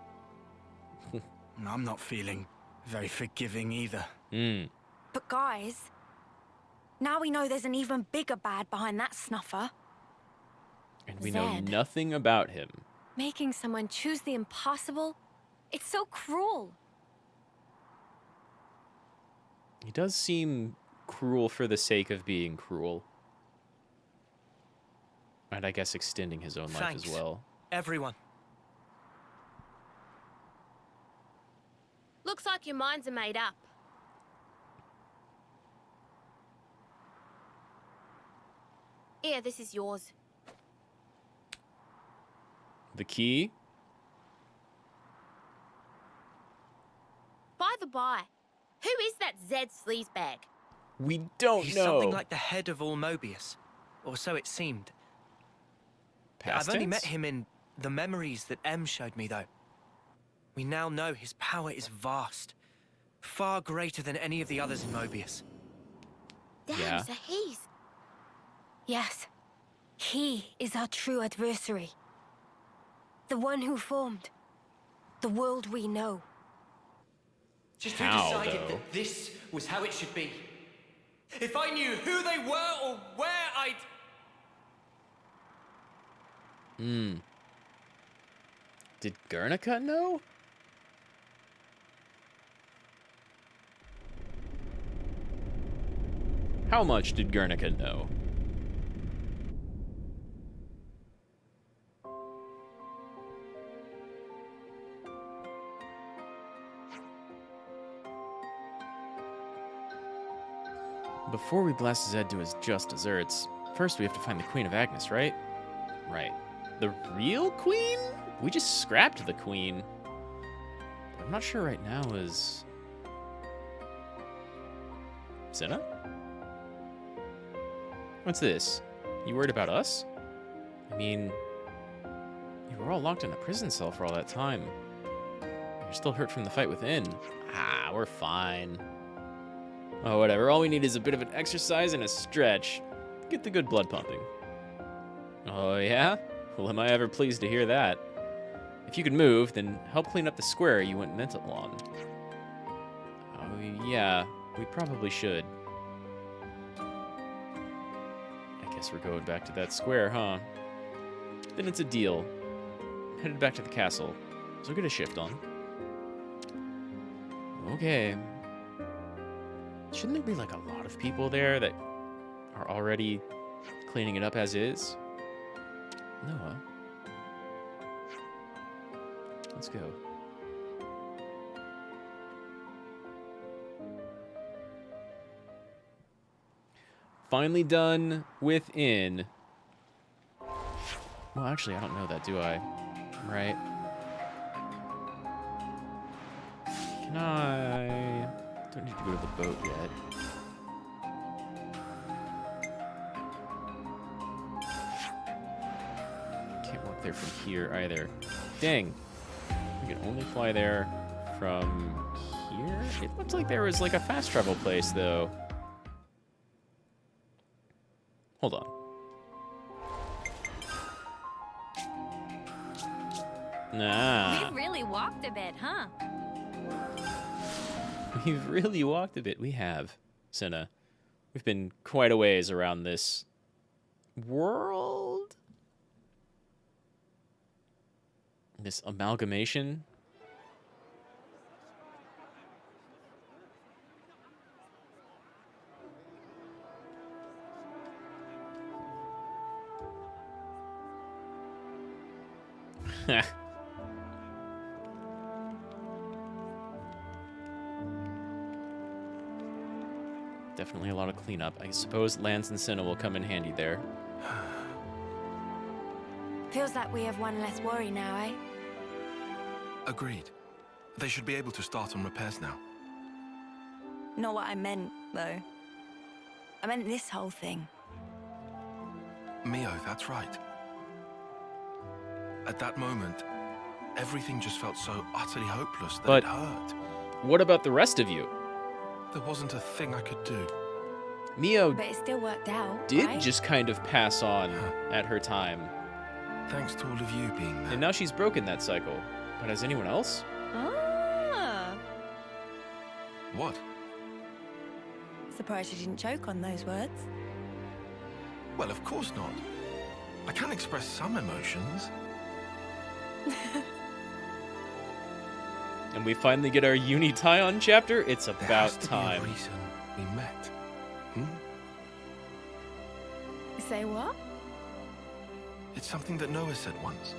I'm not feeling very forgiving either. Mm. But guys, now we know there's an even bigger bad behind that snuffer. And we know Zed. nothing about him. Making someone choose the impossible, it's so cruel. He does seem cruel for the sake of being cruel. And I guess extending his own life as Thanks, well. everyone. Looks like your minds are made up. Here, this is yours. The key? By the by, who is that Zed sleazebag? We don't He's know. something like the head of all Mobius, or so it seemed. Past I've only tense? met him in the memories that M showed me, though. We now know his power is vast, far greater than any of the others in Mobius. Damn, Yeah. so he's... Yes, he is our true adversary. The one who formed the world we know. Just How, who decided though? that this was how it should be? If I knew who they were or where I'd... Hmm. Did Guernica know? How much did Guernica know? Before we blast Zed to his just desserts, first we have to find the Queen of Agnus, right? Right. The real queen? We just scrapped the queen. I'm not sure right now is... Senna? What's this? You worried about us? I mean, you were all locked in a prison cell for all that time. You're still hurt from the fight within. Ah, we're fine. Oh, whatever. All we need is a bit of an exercise and a stretch. Get the good blood pumping. Oh, yeah? Well, am I ever pleased to hear that. If you could move, then help clean up the square you went mental on. Oh, yeah. We probably should. I guess we're going back to that square, huh? Then it's a deal. Headed back to the castle. So get a shift on. Okay. Shouldn't there be like a lot of people there that are already cleaning it up as is? No, huh? Let's go. Finally done within. Well, actually, I don't know that, do I? Right? Can I... Don't need to go to the boat yet. Can't walk there from here either. Dang. We can only fly there from here? It looked like there was like a fast travel place, though. Hold on. Nah. We've really walked a bit, huh? We've really walked a bit. We have, Senna. We've been quite a ways around this world. This amalgamation. Definitely a lot of cleanup. I suppose Lance and Senna will come in handy there. Feels like we have one less worry now, eh? Agreed. They should be able to start on repairs now. Not what I meant, though. I meant this whole thing. Mio, that's right. At that moment, everything just felt so utterly hopeless that it hurt. What about the rest of you? There wasn't a thing I could do. Mio But it still worked out, did right? just kind of pass on at her time. Thanks to all of you being there. And now she's broken that cycle. But has anyone else? Ah. What? Surprised you didn't choke on those words. Well, of course not. I can express some emotions. And we finally get our uni tie-on chapter. It's There about has to time. be a reason we met. Say what? It's something that Noah said once.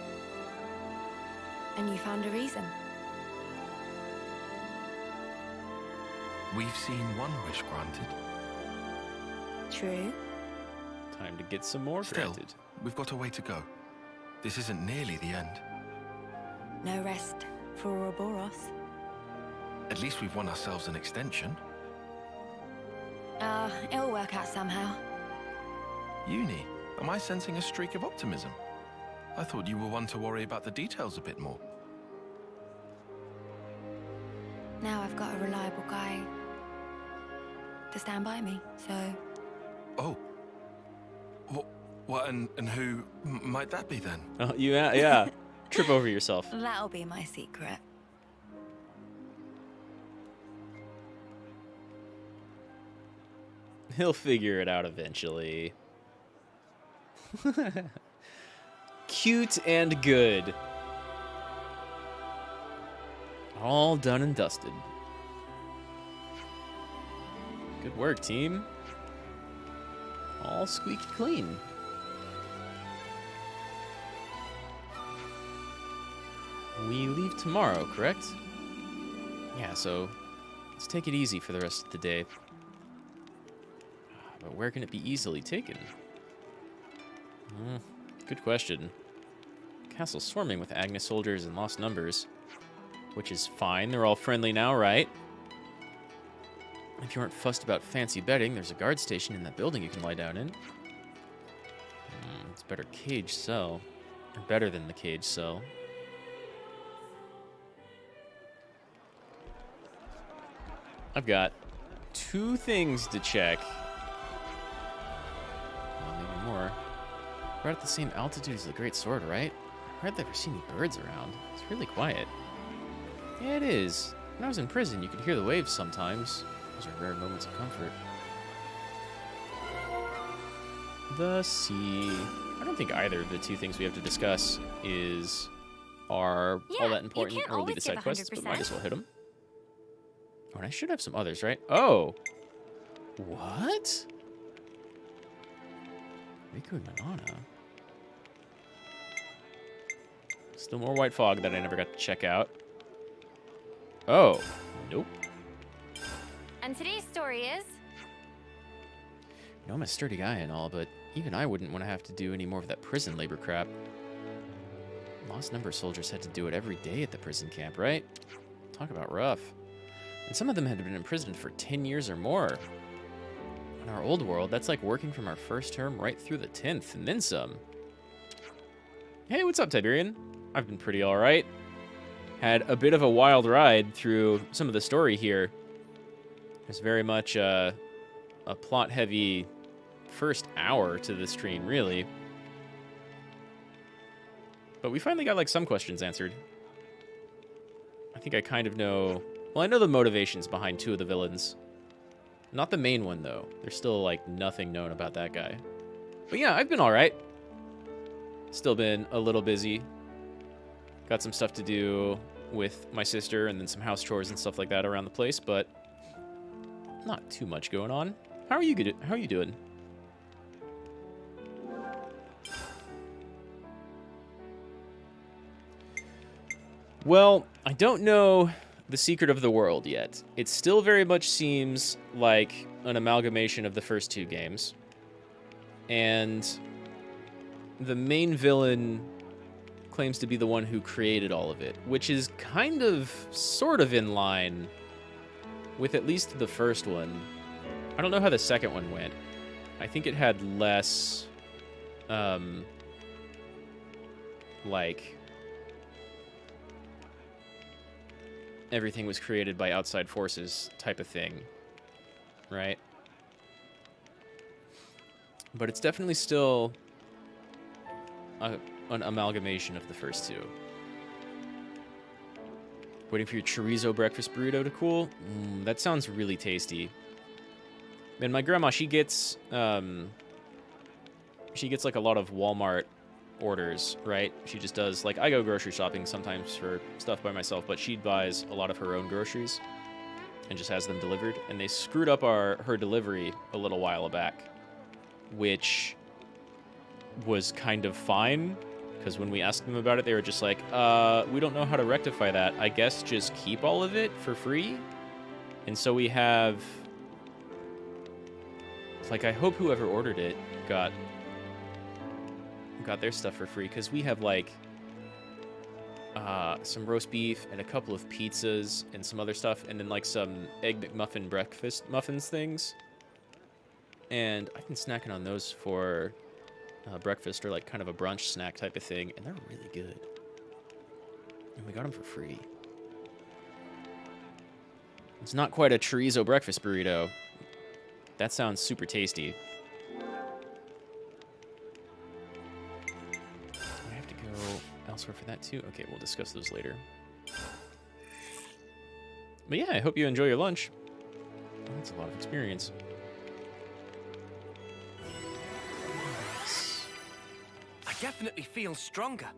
And you found a reason. We've seen one wish granted. True. Time to get some more Still, granted. we've got a way to go. This isn't nearly the end. No rest for Ouroboros. At least we've won ourselves an extension. It'll work out somehow. Uni, am I sensing a streak of optimism? I thought you were one to worry about the details a bit more. Now I've got a reliable guy to stand by me, so... Oh. What and who might that be then? Oh, yeah. Trip over yourself. That'll be my secret. He'll figure it out eventually. Cute and good. All done and dusted. Good work, team. All squeaky clean. We leave tomorrow, correct? Yeah, so let's take it easy for the rest of the day. But where can it be easily taken? Good question. Castle's swarming with Agnus soldiers in lost numbers. Which is fine, they're all friendly now, right? If you aren't fussed about fancy bedding, there's a guard station in that building you can lie down in. better cage cell. Or better than the cage cell. I've got 2 things to check. Well, maybe more. We're at the same altitude as the Great Sword, right? I hardly ever see any birds around. It's really quiet. Yeah, it is. When I was in prison, you could hear the waves sometimes. Those are rare moments of comfort. The sea. I don't think either of the 2 things we have to discuss are all that important or lead to side quests, but might as well hit them. Oh, and I should have some others, right? Oh! What? Riku and Manana. Still more white fog that I never got to check out. Oh. Nope. And today's story is... You know, I'm a sturdy guy and all, but even I wouldn't want to have to do any more of that prison labor crap. Lost number of soldiers had to do it every day at the prison camp, right? Talk about rough. And some of them had been imprisoned for 10 years or more. In our old world, that's like working from our first term right through the 10th, and then some. Hey, what's up, Tiberian? I've been pretty alright. Had a bit of a wild ride through some of the story here. There's very much a plot-heavy first hour to the stream, really. But we finally got, like, some questions answered. I think I kind of know... Well, I know the motivations behind 2 of the villains. Not the main one, though. There's still, like, nothing known about that guy. But yeah, I've been alright. Still been a little busy. Got some stuff to do with my sister and then some house chores and stuff like that around the place, but not too much going on. How are you doing? Well, I don't know the secret of the world yet. It still very much seems like an amalgamation of the first 2 games. And the main villain claims to be the one who created all of it, which is kind of sort of in line with at least the first one. I don't know how the second one went. I think it had less like everything was created by outside forces type of thing, right? But it's definitely still an amalgamation of the first 2. Waiting for your chorizo breakfast burrito to cool? That sounds really tasty. Man, my grandma, she gets like a lot of Walmart orders, right? She just does, like, I go grocery shopping sometimes for stuff by myself, but she buys a lot of her own groceries and just has them delivered. And they screwed up her delivery a little while back, which was kind of fine, because when we asked them about it, they were just like, we don't know how to rectify that. I guess just keep all of it for free. And so we have, like, I hope whoever ordered it got their stuff for free, because we have, like, some roast beef and a couple of pizzas and some other stuff, and then, like, some Egg McMuffin breakfast muffins things. And I've been snacking on those for breakfast, or, like, kind of a brunch snack type of thing, and they're really good. And we got them for free. It's not quite a chorizo breakfast burrito. That sounds super tasty. I have to go elsewhere for that too? Okay, we'll discuss those later. But yeah, I hope you enjoy your lunch. Oh, that's a lot of experience. I definitely feel stronger.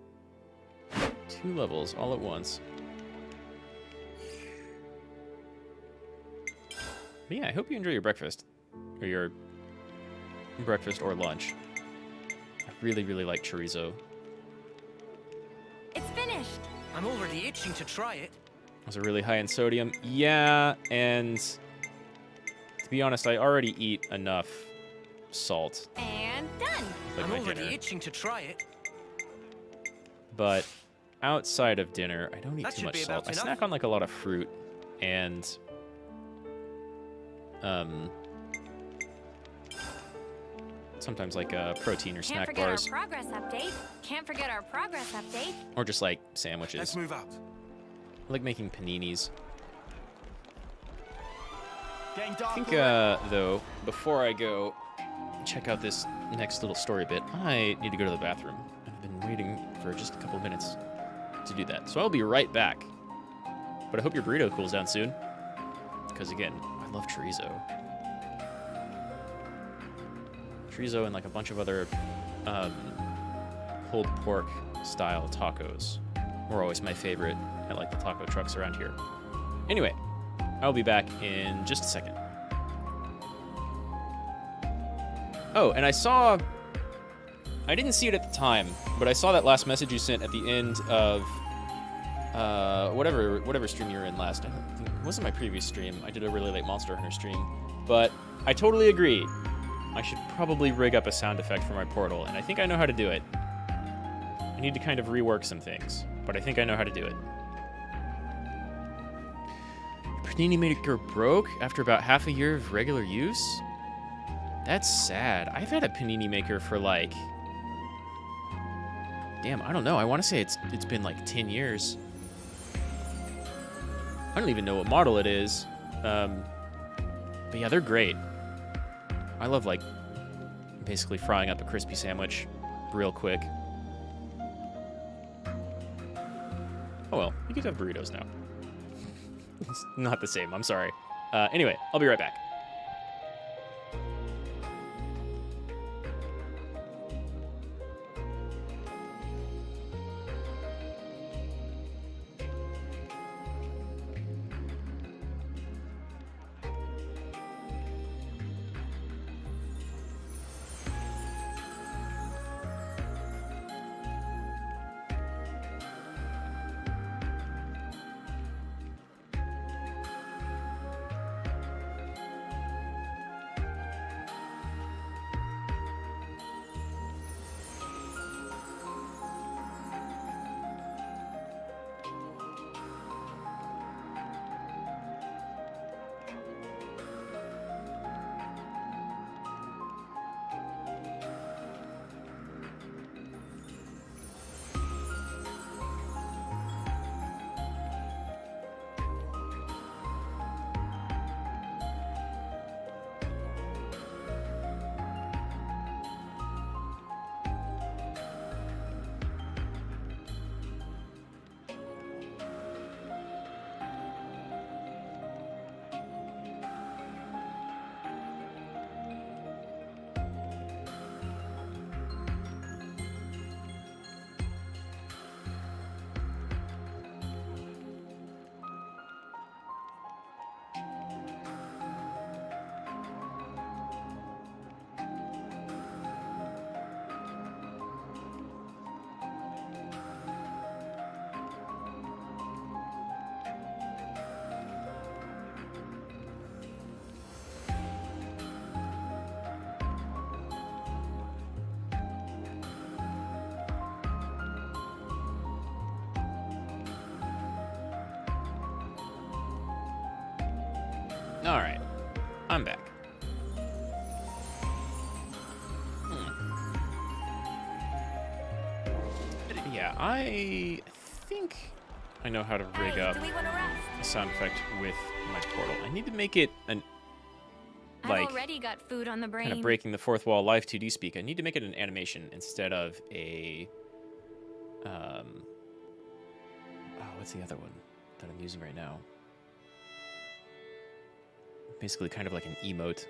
2 levels all at once. But yeah, I hope you enjoy your breakfast. Or your breakfast or lunch. I really, really like chorizo. It's finished. I'm already itching to try it. Was it really high in sodium? Yeah, and to be honest, I already eat enough salt. And done. Like I'm my already dinner. itching to try it. But outside of dinner, I don't eat That too should much be salt. about I enough. snack on like a lot of fruit and sometimes like protein or Can't snack forget bars, our progress update. Can't forget our progress update. or just like sandwiches. Let's move out. I like making paninis. Getting I dark think, already. though, before I go check out this next little story bit, I need to go to the bathroom. I've been waiting for just a couple of minutes to do that, so I'll be right back. But I hope your burrito cools down soon, because again, I love chorizo. Chorizo and like a bunch of other pulled pork style tacos were always my favorite at like the taco trucks around here. Anyway, I'll be back in just a second. Oh, and I didn't see it at the time, but I saw that last message you sent at the end of whatever stream you were in last. I don't think, it wasn't my previous stream. I did a really late Monster Hunter stream, but I totally agree. I should probably rig up a sound effect for my portal, and I think I know how to do it. I need to kind of rework some things, but I think I know how to do it. Panini Maker broke after about half a year of regular use? That's sad. I've had a Panini Maker for like... Damn, I don't know. I want to say it's been like 10 years. I don't even know what model it is. But yeah, they're great. I love like basically frying up a crispy sandwich real quick. Oh well, you get to have burritos now. It's not the same, I'm sorry. Anyway, I'll be right back. Alright, I'm back. Yeah, I think I know how to rig up a sound effect with my portal. I need to make it an I've already got food on the brain. kind of breaking the fourth wall live 2D speak. I need to make it an animation instead of a what's the other one that I'm using right now? Basically kind of like an emote.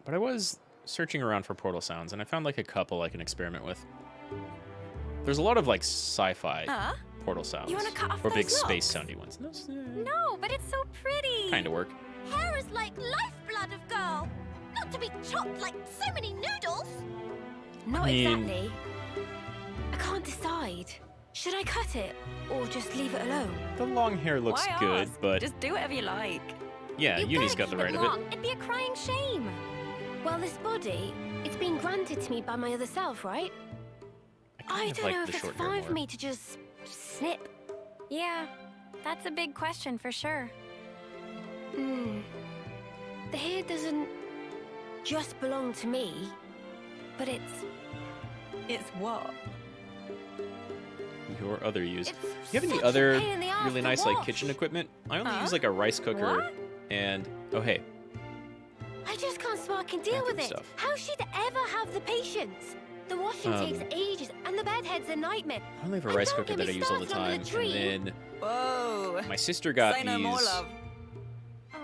But I was searching around for portal sounds, and I found like a couple I can experiment with. There's a lot of like sci-fi portal sounds, You wanna cut off or big those space locks? soundy ones. No, but it's so pretty. Kind of work. Hair is like lifeblood of girl. Not to be chopped like so many noodles. Not I mean- exactly. I can't decide. Should I cut it or just leave it alone? The long hair looks Why good, ask? but Just do whatever you like. yeah, You Uni's better got the keep right it of it. long. It'd be a crying shame. Well, this body, it's been granted to me by my other self, right? I of don't like know the if it's short hair fine for more. me to just snip. Yeah, that's a big question for sure. The hair doesn't just belong to me, but it's... It's what? Your other use. It's Do you have any such a other pain in the ass really to nice like wash. kitchen equipment? I only Huh? use like a rice cooker What? and oh hey, I just can't spark and deal with bathroom it. stuff. How she'd ever have the patience? The washing takes ages, and the bedhead's a nightmare. I only have a And rice don't cooker get that I me use all the started on time. the tree. And then Whoa. my sister got Say no more, these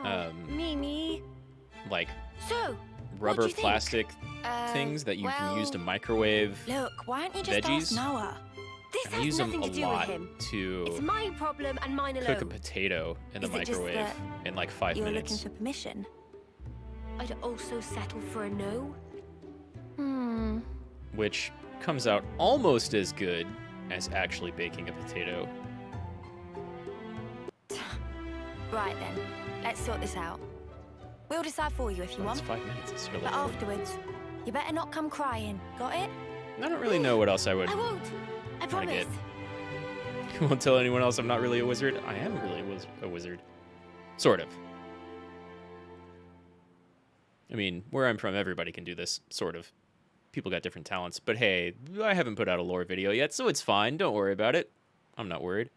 love. Mimi. like So, rubber do you think? plastic things that you can use to microwave Look, why don't you just veggies. ask Noah? This And I has use them nothing a to do lot with him. to It's my problem and mine alone. cook a potato in the Is it just microwave that in like 5 You're minutes. looking for permission? I'd also settle for a no. Which comes out almost as good as actually baking a potato. Right then, let's sort this out. We'll decide for you if you Well, it's want. 5 minutes. It's still But afterwards, you better not come crying. Got it? I don't really know what else I would I won't. I try to promise. get. You won't tell anyone else I'm not really a wizard? I am really a wizard. Sort of. I mean, where I'm from, everybody can do this, sort of. People got different talents. But hey, I haven't put out a lore video yet, so it's fine. Don't worry about it. I'm not worried.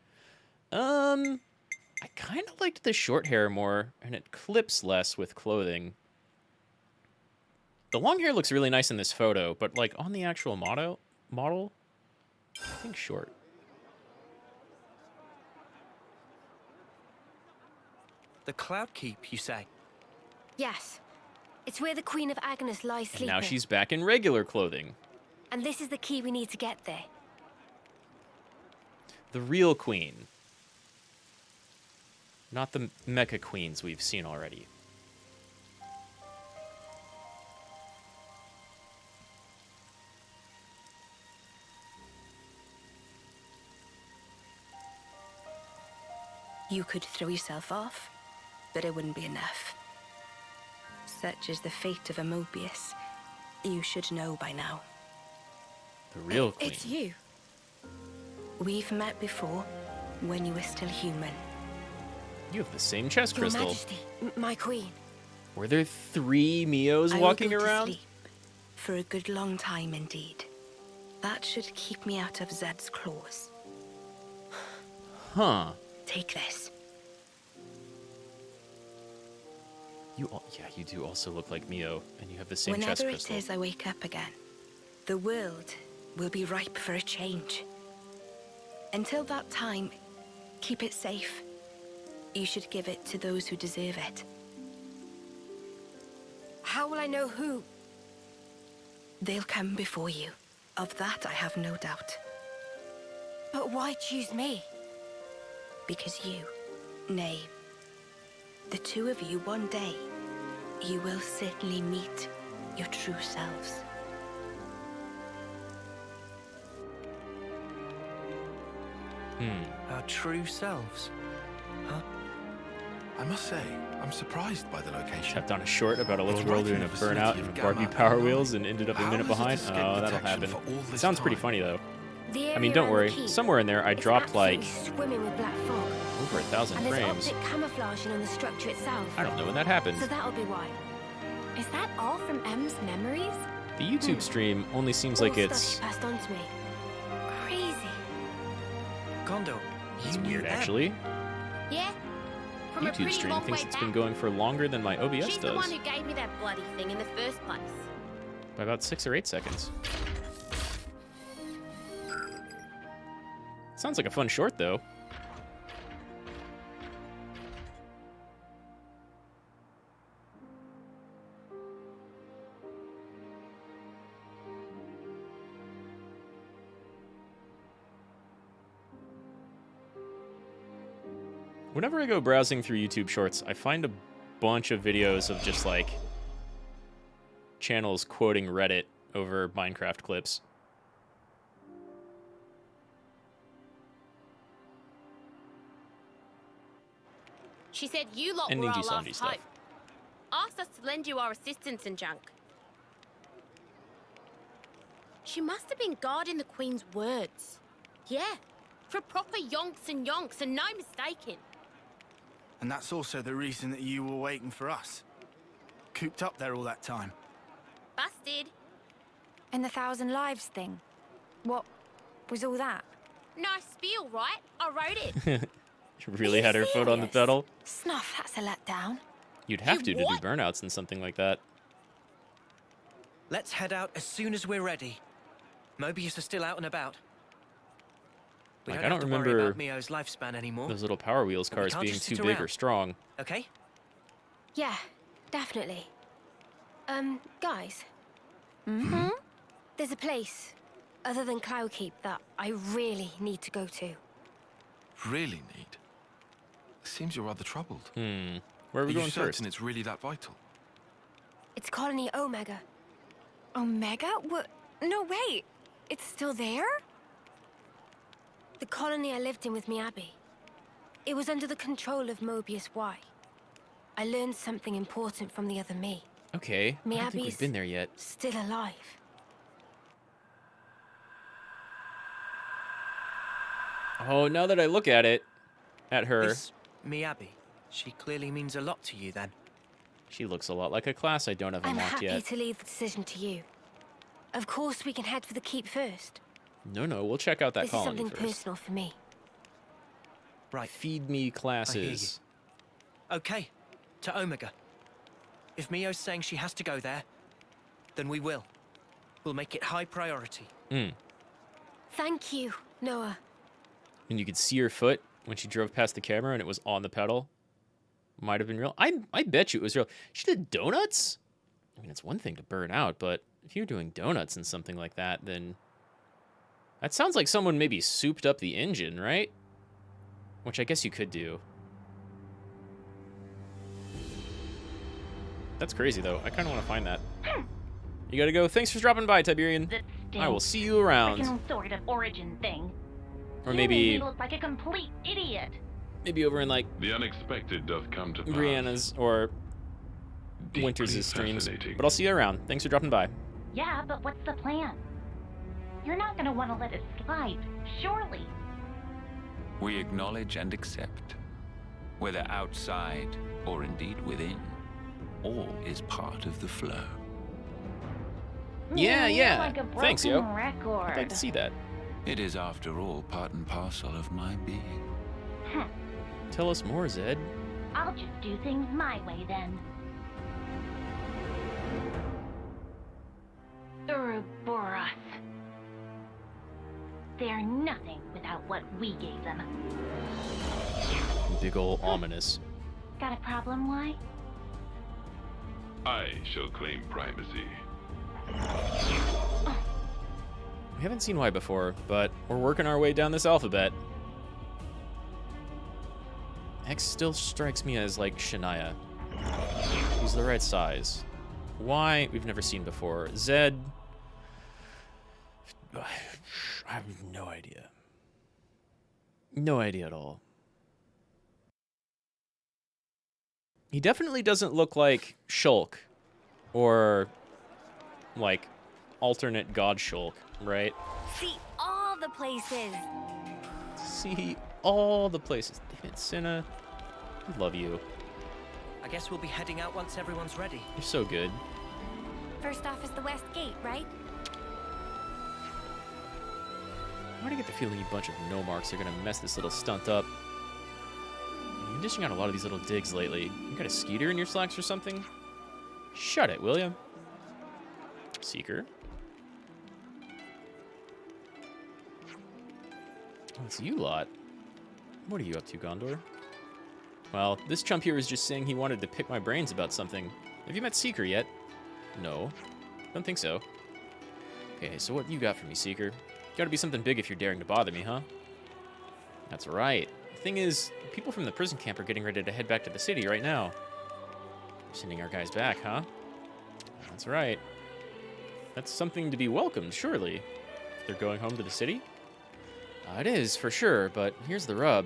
I kind of liked the short hair more, and it clips less with clothing. The long hair looks really nice in this photo, but like on the actual model, I think short. The Cloud Keep, you say? Yes. It's where the Queen of Agnus lies And sleeping. now she's back in regular clothing. And this is the key we need to get there. The real queen. Not the mecha queens we've seen already. You could throw yourself off, but it wouldn't be enough. Such is the fate of a Mobius. You should know by now. The real queen. It's you. We've met before, when you were still human. You have the same chest Your crystal. Majesty, my queen. Were there 3 Mios I walking will go around? To sleep for a good long time indeed. That should keep me out of Zed's claws. Huh. Take this. You do also look like Mio, and you have the same chest Whenever it crystal. is I wake up again, the world will be ripe for a change. Until that time, keep it safe. You should give it to those who deserve it. How will I know who? They'll come before you. Of that I have no doubt. But why choose me? Because you, nay, the two of you one day, you will certainly meet your true selves. Our true selves? Huh? I must say, I'm surprised by the location. Tapped on a short about a little It's girl right in doing the a vicinity burnout of in Gamma Barbie and Power Anonyment. Wheels and ended up a How minute has it behind. escaped Oh, that'll detection happen. for all It this sounds pretty time? funny though. The I mean, area don't around worry. the keep. Somewhere in there, I It's dropped like absolutely swimming with black fog. over 1,000 And there's frames. optic camouflaging on the structure itself. I don't know when that happened. So that'll be why. Is that all from M's memories? The YouTube stream only seems like All stuff it's she passed on to me. Crazy. Gondo, it's you knew weird them. actually. Yeah? From a YouTube pretty stream long thinks way it's been back. going for longer than my OBS She's the one does. who gave me that bloody thing in the first place. By about 6 or 8 seconds. Sounds like a fun short though. Whenever I go browsing through YouTube Shorts, I find a bunch of videos of just like channels quoting Reddit over Minecraft clips. She said you lot And were Ninja our Zombie last stuff. hope. Asked us to lend you our assistance and junk. She must have been guarding the Queen's words. Yeah, for proper yonks and no mistaking. And that's also the reason that you were waiting for us. Cooped up there all that time. Busted. And the 1,000 lives thing. What was all that? Nice spiel, right? I wrote it. She really had her foot on the pedal. Snuff, that's a letdown. You'd have to do what? burnouts and something like that. Let's head out as soon as we're ready. Mobius is still out and about. We Like, don't I have don't to worry remember about Mio's lifespan anymore. those little Power Wheels But we cars can't being just too sit big or around. strong. Okay? Yeah, definitely. Guys, Mm-hmm. there's a place, other than Cloudkeep, that I really need to go to. Really need? Seems you're rather troubled. Where are we you going certain first? it's really that vital? It's Colony Omega. Omega? What? No, wait. It's still there? The colony I lived in with Miyabi. It was under the control of Mobius Y. I learned something important from the other me. Okay, I don't think we've Miyabi's been there yet. still alive. Oh, now that I look at it, at her, This Miyabi, she clearly means a lot to you then. she looks a lot like a class I don't have I'm unlocked happy yet. to leave the decision to you. Of course, we can head for the keep first. No, we'll check out that This is colony something first. personal for me. Right. Feed me classes. Okay, to Omega. If Mio's saying she has to go there, then we will. We'll make it high priority. Thank you, Noah. And you could see her foot when she drove past the camera and it was on the pedal. Might have been real. I bet you it was real. She did donuts? I mean, it's one thing to burn out, but if you're doing donuts and something like that, then... That sounds like someone maybe souped up the engine, right? Which I guess you could do. That's crazy, though. I kind of want to find that. You gotta go. Thanks for dropping by, Tiberian. I will see you around. Freaking sort of origin thing. Or You made maybe... me look like a complete idiot. Maybe over in, like... The unexpected doth come to pass. Brianna's or Winters' streams. But I'll see you around. Thanks for dropping by. Yeah, but what's the plan? You're not gonna want to let it slide, surely. We acknowledge and accept, whether outside or indeed within, all is part of the flow. Yeah. You're like a Thanks, yo. broken record. I'd like to see that. It is, after all, part and parcel of my being. Tell us more, Zed. I'll just do things my way then. Ouroboros. They're nothing without what we gave them. Big ol' ominous. Got a problem, why? I shall claim primacy. We haven't seen Y before, but we're working our way down this alphabet. X still strikes me as like Shania. He's the right size. Y, we've never seen before. Z, I have no idea. No idea at all. He definitely doesn't look like Shulk or like alternate God Shulk, right? See all the places. See all the places. Damn it, Cinna. I love you. I guess we'll be heading out once everyone's ready. You're so good. First off is the West Gate, right? Why do I get the feeling you bunch of no-marks are gonna mess this little stunt up? You've been dishing out a lot of these little digs lately. You got a skeeter in your slacks or something? Shut it, will ya? Seeker. Oh, it's you lot. What are you up to, Gondor? Well, this chump here was just saying he wanted to pick my brains about something. Have you met Seeker yet? No. Don't think so. Okay, so what you got for me, Seeker? Gotta be something big if you're daring to bother me, huh? That's right. The thing is, people from the prison camp are getting ready to head back to the city right now. Sending our guys back, huh? That's right. That's something to be welcomed, surely. They're going home to the city? It is, for sure, but here's the rub.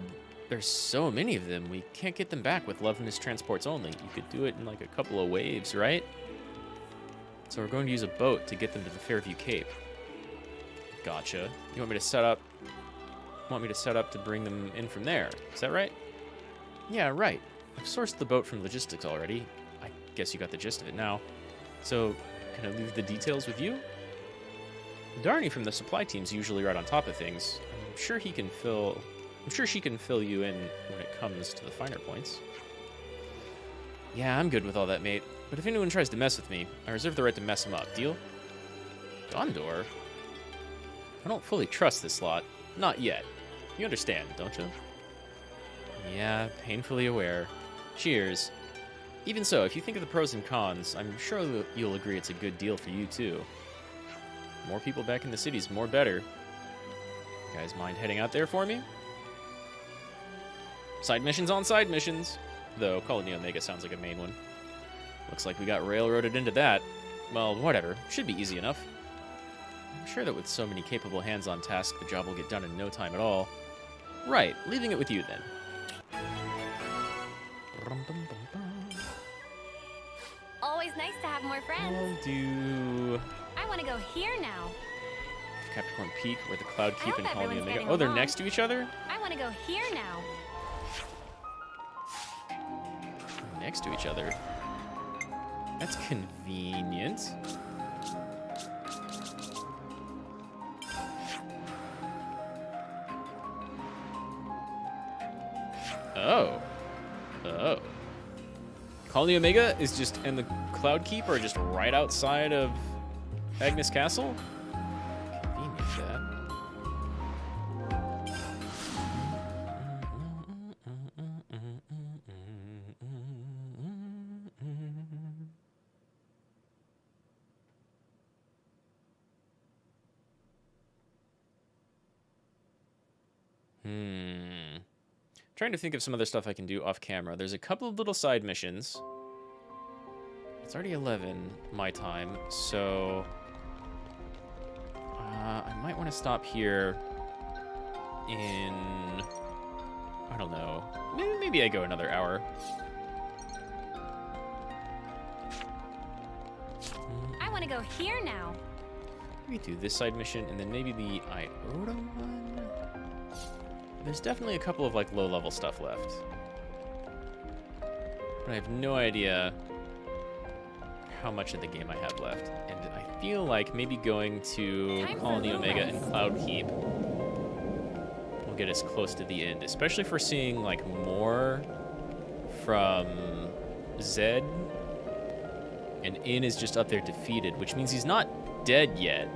There's so many of them, we can't get them back with Loveness transports only. You could do it in like a couple of waves, right? So we're going to use a boat to get them to the Fairview Cape. Gotcha. You want me to set up... to bring them in from there. Is that right? Yeah, right. I've sourced the boat from logistics already. I guess you got the gist of it now. So, can I leave the details with you? Darnie from the supply team's usually right on top of things. I'm sure she can fill you in when it comes to the finer points. Yeah, I'm good with all that, mate. But if anyone tries to mess with me, I reserve the right to mess them up. Deal? Gondor? I don't fully trust this lot. Not yet. You understand, don't you? Yeah, painfully aware. Cheers. Even so, if you think of the pros and cons, I'm sure you'll agree it's a good deal for you, too. More people back in the city's more better. You guys mind heading out there for me? Side missions on side missions. Though, Colony Omega sounds like a main one. Looks like we got railroaded into that. Well, whatever. Should be easy enough. I'm sure that with so many capable hands on task, the job will get done in no time at all. Right, leaving it with you then. Always nice to have more friends. I'll do... I want to go here now. Capricorn Peak, where the Cloud Keep and Colony everyone's Omega... getting Oh, they're along. next to each other? I want to go here now. Next to each other. That's convenient. Oh. Oh. Colony Omega is just, and the Cloud Keep are just right outside of Agnus Castle? Convenient, that. Trying to think of some other stuff I can do off camera. There's a couple of little side missions. It's already 11 my time, so I might want to stop here in, I don't know, maybe I go another hour. I want to go here now. We do this side mission and then maybe the Iota one. There's definitely a couple of like low-level stuff left, but I have no idea how much of the game I have left, and I feel like maybe going to Colony Omega and Cloud Keep will get us close to the end, especially if we're seeing like more from Zed, and In is just up there defeated, which means he's not dead yet.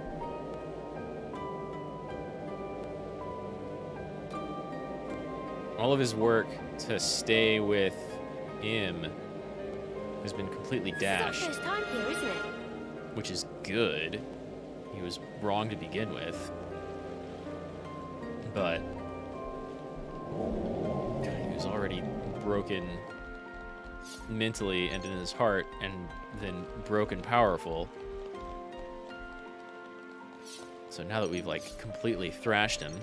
All of his work to stay with him has been completely dashed. It's our first time here, isn't it? Which is good. He was wrong to begin with. But he was already broken mentally and in his heart, and then broken powerful. So now that we've like completely thrashed him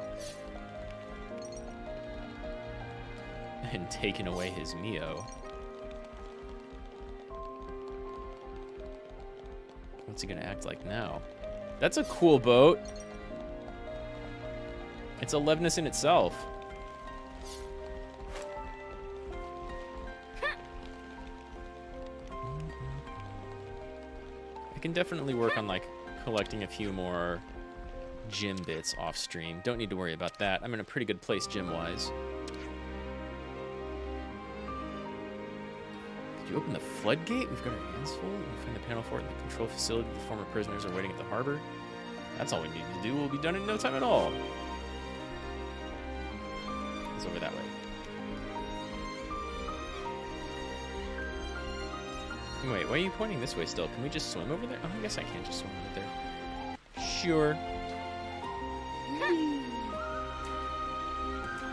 and taken away his Mio, what's he gonna act like now? That's a cool boat. It's a Levness in itself. I can definitely work on like collecting a few more gym bits off stream. Don't need to worry about that. I'm in a pretty good place gym-wise. You open the floodgate? We've got our hands full. We find the panel for it in the control facility. The former prisoners are waiting at the harbor. That's all we need to do. We'll be done in no time at all. It's over that way. Wait, why are you pointing this way still? Can we just swim over there? Oh, I guess I can just swim over there. Sure.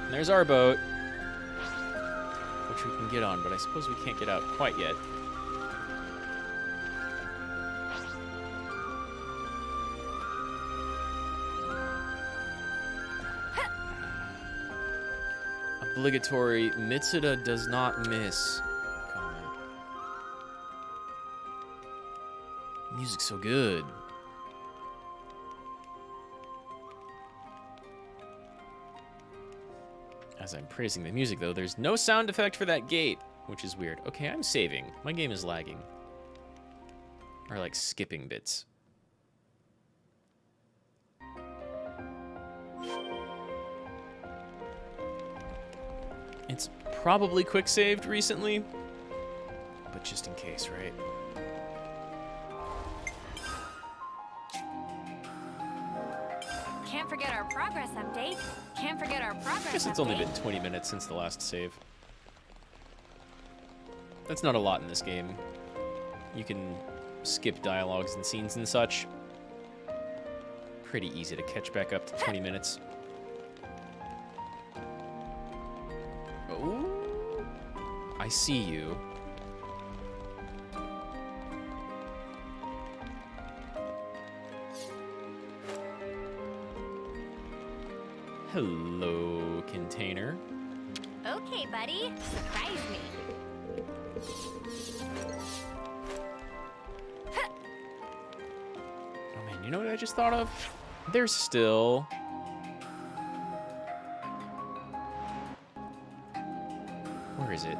And there's our boat, which we can get on, but I suppose we can't get out quite yet. Obligatory Mitsuda does not miss comment. Music's so good. As I'm praising the music, though, there's no sound effect for that gate. which is weird. Okay, I'm saving. My game is lagging. Or like skipping bits. It's probably quick saved recently, but just in case, right? Can't forget our progress update. Can't forget our progress update. I guess it's only been 20 minutes since the last save. That's not a lot in this game. You can skip dialogues and scenes and such. Pretty easy to catch back up to 20 minutes. Oh, I see you. Hello, container. Okay, buddy. Surprise me. Oh man, you know what I just thought of? There's still... Where is it?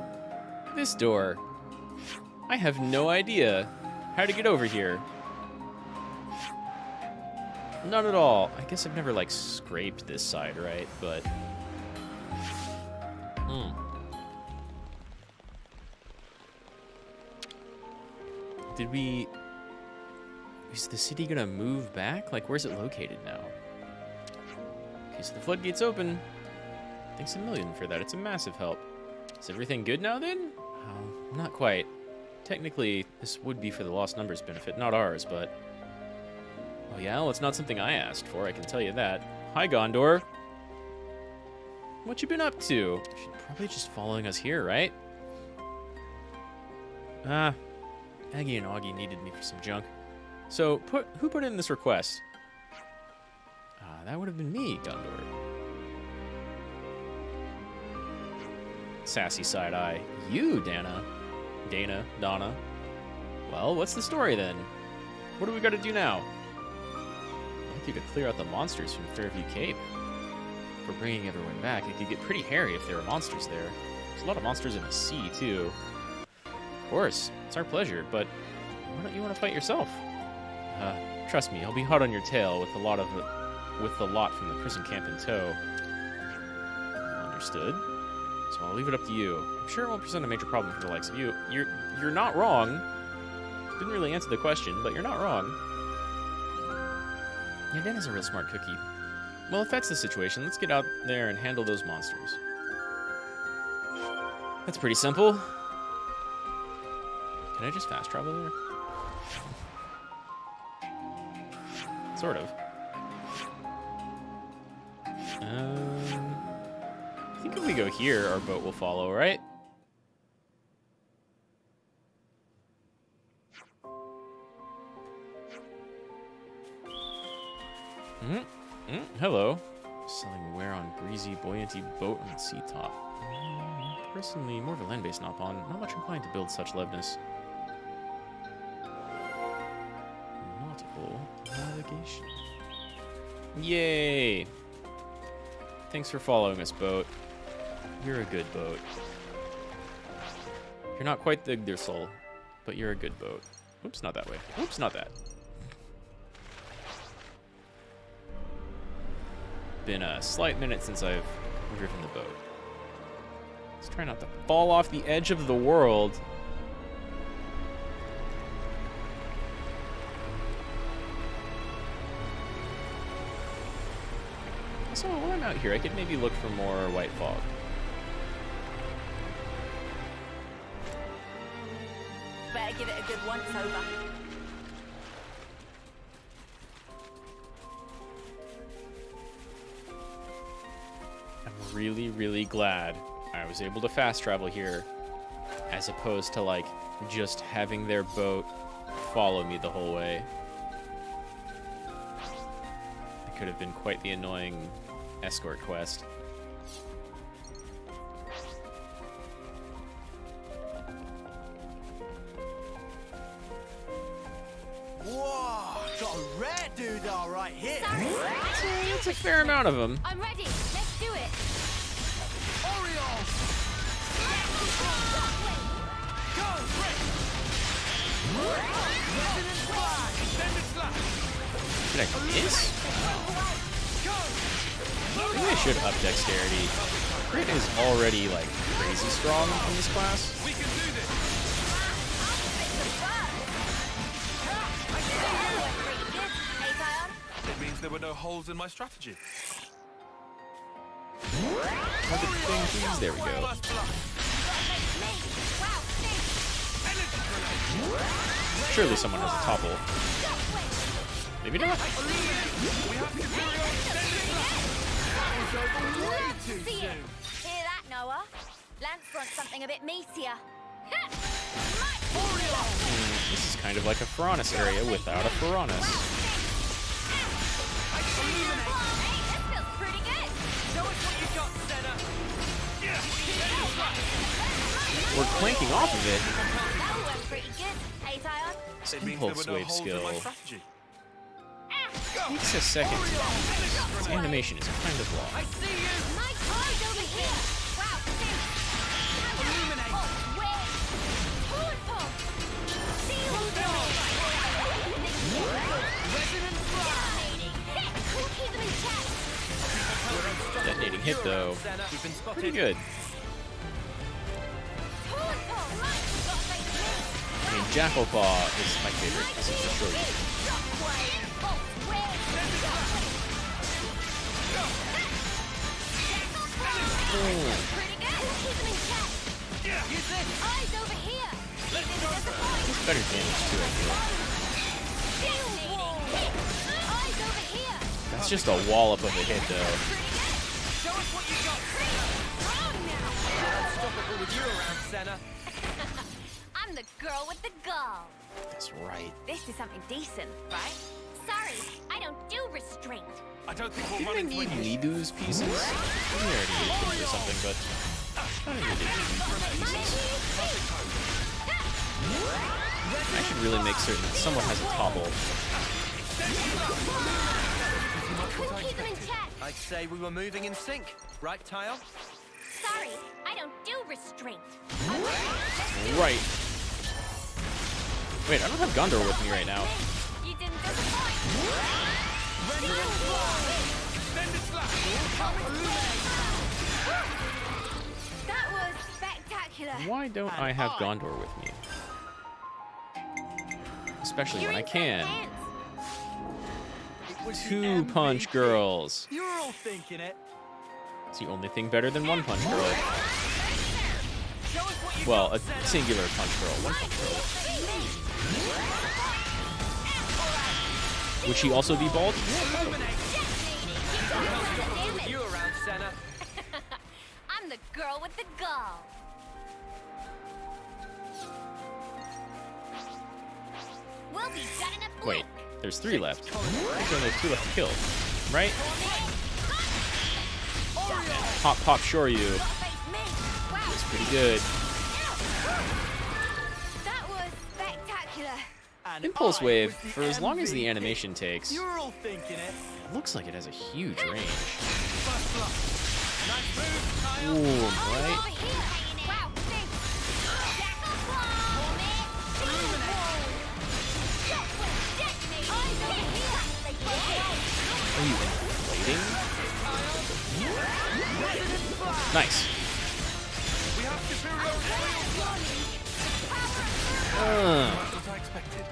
This door. I have no idea how to get over here. None at all. I guess I've never, like, scraped this side, right? But... Did we... Is the city gonna move back? Like, where's it located now? Okay, so the floodgate's open. Thanks a million for that. It's a massive help. Is everything good now, then? Oh, not quite. Technically, this would be for the Lost Numbers benefit, not ours, but... Oh yeah, well, it's not something I asked for, I can tell you that. Hi, Gondor. What you been up to? She's probably just following us here, right? Ah, Aggie and Augie needed me for some junk. So, who put in this request? That would have been me, Gondor. Sassy side eye. You, Dana. Donna. Well, what's the story then? What do we got to do now? I think you could clear out the monsters from Fairview Cape. For bringing everyone back, it could get pretty hairy if there were monsters there. There's a lot of monsters in the sea, too. Of course, it's our pleasure, but why don't you want to fight yourself? Trust me, I'll be hot on your tail with the lot from the prison camp in tow. Understood. So I'll leave it up to you. I'm sure it won't present a major problem for the likes of you. You're not wrong. Didn't really answer the question, but you're not wrong. Yeah, Dan is a real smart cookie. Well, if that's the situation, let's get out there and handle those monsters. That's pretty simple. Can I just fast travel there? Sort of. I think if we go here, our boat will follow, right? Hello. Selling wear on breezy, buoyanty boat on the sea top. Personally, more of a land-based nop-on. Not much inclined to build such leveness. Nautical navigation. Yay! Thanks for following us, boat. You're a good boat. You're not quite the Yggdrasil, but you're a good boat. Oops, not that way. Oops, not that. Been a slight minute since I've driven the boat. Let's try not to fall off the edge of the world. So while I'm out here, I could maybe look for more white fog. Better give it a good once over. I'm really, really glad I was able to fast travel here, as opposed to, like, just having their boat follow me the whole way. It could have been quite the annoying escort quest. Whoa, got a rare doodah right here. It's a fair amount of them. I'm ready. Let's do it. Oriole! Did I miss? Maybe I should up dexterity. Crit is already like crazy strong in this class. We can do this. It means there were no holes in my strategy. There we go. Surely someone has a topple. Maybe not. Hear that, Noah? Lance wants something a bit meatier. This is kind of like a Piranus area without a Piranus. Hey, this feels pretty good. Show us what you got, Senna. We're clanking off of it. That went pretty good. Hey, Tion. Impulse wave skill. Takes a second. Its animation is kind of long. I see you. My car's over here. Wow, Illuminate. Forward pump. Seal Resonant We'll keep them in check. Detonating hit though. We've been spotted. Pretty good. Forward pump. I mean, Jackal Claw is my favorite. This is for sure. Pretty good. Keep them in check. Use this. Eyes over here. It's better damage too, I feel. Eyes over here. That's just a wallop of a hit though. Show us what you got. Unstoppable with you around, Senna. I'm the girl with the gall. That's right. This is something decent, right? Sorry, I don't do restraint. I don't think we'll Didn't run I into need any Nidu's pieces? I already used them for something, but I don't need pieces. I should really make certain that someone has a topple. Couldn't keep them in check. I'd say we were moving in sync, right, Tion? Sorry, I don't do restraint. Right. Wait, I don't have Gondor with me right now. You didn't disappoint. That was spectacular. Why don't I have Gondor with me? Especially when I can. Two punch girls. You're all thinking it. It's the only thing better than one punch girl. Well, a singular punch girl. One punch girl. Would she also be bald? With you around, Senna. I'm the girl with the gall. We'll be done in a blink. Wait, there's 3 left. There's only 2 left to kill, right? Pop, pop, Shoryu. It's pretty good. That was spectacular. Impulse wave, for as long as the animation takes, You're all thinking it. it looks like it has a huge range. Nice move, Kyle. Ooh, right? Wow, thanks. Are you inflating? Nice. We have superior what I expected.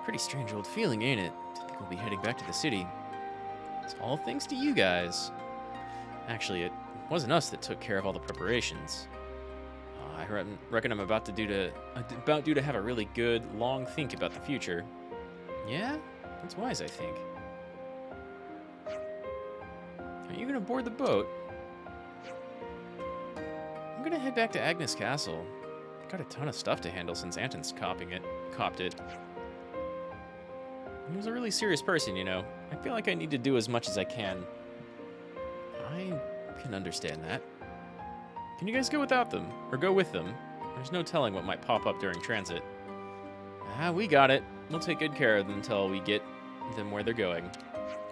Pretty strange old feeling, ain't it? To think we'll be heading back to the city. It's all thanks to you guys. Actually, it wasn't us that took care of all the preparations. I reckon I'm about due to have a really good, long think about the future. Yeah? That's wise, I think. Are you gonna board the boat? I'm gonna head back to Agnus Castle. Got a ton of stuff to handle since Anton's copped it. He was a really serious person, you know. I feel like I need to do as much as I can. I can understand that. Can you guys go without them? Or go with them? There's no telling what might pop up during transit. Ah, we got it. We'll take good care of them until we get them where they're going.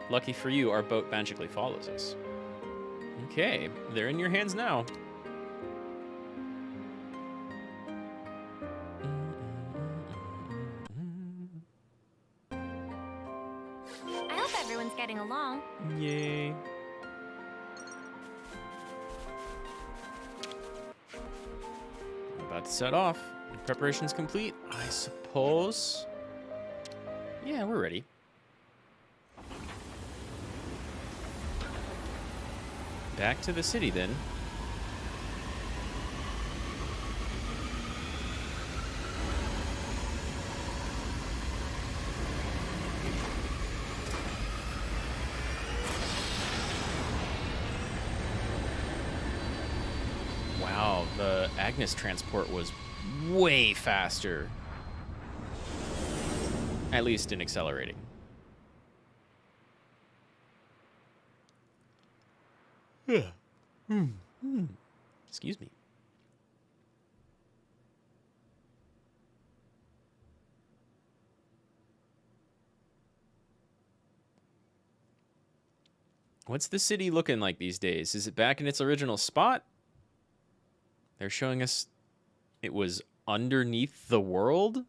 Lucky for you, our boat magically follows us. Okay, they're in your hands now. I hope everyone's getting along. Yay. We're about to set off. Preparations complete, I suppose. Yeah, we're ready. Back to the city, then. Wow, the Agnus transport was way faster. At least in accelerating. Excuse me. What's the city looking like these days? Is it back in its original spot? They're showing us it was underneath the world?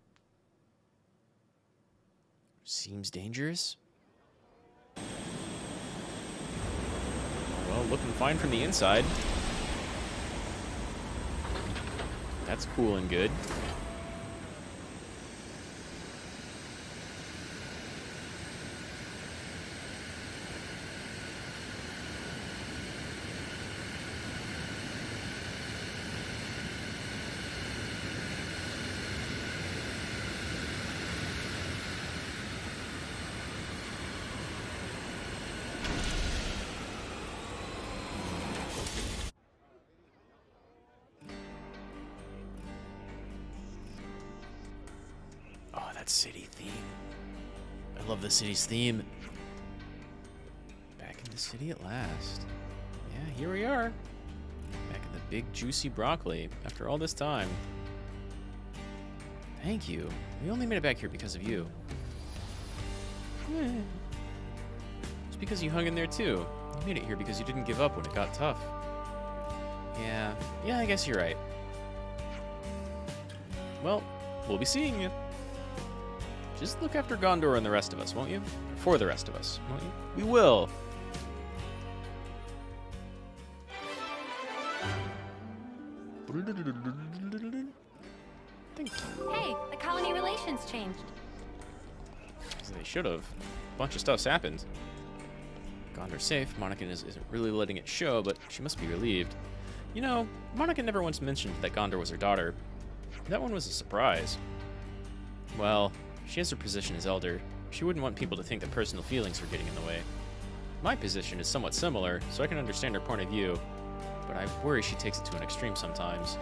Seems dangerous. Well, looking fine from the inside. That's cool and good. City theme. I love the city's theme. Back in the city at last. Yeah, here we are. Back in the big juicy broccoli after all this time. Thank you. We only made it back here because of you. It's because you hung in there too. You made it here because you didn't give up when it got tough. Yeah, I guess you're right. Well, we'll be seeing you. Just look after Gondor and the rest of us, won't you? For the rest of us, won't you? We will. Thank you. Hey, the colony relations changed. As they should have. A bunch of stuff's happened. Gondor's safe. Monica isn't really letting it show, but she must be relieved. You know, Monica never once mentioned that Gondor was her daughter. That one was a surprise. Well, she has her position as elder. She wouldn't want people to think that personal feelings were getting in the way. My position is somewhat similar, so I can understand her point of view, but I worry she takes it to an extreme sometimes.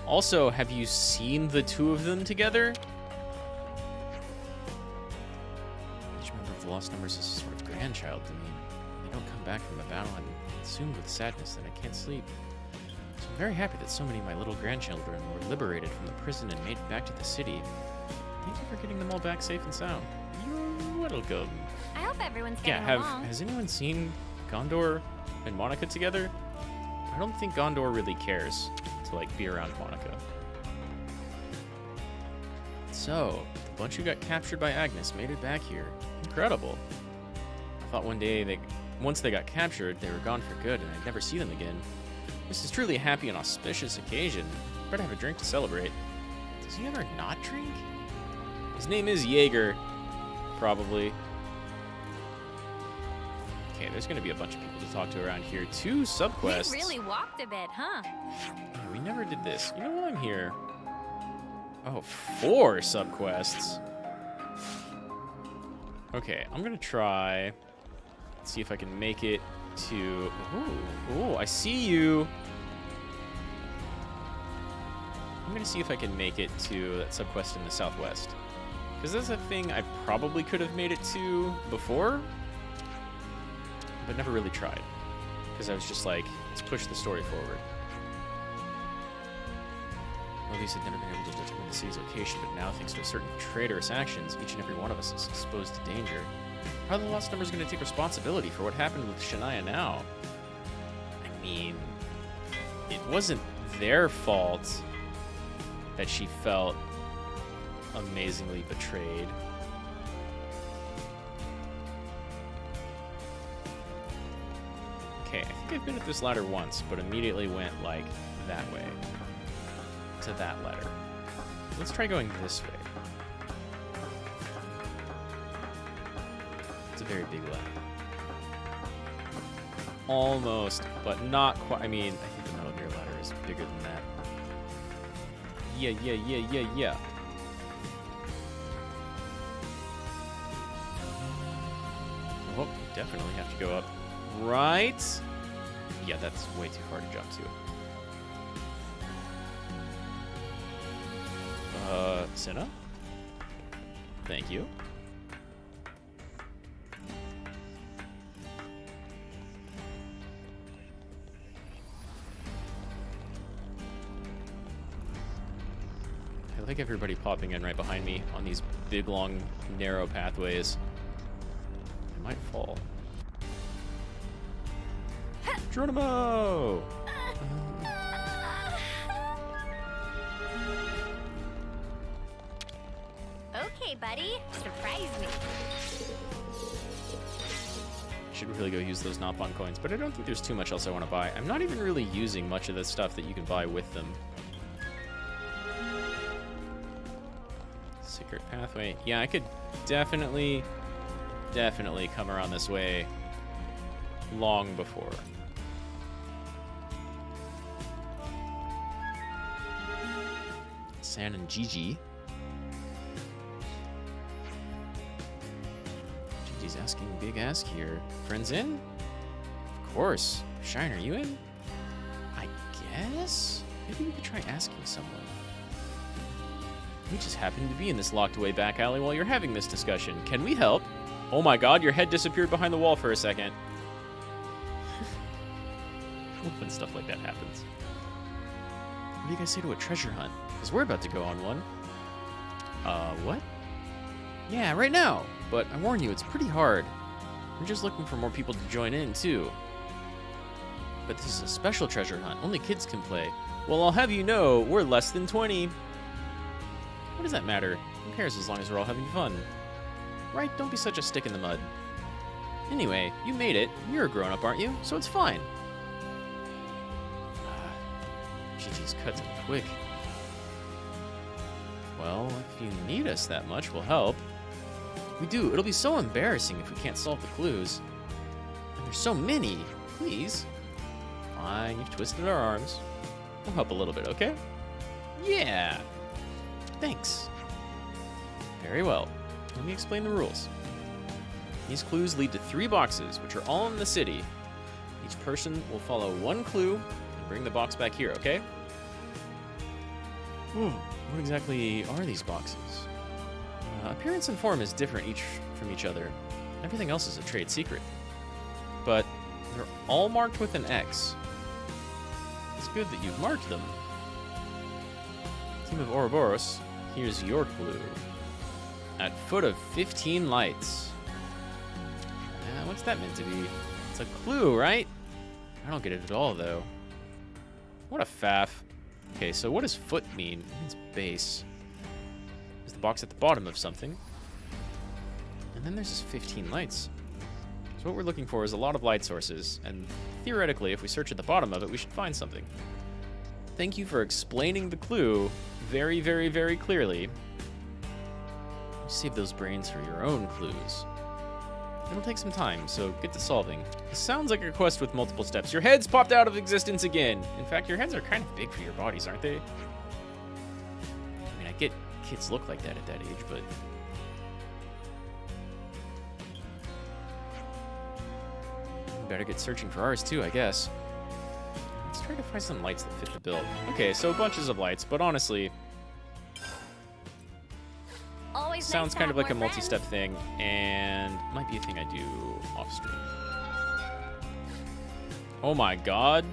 Also, have you seen the two of them together? Each member of the Lost Numbers is a sort of grandchild to me. When they don't come back from a battle, I'm consumed with sadness that I can't sleep. So I'm very happy that so many of my little grandchildren were liberated from the prison and made it back to the city. Thank you for getting them all back safe and sound. You're welcome. I hope everyone's getting along. Has anyone seen Gondor and Monica together? I don't think Gondor really cares to, like, be around Monica. So, the bunch who got captured by Agnus made it back here. Incredible. I thought one day, once they got captured, they were gone for good and I'd never see them again. This is truly a happy and auspicious occasion. Better have a drink to celebrate. Does he ever not drink? His name is Jaeger, probably. Okay, there's gonna be a bunch of people to talk to around here. 2 subquests. We really walked a bit, huh? Yeah, we never did this. You know why I'm here? Oh, 4 subquests. Okay, I'm gonna try. See if I can make it to. Ooh, I see you. I'm gonna see if I can make it to that subquest in the southwest. Because that's a thing I probably could have made it to before, but never really tried. Because I was just like, let's push the story forward. Police had never been able to determine the city's location, but now, thanks to certain traitorous actions, each and every one of us is exposed to danger. How are the lost numbers going to take responsibility for what happened with Shania now? I mean, it wasn't their fault that she felt amazingly betrayed. Okay, I think I've been at this ladder once, but immediately went, like, that way. To that ladder. Let's try going this way. It's a very big ladder. Almost, but not quite. I mean, I think the Metal Gear ladder is bigger than that. Yeah. Oh, definitely have to go up. Right? Yeah, that's way too far to jump to. Senna? Thank you. I like everybody popping in right behind me on these big, long, narrow pathways. I might fall. Geronimo! Okay, buddy. Surprise me. Should really go use those Nopon coins, but I don't think there's too much else I want to buy. I'm not even really using much of the stuff that you can buy with them. Secret pathway. Yeah, I could definitely come around this way long before. San and Gigi. Gigi's asking Big Ask here. Friends in? Of course. Shine, are you in? I guess? Maybe we could try asking someone. We just happen to be in this locked away back alley while you're having this discussion. Can we help? Oh my god, your head disappeared behind the wall for a second. When stuff like that happens. What do you guys say to a treasure hunt? Because we're about to go on one. What? Yeah, right now. But I warn you, it's pretty hard. We're just looking for more people to join in, too. But this is a special treasure hunt. Only kids can play. Well, I'll have you know, we're less than 20. What does that matter? Who cares as long as we're all having fun? Right? Don't be such a stick in the mud. Anyway, you made it. You're a grown-up, aren't you? So it's fine. Gigi's cuts are quick. Well, if you need us that much, we'll help. We do. It'll be so embarrassing if we can't solve the clues. And there's so many. Please. Fine, you've twisted our arms. We'll help a little bit, okay? Yeah. Thanks. Very well. Let me explain the rules. These clues lead to 3 boxes, which are all in the city. Each person will follow 1 clue and bring the box back here, okay? What exactly are these boxes? Appearance and form is different from each other. Everything else is a trade secret. But they're all marked with an X. It's good that you've marked them. Team of Ouroboros, here's your clue. At foot of 15 lights. What's that meant to be? It's a clue, right? I don't get it at all, though. What a faff. Okay, so what does foot mean? It means base. Is the box at the bottom of something? And then there's this 15 lights. So what we're looking for is a lot of light sources, and theoretically, if we search at the bottom of it, we should find something. Thank you for explaining the clue very, very, very clearly. Save those brains for your own clues. It'll take some time, so get to solving. This sounds like a quest with multiple steps. Your heads popped out of existence again. In fact, your heads are kind of big for your bodies, aren't they? I mean, I get kids look like that at that age, but... we better get searching for ours too, I guess. Let's try to find some lights that fit the bill. Okay, so bunches of lights, but honestly... Always sounds nice kind of like a more multi-step thing, and might be a thing I do off-stream. Oh my god.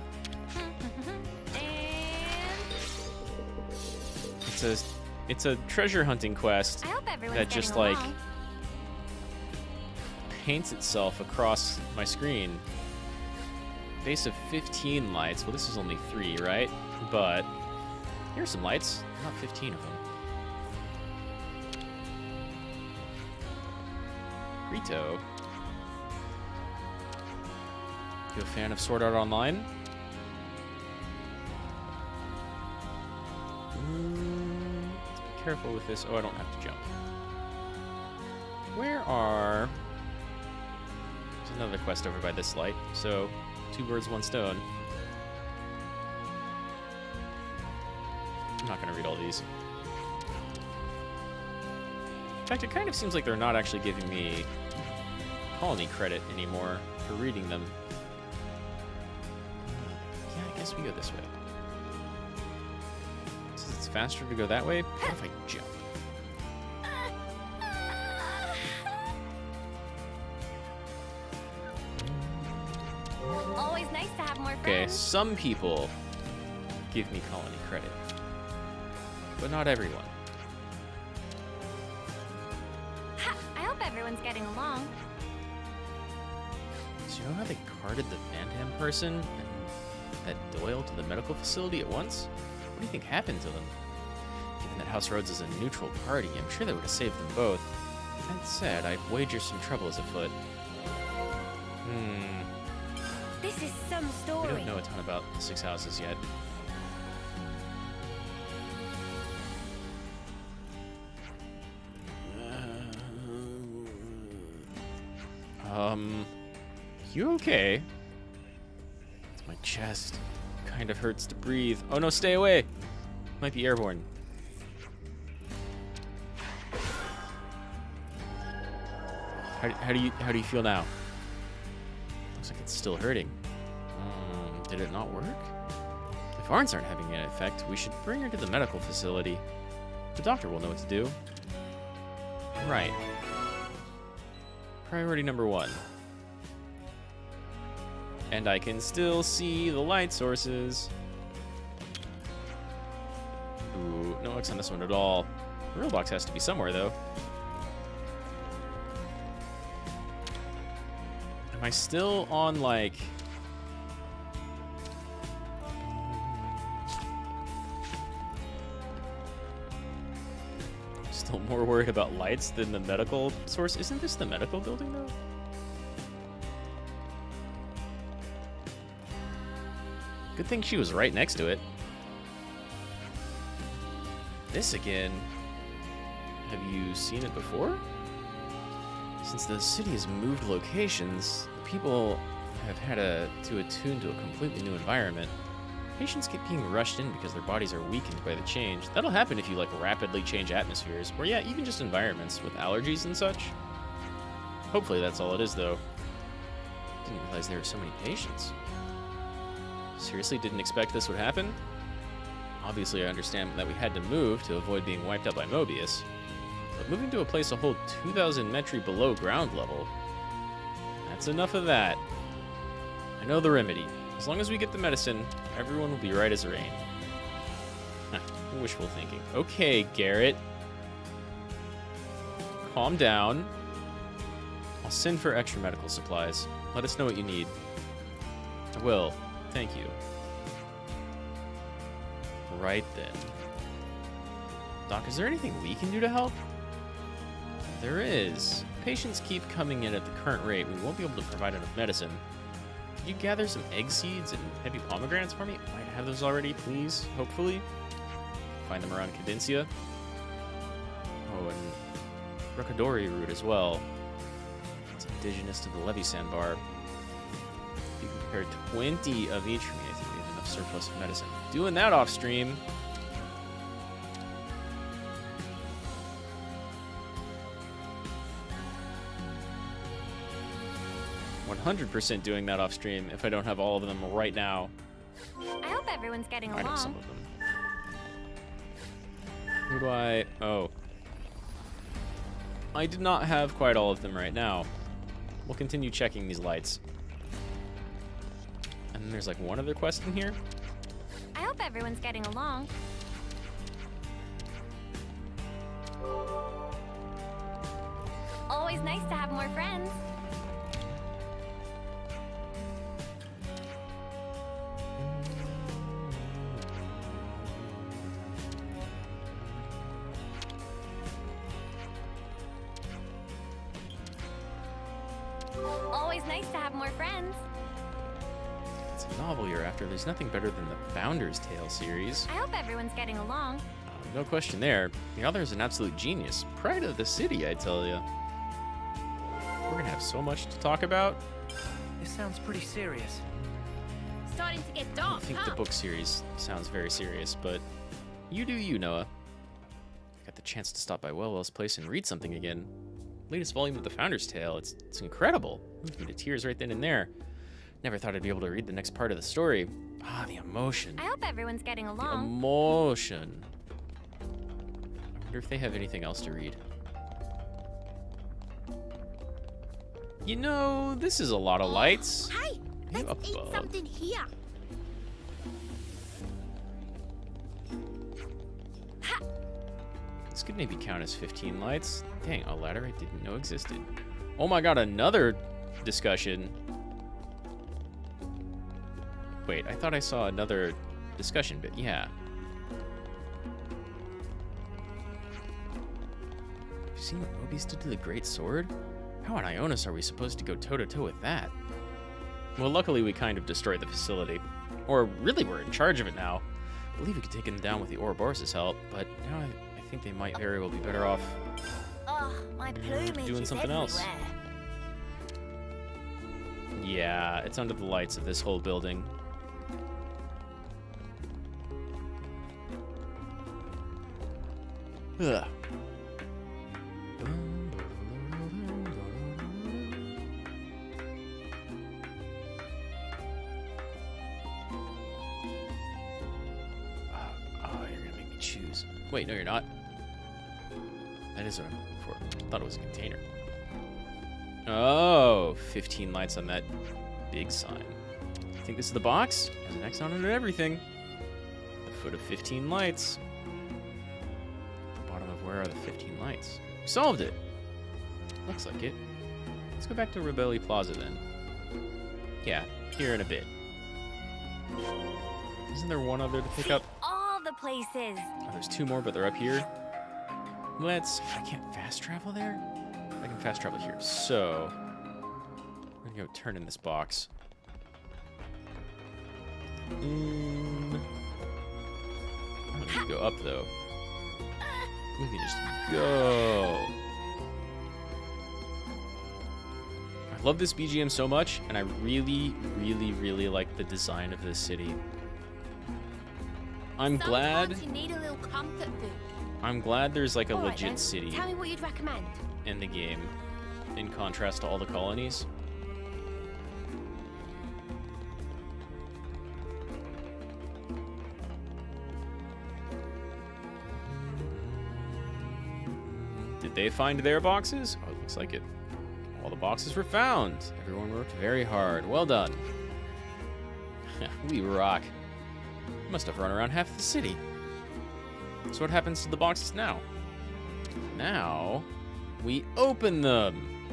it's a treasure hunting quest I hope everyone's that just getting like along. paints itself across my screen. Base of 15 lights. Well, this is only 3, right? But here's some lights. Not 15 of them. Rito. You a fan of Sword Art Online? Let's be careful with this. Oh, I don't have to jump. Where are... There's another quest over by this light, so 2 birds, 1 stone. I'm not going to read all these. In fact, it kind of seems like they're not actually giving me colony credit anymore for reading them. Yeah, I guess we go this way. Since it's faster to go that way, what if I jump? Always nice to have more friends. Okay, some people give me colony credit, but not everyone. Ha, I hope everyone's getting along. So you know how they carted the Van person and that Doyle to the medical facility at once? What do you think happened to them? Given that House Rhodes is a neutral party, I'm sure that would have saved them both. That said, I'd wager some trouble is afoot. This is some story. We don't know a ton about the 6 houses yet. You okay? It's my chest. Kind of hurts to breathe. Oh no, stay away! Might be airborne. How do you feel now? Looks like it's still hurting. Did it not work? If Arns aren't having an effect, we should bring her to the medical facility. The doctor will know what to do. Right. Priority number 1. And I can still see the light sources. Ooh, no X on this one at all. The real box has to be somewhere, though. Am I still on, like... Still more worried about lights than the medical source? Isn't this the medical building, though? Good thing she was right next to it. This again. Have you seen it before? Since the city has moved locations, the people have had to attune to a completely new environment. Patients keep being rushed in because their bodies are weakened by the change. That'll happen if you like rapidly change atmospheres, or yeah, even just environments with allergies and such. Hopefully that's all it is, though. Didn't realize there were so many patients. Seriously didn't expect this would happen? Obviously I understand that we had to move to avoid being wiped out by Mobius. But moving to a place a whole 2,000 metri below ground level, that's enough of that. I know the remedy. As long as we get the medicine, everyone will be right as rain. Wishful thinking. Okay, Garrett. Calm down. I'll send for extra medical supplies. Let us know what you need. I will. Thank you. Right then. Doc, is there anything we can do to help? There is. Patients keep coming in at the current rate. We won't be able to provide enough medicine. Could you gather some egg seeds and heavy pomegranates for me? I might have those already, please. Hopefully. Find them around Cadencia. Oh, and Rokadori root as well. It's indigenous to the Levy Sandbar. If you can prepare 20 of each for me, I think we have enough surplus of medicine. Doing that off stream. %, doing that off stream if I don't have all of them right now. I hope everyone's getting I know some along. of them. Who do I... Oh. I did not have quite all of them right now. We'll continue checking these lights. And then there's like one other quest in here. I hope everyone's getting along. nice to have more friends. Always nice to have more friends. It's a novel you're after. There's nothing better than the Founder's Tale series. I hope everyone's getting along. No question there. The author is an absolute genius. Pride of the city, I tell you. We're gonna have so much to talk about. This sounds pretty serious. Starting to get I dark, think huh? the book series sounds very serious, but you do you, Noah. I got the chance to stop by Wellwell's place and read something again. Latest volume of the Founder's Tale. It's incredible. Moved me to tears right then and there. Never thought I'd be able to read the next part of the story. Ah, the emotion. I hope everyone's getting The along. emotion. I wonder if they have anything else to read. You know, this is a lot of lights. Hey, let's eat above. something here. This could maybe count as 15 lights. Dang, a ladder I didn't know existed. Oh my god, another discussion. Wait, I thought I saw another discussion bit. Yeah. Have you seen what Mobius did to the Great Sword? How on Ionis are we supposed to go toe-to-toe with that? Well, luckily we kind of destroyed the facility. Or really, we're in charge of it now. I believe we could take them down with the Ouroboros' help, but now I think they might very well be better off Oh, my plumage doing is something else. everywhere. Yeah, it's under the lights of this whole building. Ugh. Oh, you're gonna make me choose. Wait, no, you're not. That is what I'm looking for. I thought it was a container. Oh, 15 lights on that big sign. I think this is the box. Has an X on it and everything. The foot of 15 lights. The bottom of where are the 15 lights? We solved it. Looks like it. Let's go back to Rebelli Plaza then. Yeah, here in a bit. Isn't there one other to pick up? All the places. Oh, there's two more, but they're up here. I can't fast travel there? I can fast travel here. So, we're gonna go turn in this box. I'm gonna go up though. We can just go. I love this BGM so much, and I really, really, really like the design of this city. I'm glad. Sometimes you need a little comfort food. I'm glad there's like a All right, legit then. city Tell me what you'd recommend. in the game, in contrast to all the colonies. Did they find their boxes? Oh, it looks like it. All the boxes were found. Everyone worked very hard. Well done. We rock. Must have run around half the city. So what happens to the boxes now? Now, we open them.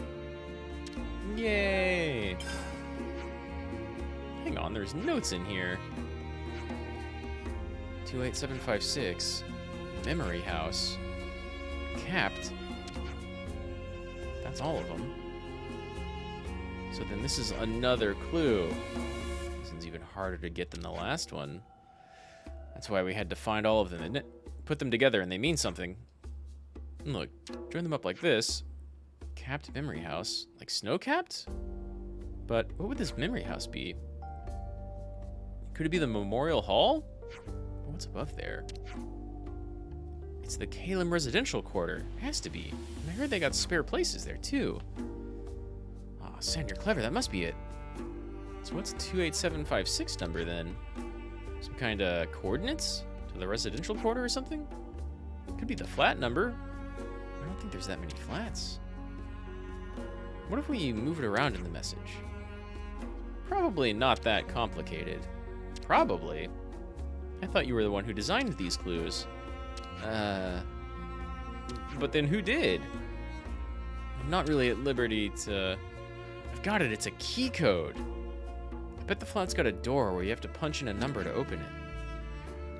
Yay. Hang on, there's notes in here. 28756. Memory house. Capped. That's all of them. So then this is another clue. This one's even harder to get than the last one. That's why we had to find all of them, isn't it? Put them together and they mean something. And look, join them up like this. Capped memory house. Like snow-capped? But what would this memory house be? Could it be the Memorial Hall? What's above there? It's the Calum Residential Quarter. Has to be. And I heard they got spare places there, too. Aw, oh, Sam, you're clever. That must be it. So what's 28756 number, then? Some kind of coordinates? To the residential quarter or something? Could be the flat number. I don't think there's that many flats. What if we move it around in the message? Probably not that complicated. Probably. I thought you were the one who designed these clues. But then who did? I'm not really at liberty to... I've got it. It's a key code. I bet the flat's got a door where you have to punch in a number to open it.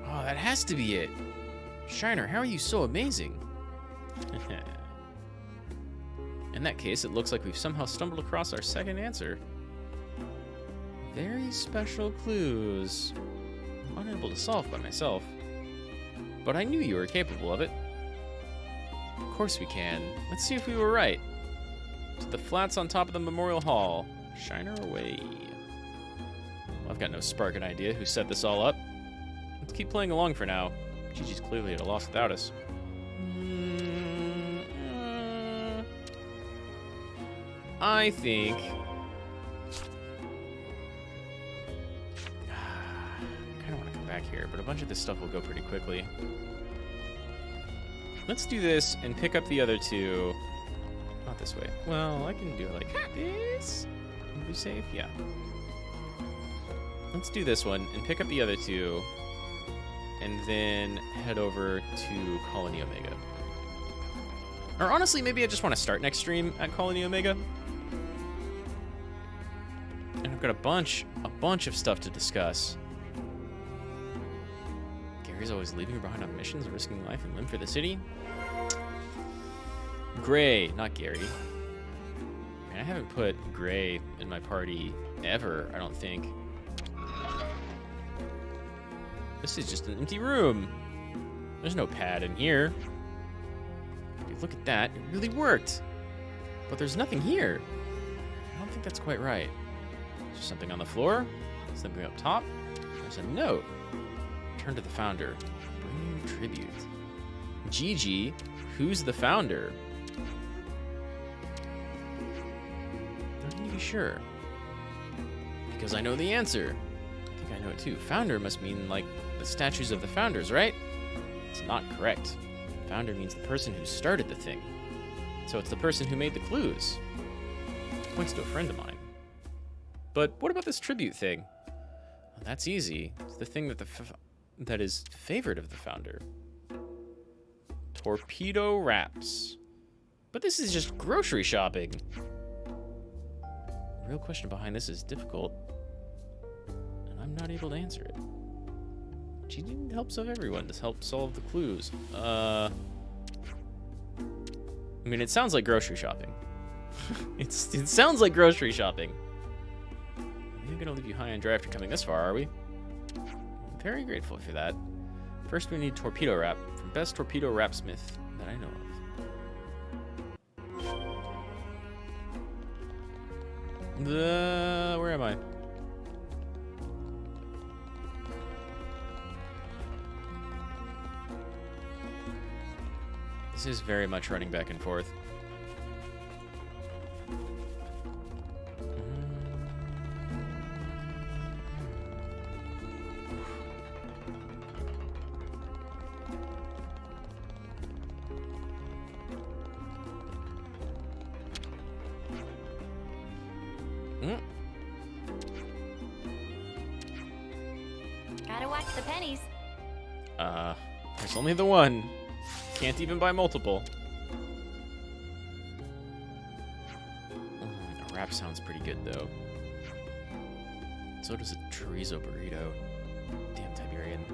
Oh, that has to be it. Shiner, how are you so amazing? In that case, it looks like we've somehow stumbled across our second answer. Very special clues. I'm unable to solve by myself. But I knew you were capable of it. Of course we can. Let's see if we were right. To the flats on top of the Memorial Hall. Shiner away. Well, I've got no sparking idea who set this all up. Let's keep playing along for now. Gigi's clearly at a loss without us. I think... I kind of want to come back here, but a bunch of this stuff will go pretty quickly. Let's do this and pick up the other two. Not this way. Well, I can do it like this. Will be safe? Yeah. Let's do this one and pick up the other two. And then head over to Colony Omega. Or honestly, maybe I just want to start next stream at Colony Omega. And I've got a bunch of stuff to discuss. Gary's always leaving her behind on missions, risking life and limb for the city. Gray, not Gary. Man, I haven't put Gray in my party ever, I don't think. This is just an empty room. There's no pad in here. Look at that, it really worked. But there's nothing here. I don't think that's quite right. There's something on the floor, something up top. There's a note. Turn to the founder. Bring you tribute. Gigi, who's the founder? How can you be sure? Because I know the answer. I think I know it too. Founder must mean like the statues of the founders, right? It's not correct. Founder means the person who started the thing. So it's the person who made the clues. Points to a friend of mine. But what about this tribute thing? Well, that's easy. It's the thing that that is favorite of the founder. Torpedo wraps. But this is just grocery shopping. The real question behind this is difficult, and I'm not able to answer it. She didn't help solve everyone. Just help solve the clues. I mean, it sounds like grocery shopping. It sounds like grocery shopping. We're gonna leave you high and dry after coming this far, are we? I'm very grateful for that. First, we need torpedo wrap from best torpedo wrapsmith that I know of. Where am I? This is very much running back and forth. Gotta watch the pennies. There's only the one. Can't even buy multiple. A wrap sounds pretty good, though. So does a chorizo burrito. Damn Tiberian.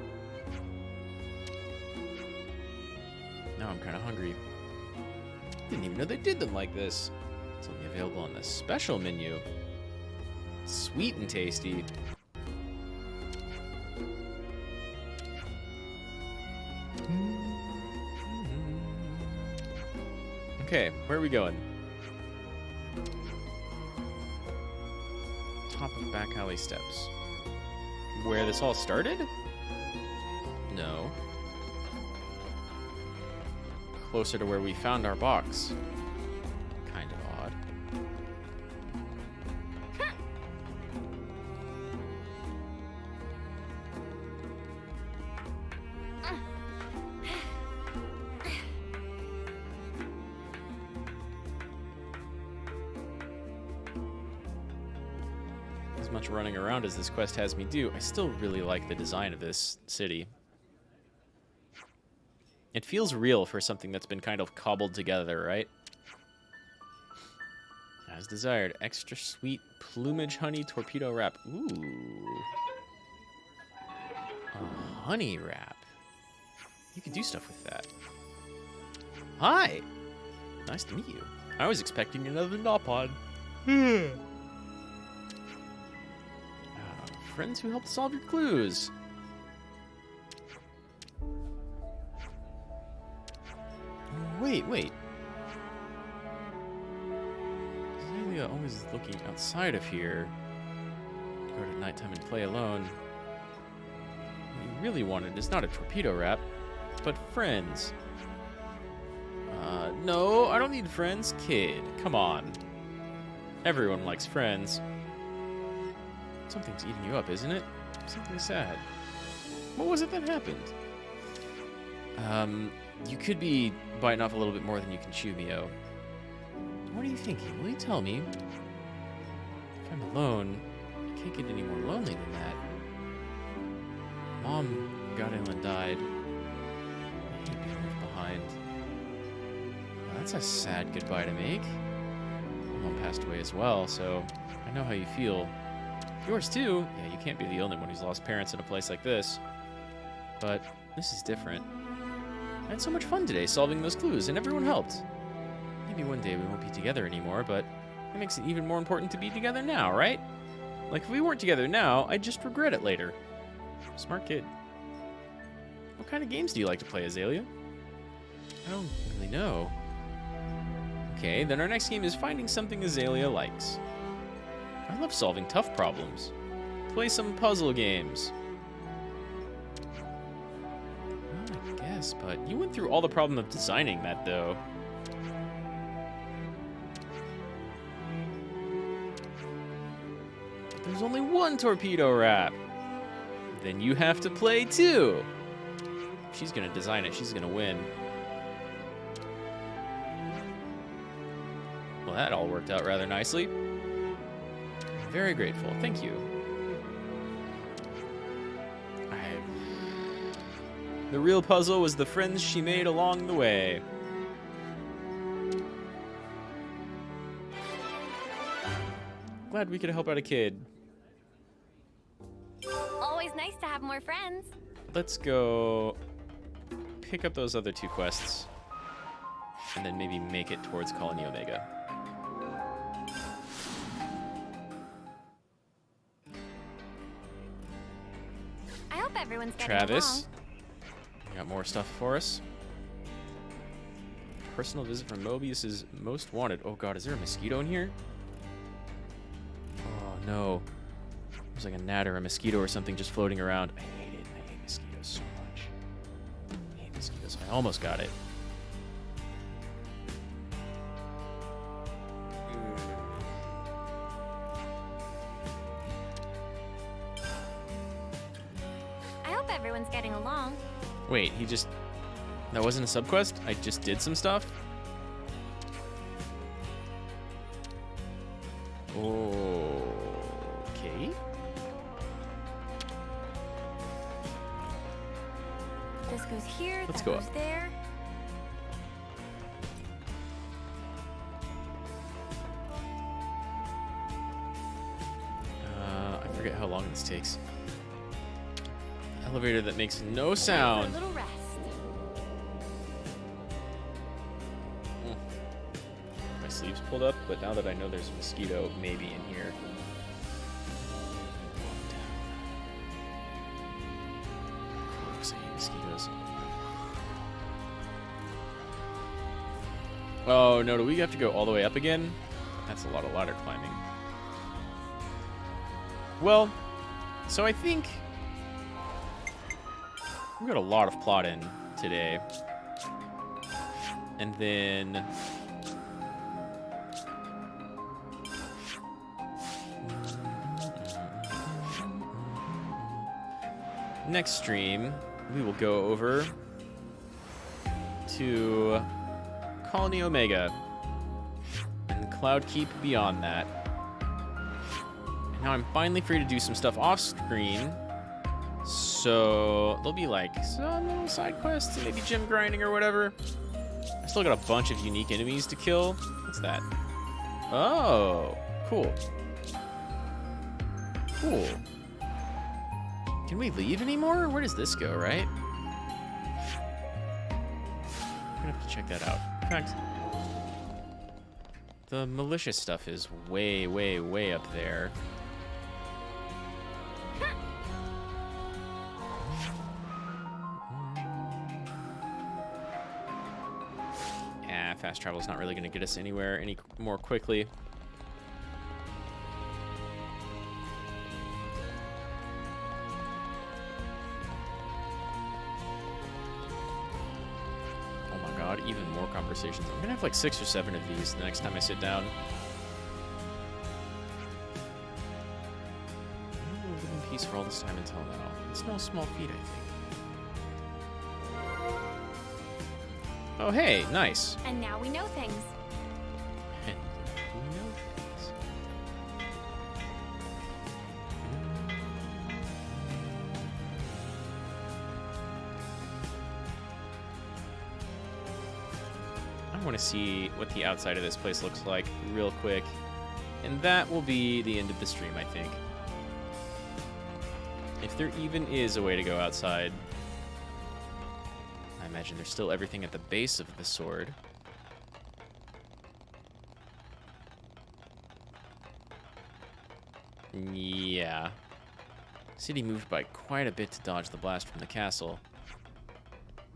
Now I'm kind of hungry. Didn't even know they did them like this. It's only available on the special menu. Sweet and tasty. Okay, where are we going? Top of back alley steps. Where this all started? No. Closer to where we found our box. Kind of odd. Much running around as this quest has me do, I still really like the design of this city. It feels real for something that's been kind of cobbled together, right? As desired, extra sweet plumage honey torpedo wrap. Ooh. A honey wrap. You could do stuff with that. Hi! Nice to meet you. I was expecting another Nopod. Friends who helped solve your clues. Wait. Xalia always looking outside of here. Go to nighttime and play alone. What you really wanted is not a torpedo wrap, but friends. No, I don't need friends, kid. Come on. Everyone likes friends. Something's eating you up, isn't it? Something sad. What was it that happened? You could be biting off a little bit more than you can chew, Mio. What are you thinking? Will you tell me? If I'm alone, I can't get any more lonely than that. Mom got ill and died. I hate being left behind. Well, that's a sad goodbye to make. Mom passed away as well, so I know how you feel. Yours too? Yeah, you can't be the only one who's lost parents in a place like this. But this is different. I had so much fun today solving those clues, and everyone helped. Maybe one day we won't be together anymore, but it makes it even more important to be together now, right? Like, if we weren't together now, I'd just regret it later. Smart kid. What kind of games do you like to play, Azalea? I don't really know. Okay, then our next game is finding something Azalea likes. I love solving tough problems. Play some puzzle games. Well, I guess, but you went through all the problem of designing that, though. There's only one torpedo wrap. Then you have to play too. If she's gonna design it, she's gonna win. Well, that all worked out rather nicely. Very grateful. Thank you. The real puzzle was the friends she made along the way. Glad we could help out a kid. Always nice to have more friends. Let's go pick up those other two quests and then maybe make it towards Colony Omega. I hope everyone's getting Travis, along. you got more stuff for us? Personal visit from Mobius's most wanted. Oh god, is there a mosquito in here? Oh no. There's like a gnat or a mosquito or something just floating around. I hate it. I hate mosquitoes so much. I hate mosquitoes. I almost got it. I hope everyone's getting along. Wait, that wasn't a subquest? I just did some stuff? Okay. This goes here, Let's that go goes up. there. I forget how long this takes. Elevator that makes no sound. A little rest. My sleeves pulled up, but now that I know there's a mosquito maybe in here. I hate mosquitoes. Oh no, do we have to go all the way up again? That's a lot of ladder climbing. Well, so I think we got a lot of plot in today. And then next stream, we will go over to Colony Omega and Cloud Keep beyond that. And now I'm finally free to do some stuff off screen. So there'll be like some little side quests and maybe gym grinding or whatever. I still got a bunch of unique enemies to kill. What's that? Oh, cool. Cool. Can we leave anymore? Where does this go, right? I'm gonna have to check that out. In fact, the malicious stuff is way, way, way up there. Yeah, fast travel is not really going to get us anywhere any more quickly. Even more conversations. I'm gonna have like 6 or 7 of these the next time I sit down. I'm gonna live in peace for all this time until now. It's no small feat, I think. Oh, hey, nice. And now we know things. And we know things. I want to see what the outside of this place looks like real quick. And that will be the end of the stream, I think. If there even is a way to go outside. I imagine there's still everything at the base of the sword. Yeah. City moved by quite a bit to dodge the blast from the castle.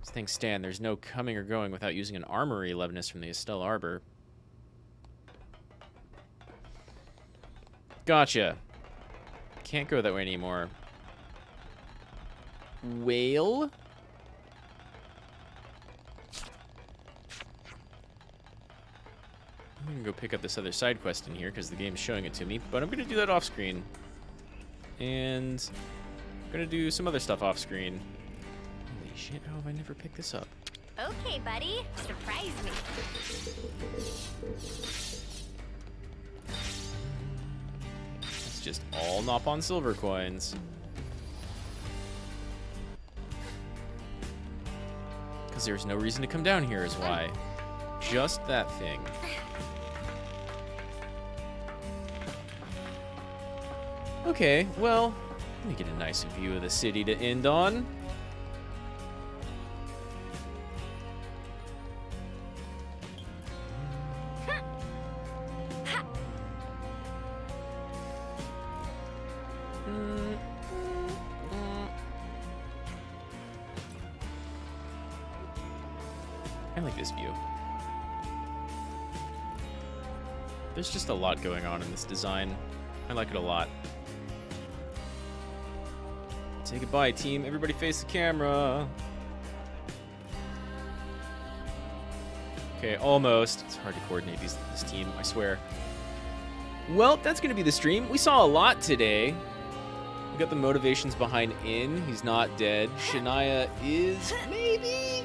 As things stand, there's no coming or going without using an armory leviness from the Estelle Arbor. Gotcha. Can't go that way anymore. Whale? I'm gonna go pick up this other side quest in here because the game's showing it to me, but I'm gonna do that off screen. And I'm gonna do some other stuff off screen. Holy shit, how have I never picked this up? Okay, buddy. Surprise me. It's just all Nop on silver coins. Because there's no reason to come down here is why. Just that thing. Okay, well, let me get a nice view of the city to end on. I like this view. There's just a lot going on in this design. I like it a lot. Say goodbye, team. Everybody face the camera. Okay, almost. It's hard to coordinate this team, I swear. Well, that's going to be the stream. We saw a lot today. We got the motivations behind In. He's not dead. Shania is maybe?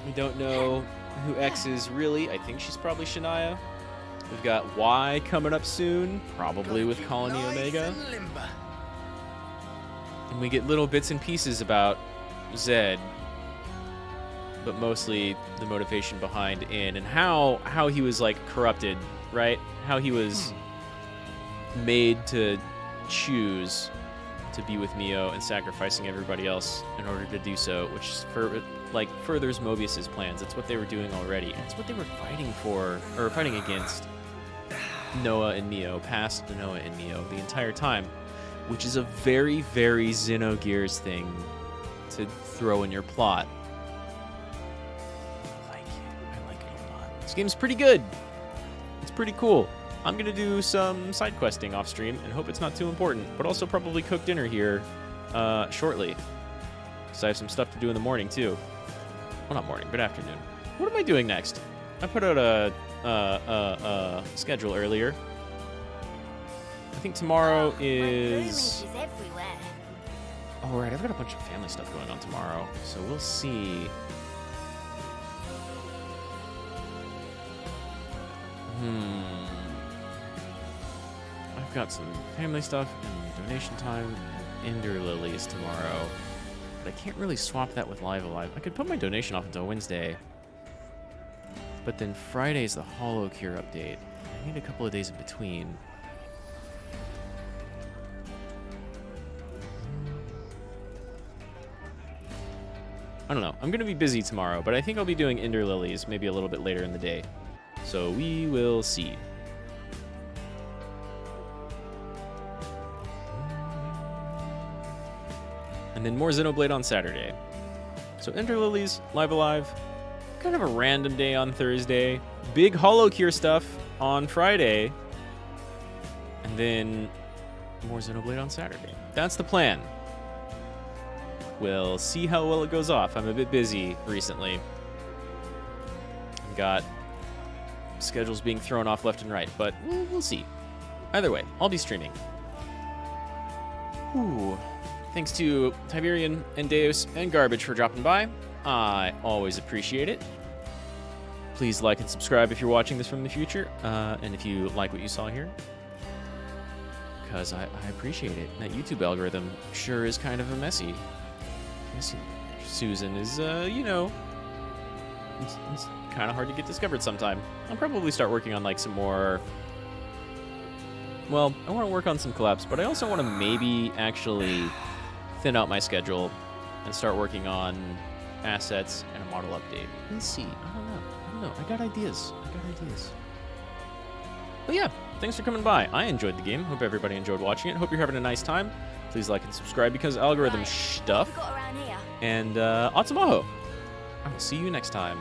We don't know who X is really. I think she's probably Shania. We've got Y coming up soon, probably with Colony Omega. And we get little bits and pieces about Zed, but mostly the motivation behind In and how he was like corrupted, right? How he was made to choose to be with Mio and sacrificing everybody else in order to do so, which furthers Mobius's plans. It's what they were doing already. And it's what they were fighting for, or fighting against Noah and Mio, past Noah and Mio, the entire time. Which is a very, very Xenogears thing to throw in your plot. I like it a lot. This game's pretty good. It's pretty cool. I'm going to do some side questing off stream and hope it's not too important, but also probably cook dinner here shortly. Because I have some stuff to do in the morning, too. Well, not morning, but afternoon. What am I doing next? I put out a schedule earlier. I think tomorrow is... Oh, right, I've got a bunch of family stuff going on tomorrow, so we'll see. I've got some family stuff and donation time and Ender Lilies tomorrow, but I can't really swap that with Live Alive. I could put my donation off until Wednesday, but then Friday's the Hollow Cure update. I need a couple of days in between. I don't know. I'm going to be busy tomorrow, but I think I'll be doing Ender Lilies maybe a little bit later in the day. So we will see. And then more Xenoblade on Saturday. So Ender Lilies, Live Alive. Kind of a random day on Thursday. Big Hollow Cure stuff on Friday. And then more Xenoblade on Saturday. That's the plan. We'll see how well it goes off. I'm a bit busy recently. I've got schedules being thrown off left and right, but we'll see. Either way, I'll be streaming. Whew. Thanks to Tiberian and Deus and Garbage for dropping by. I always appreciate it. Please like and subscribe if you're watching this from the future, and if you like what you saw here, because I appreciate it. That YouTube algorithm sure is kind of a messy. Susan is, you know, it's kind of hard to get discovered sometime. I'll probably start working on, like, some more... Well, I want to work on some collabs, but I also want to maybe actually thin out my schedule and start working on assets and a model update. Let's see. I don't know. I got ideas. But yeah, thanks for coming by. I enjoyed the game. Hope everybody enjoyed watching it. Hope you're having a nice time. Please like and subscribe because algorithm stuff. And Atsumahou. I will see you next time.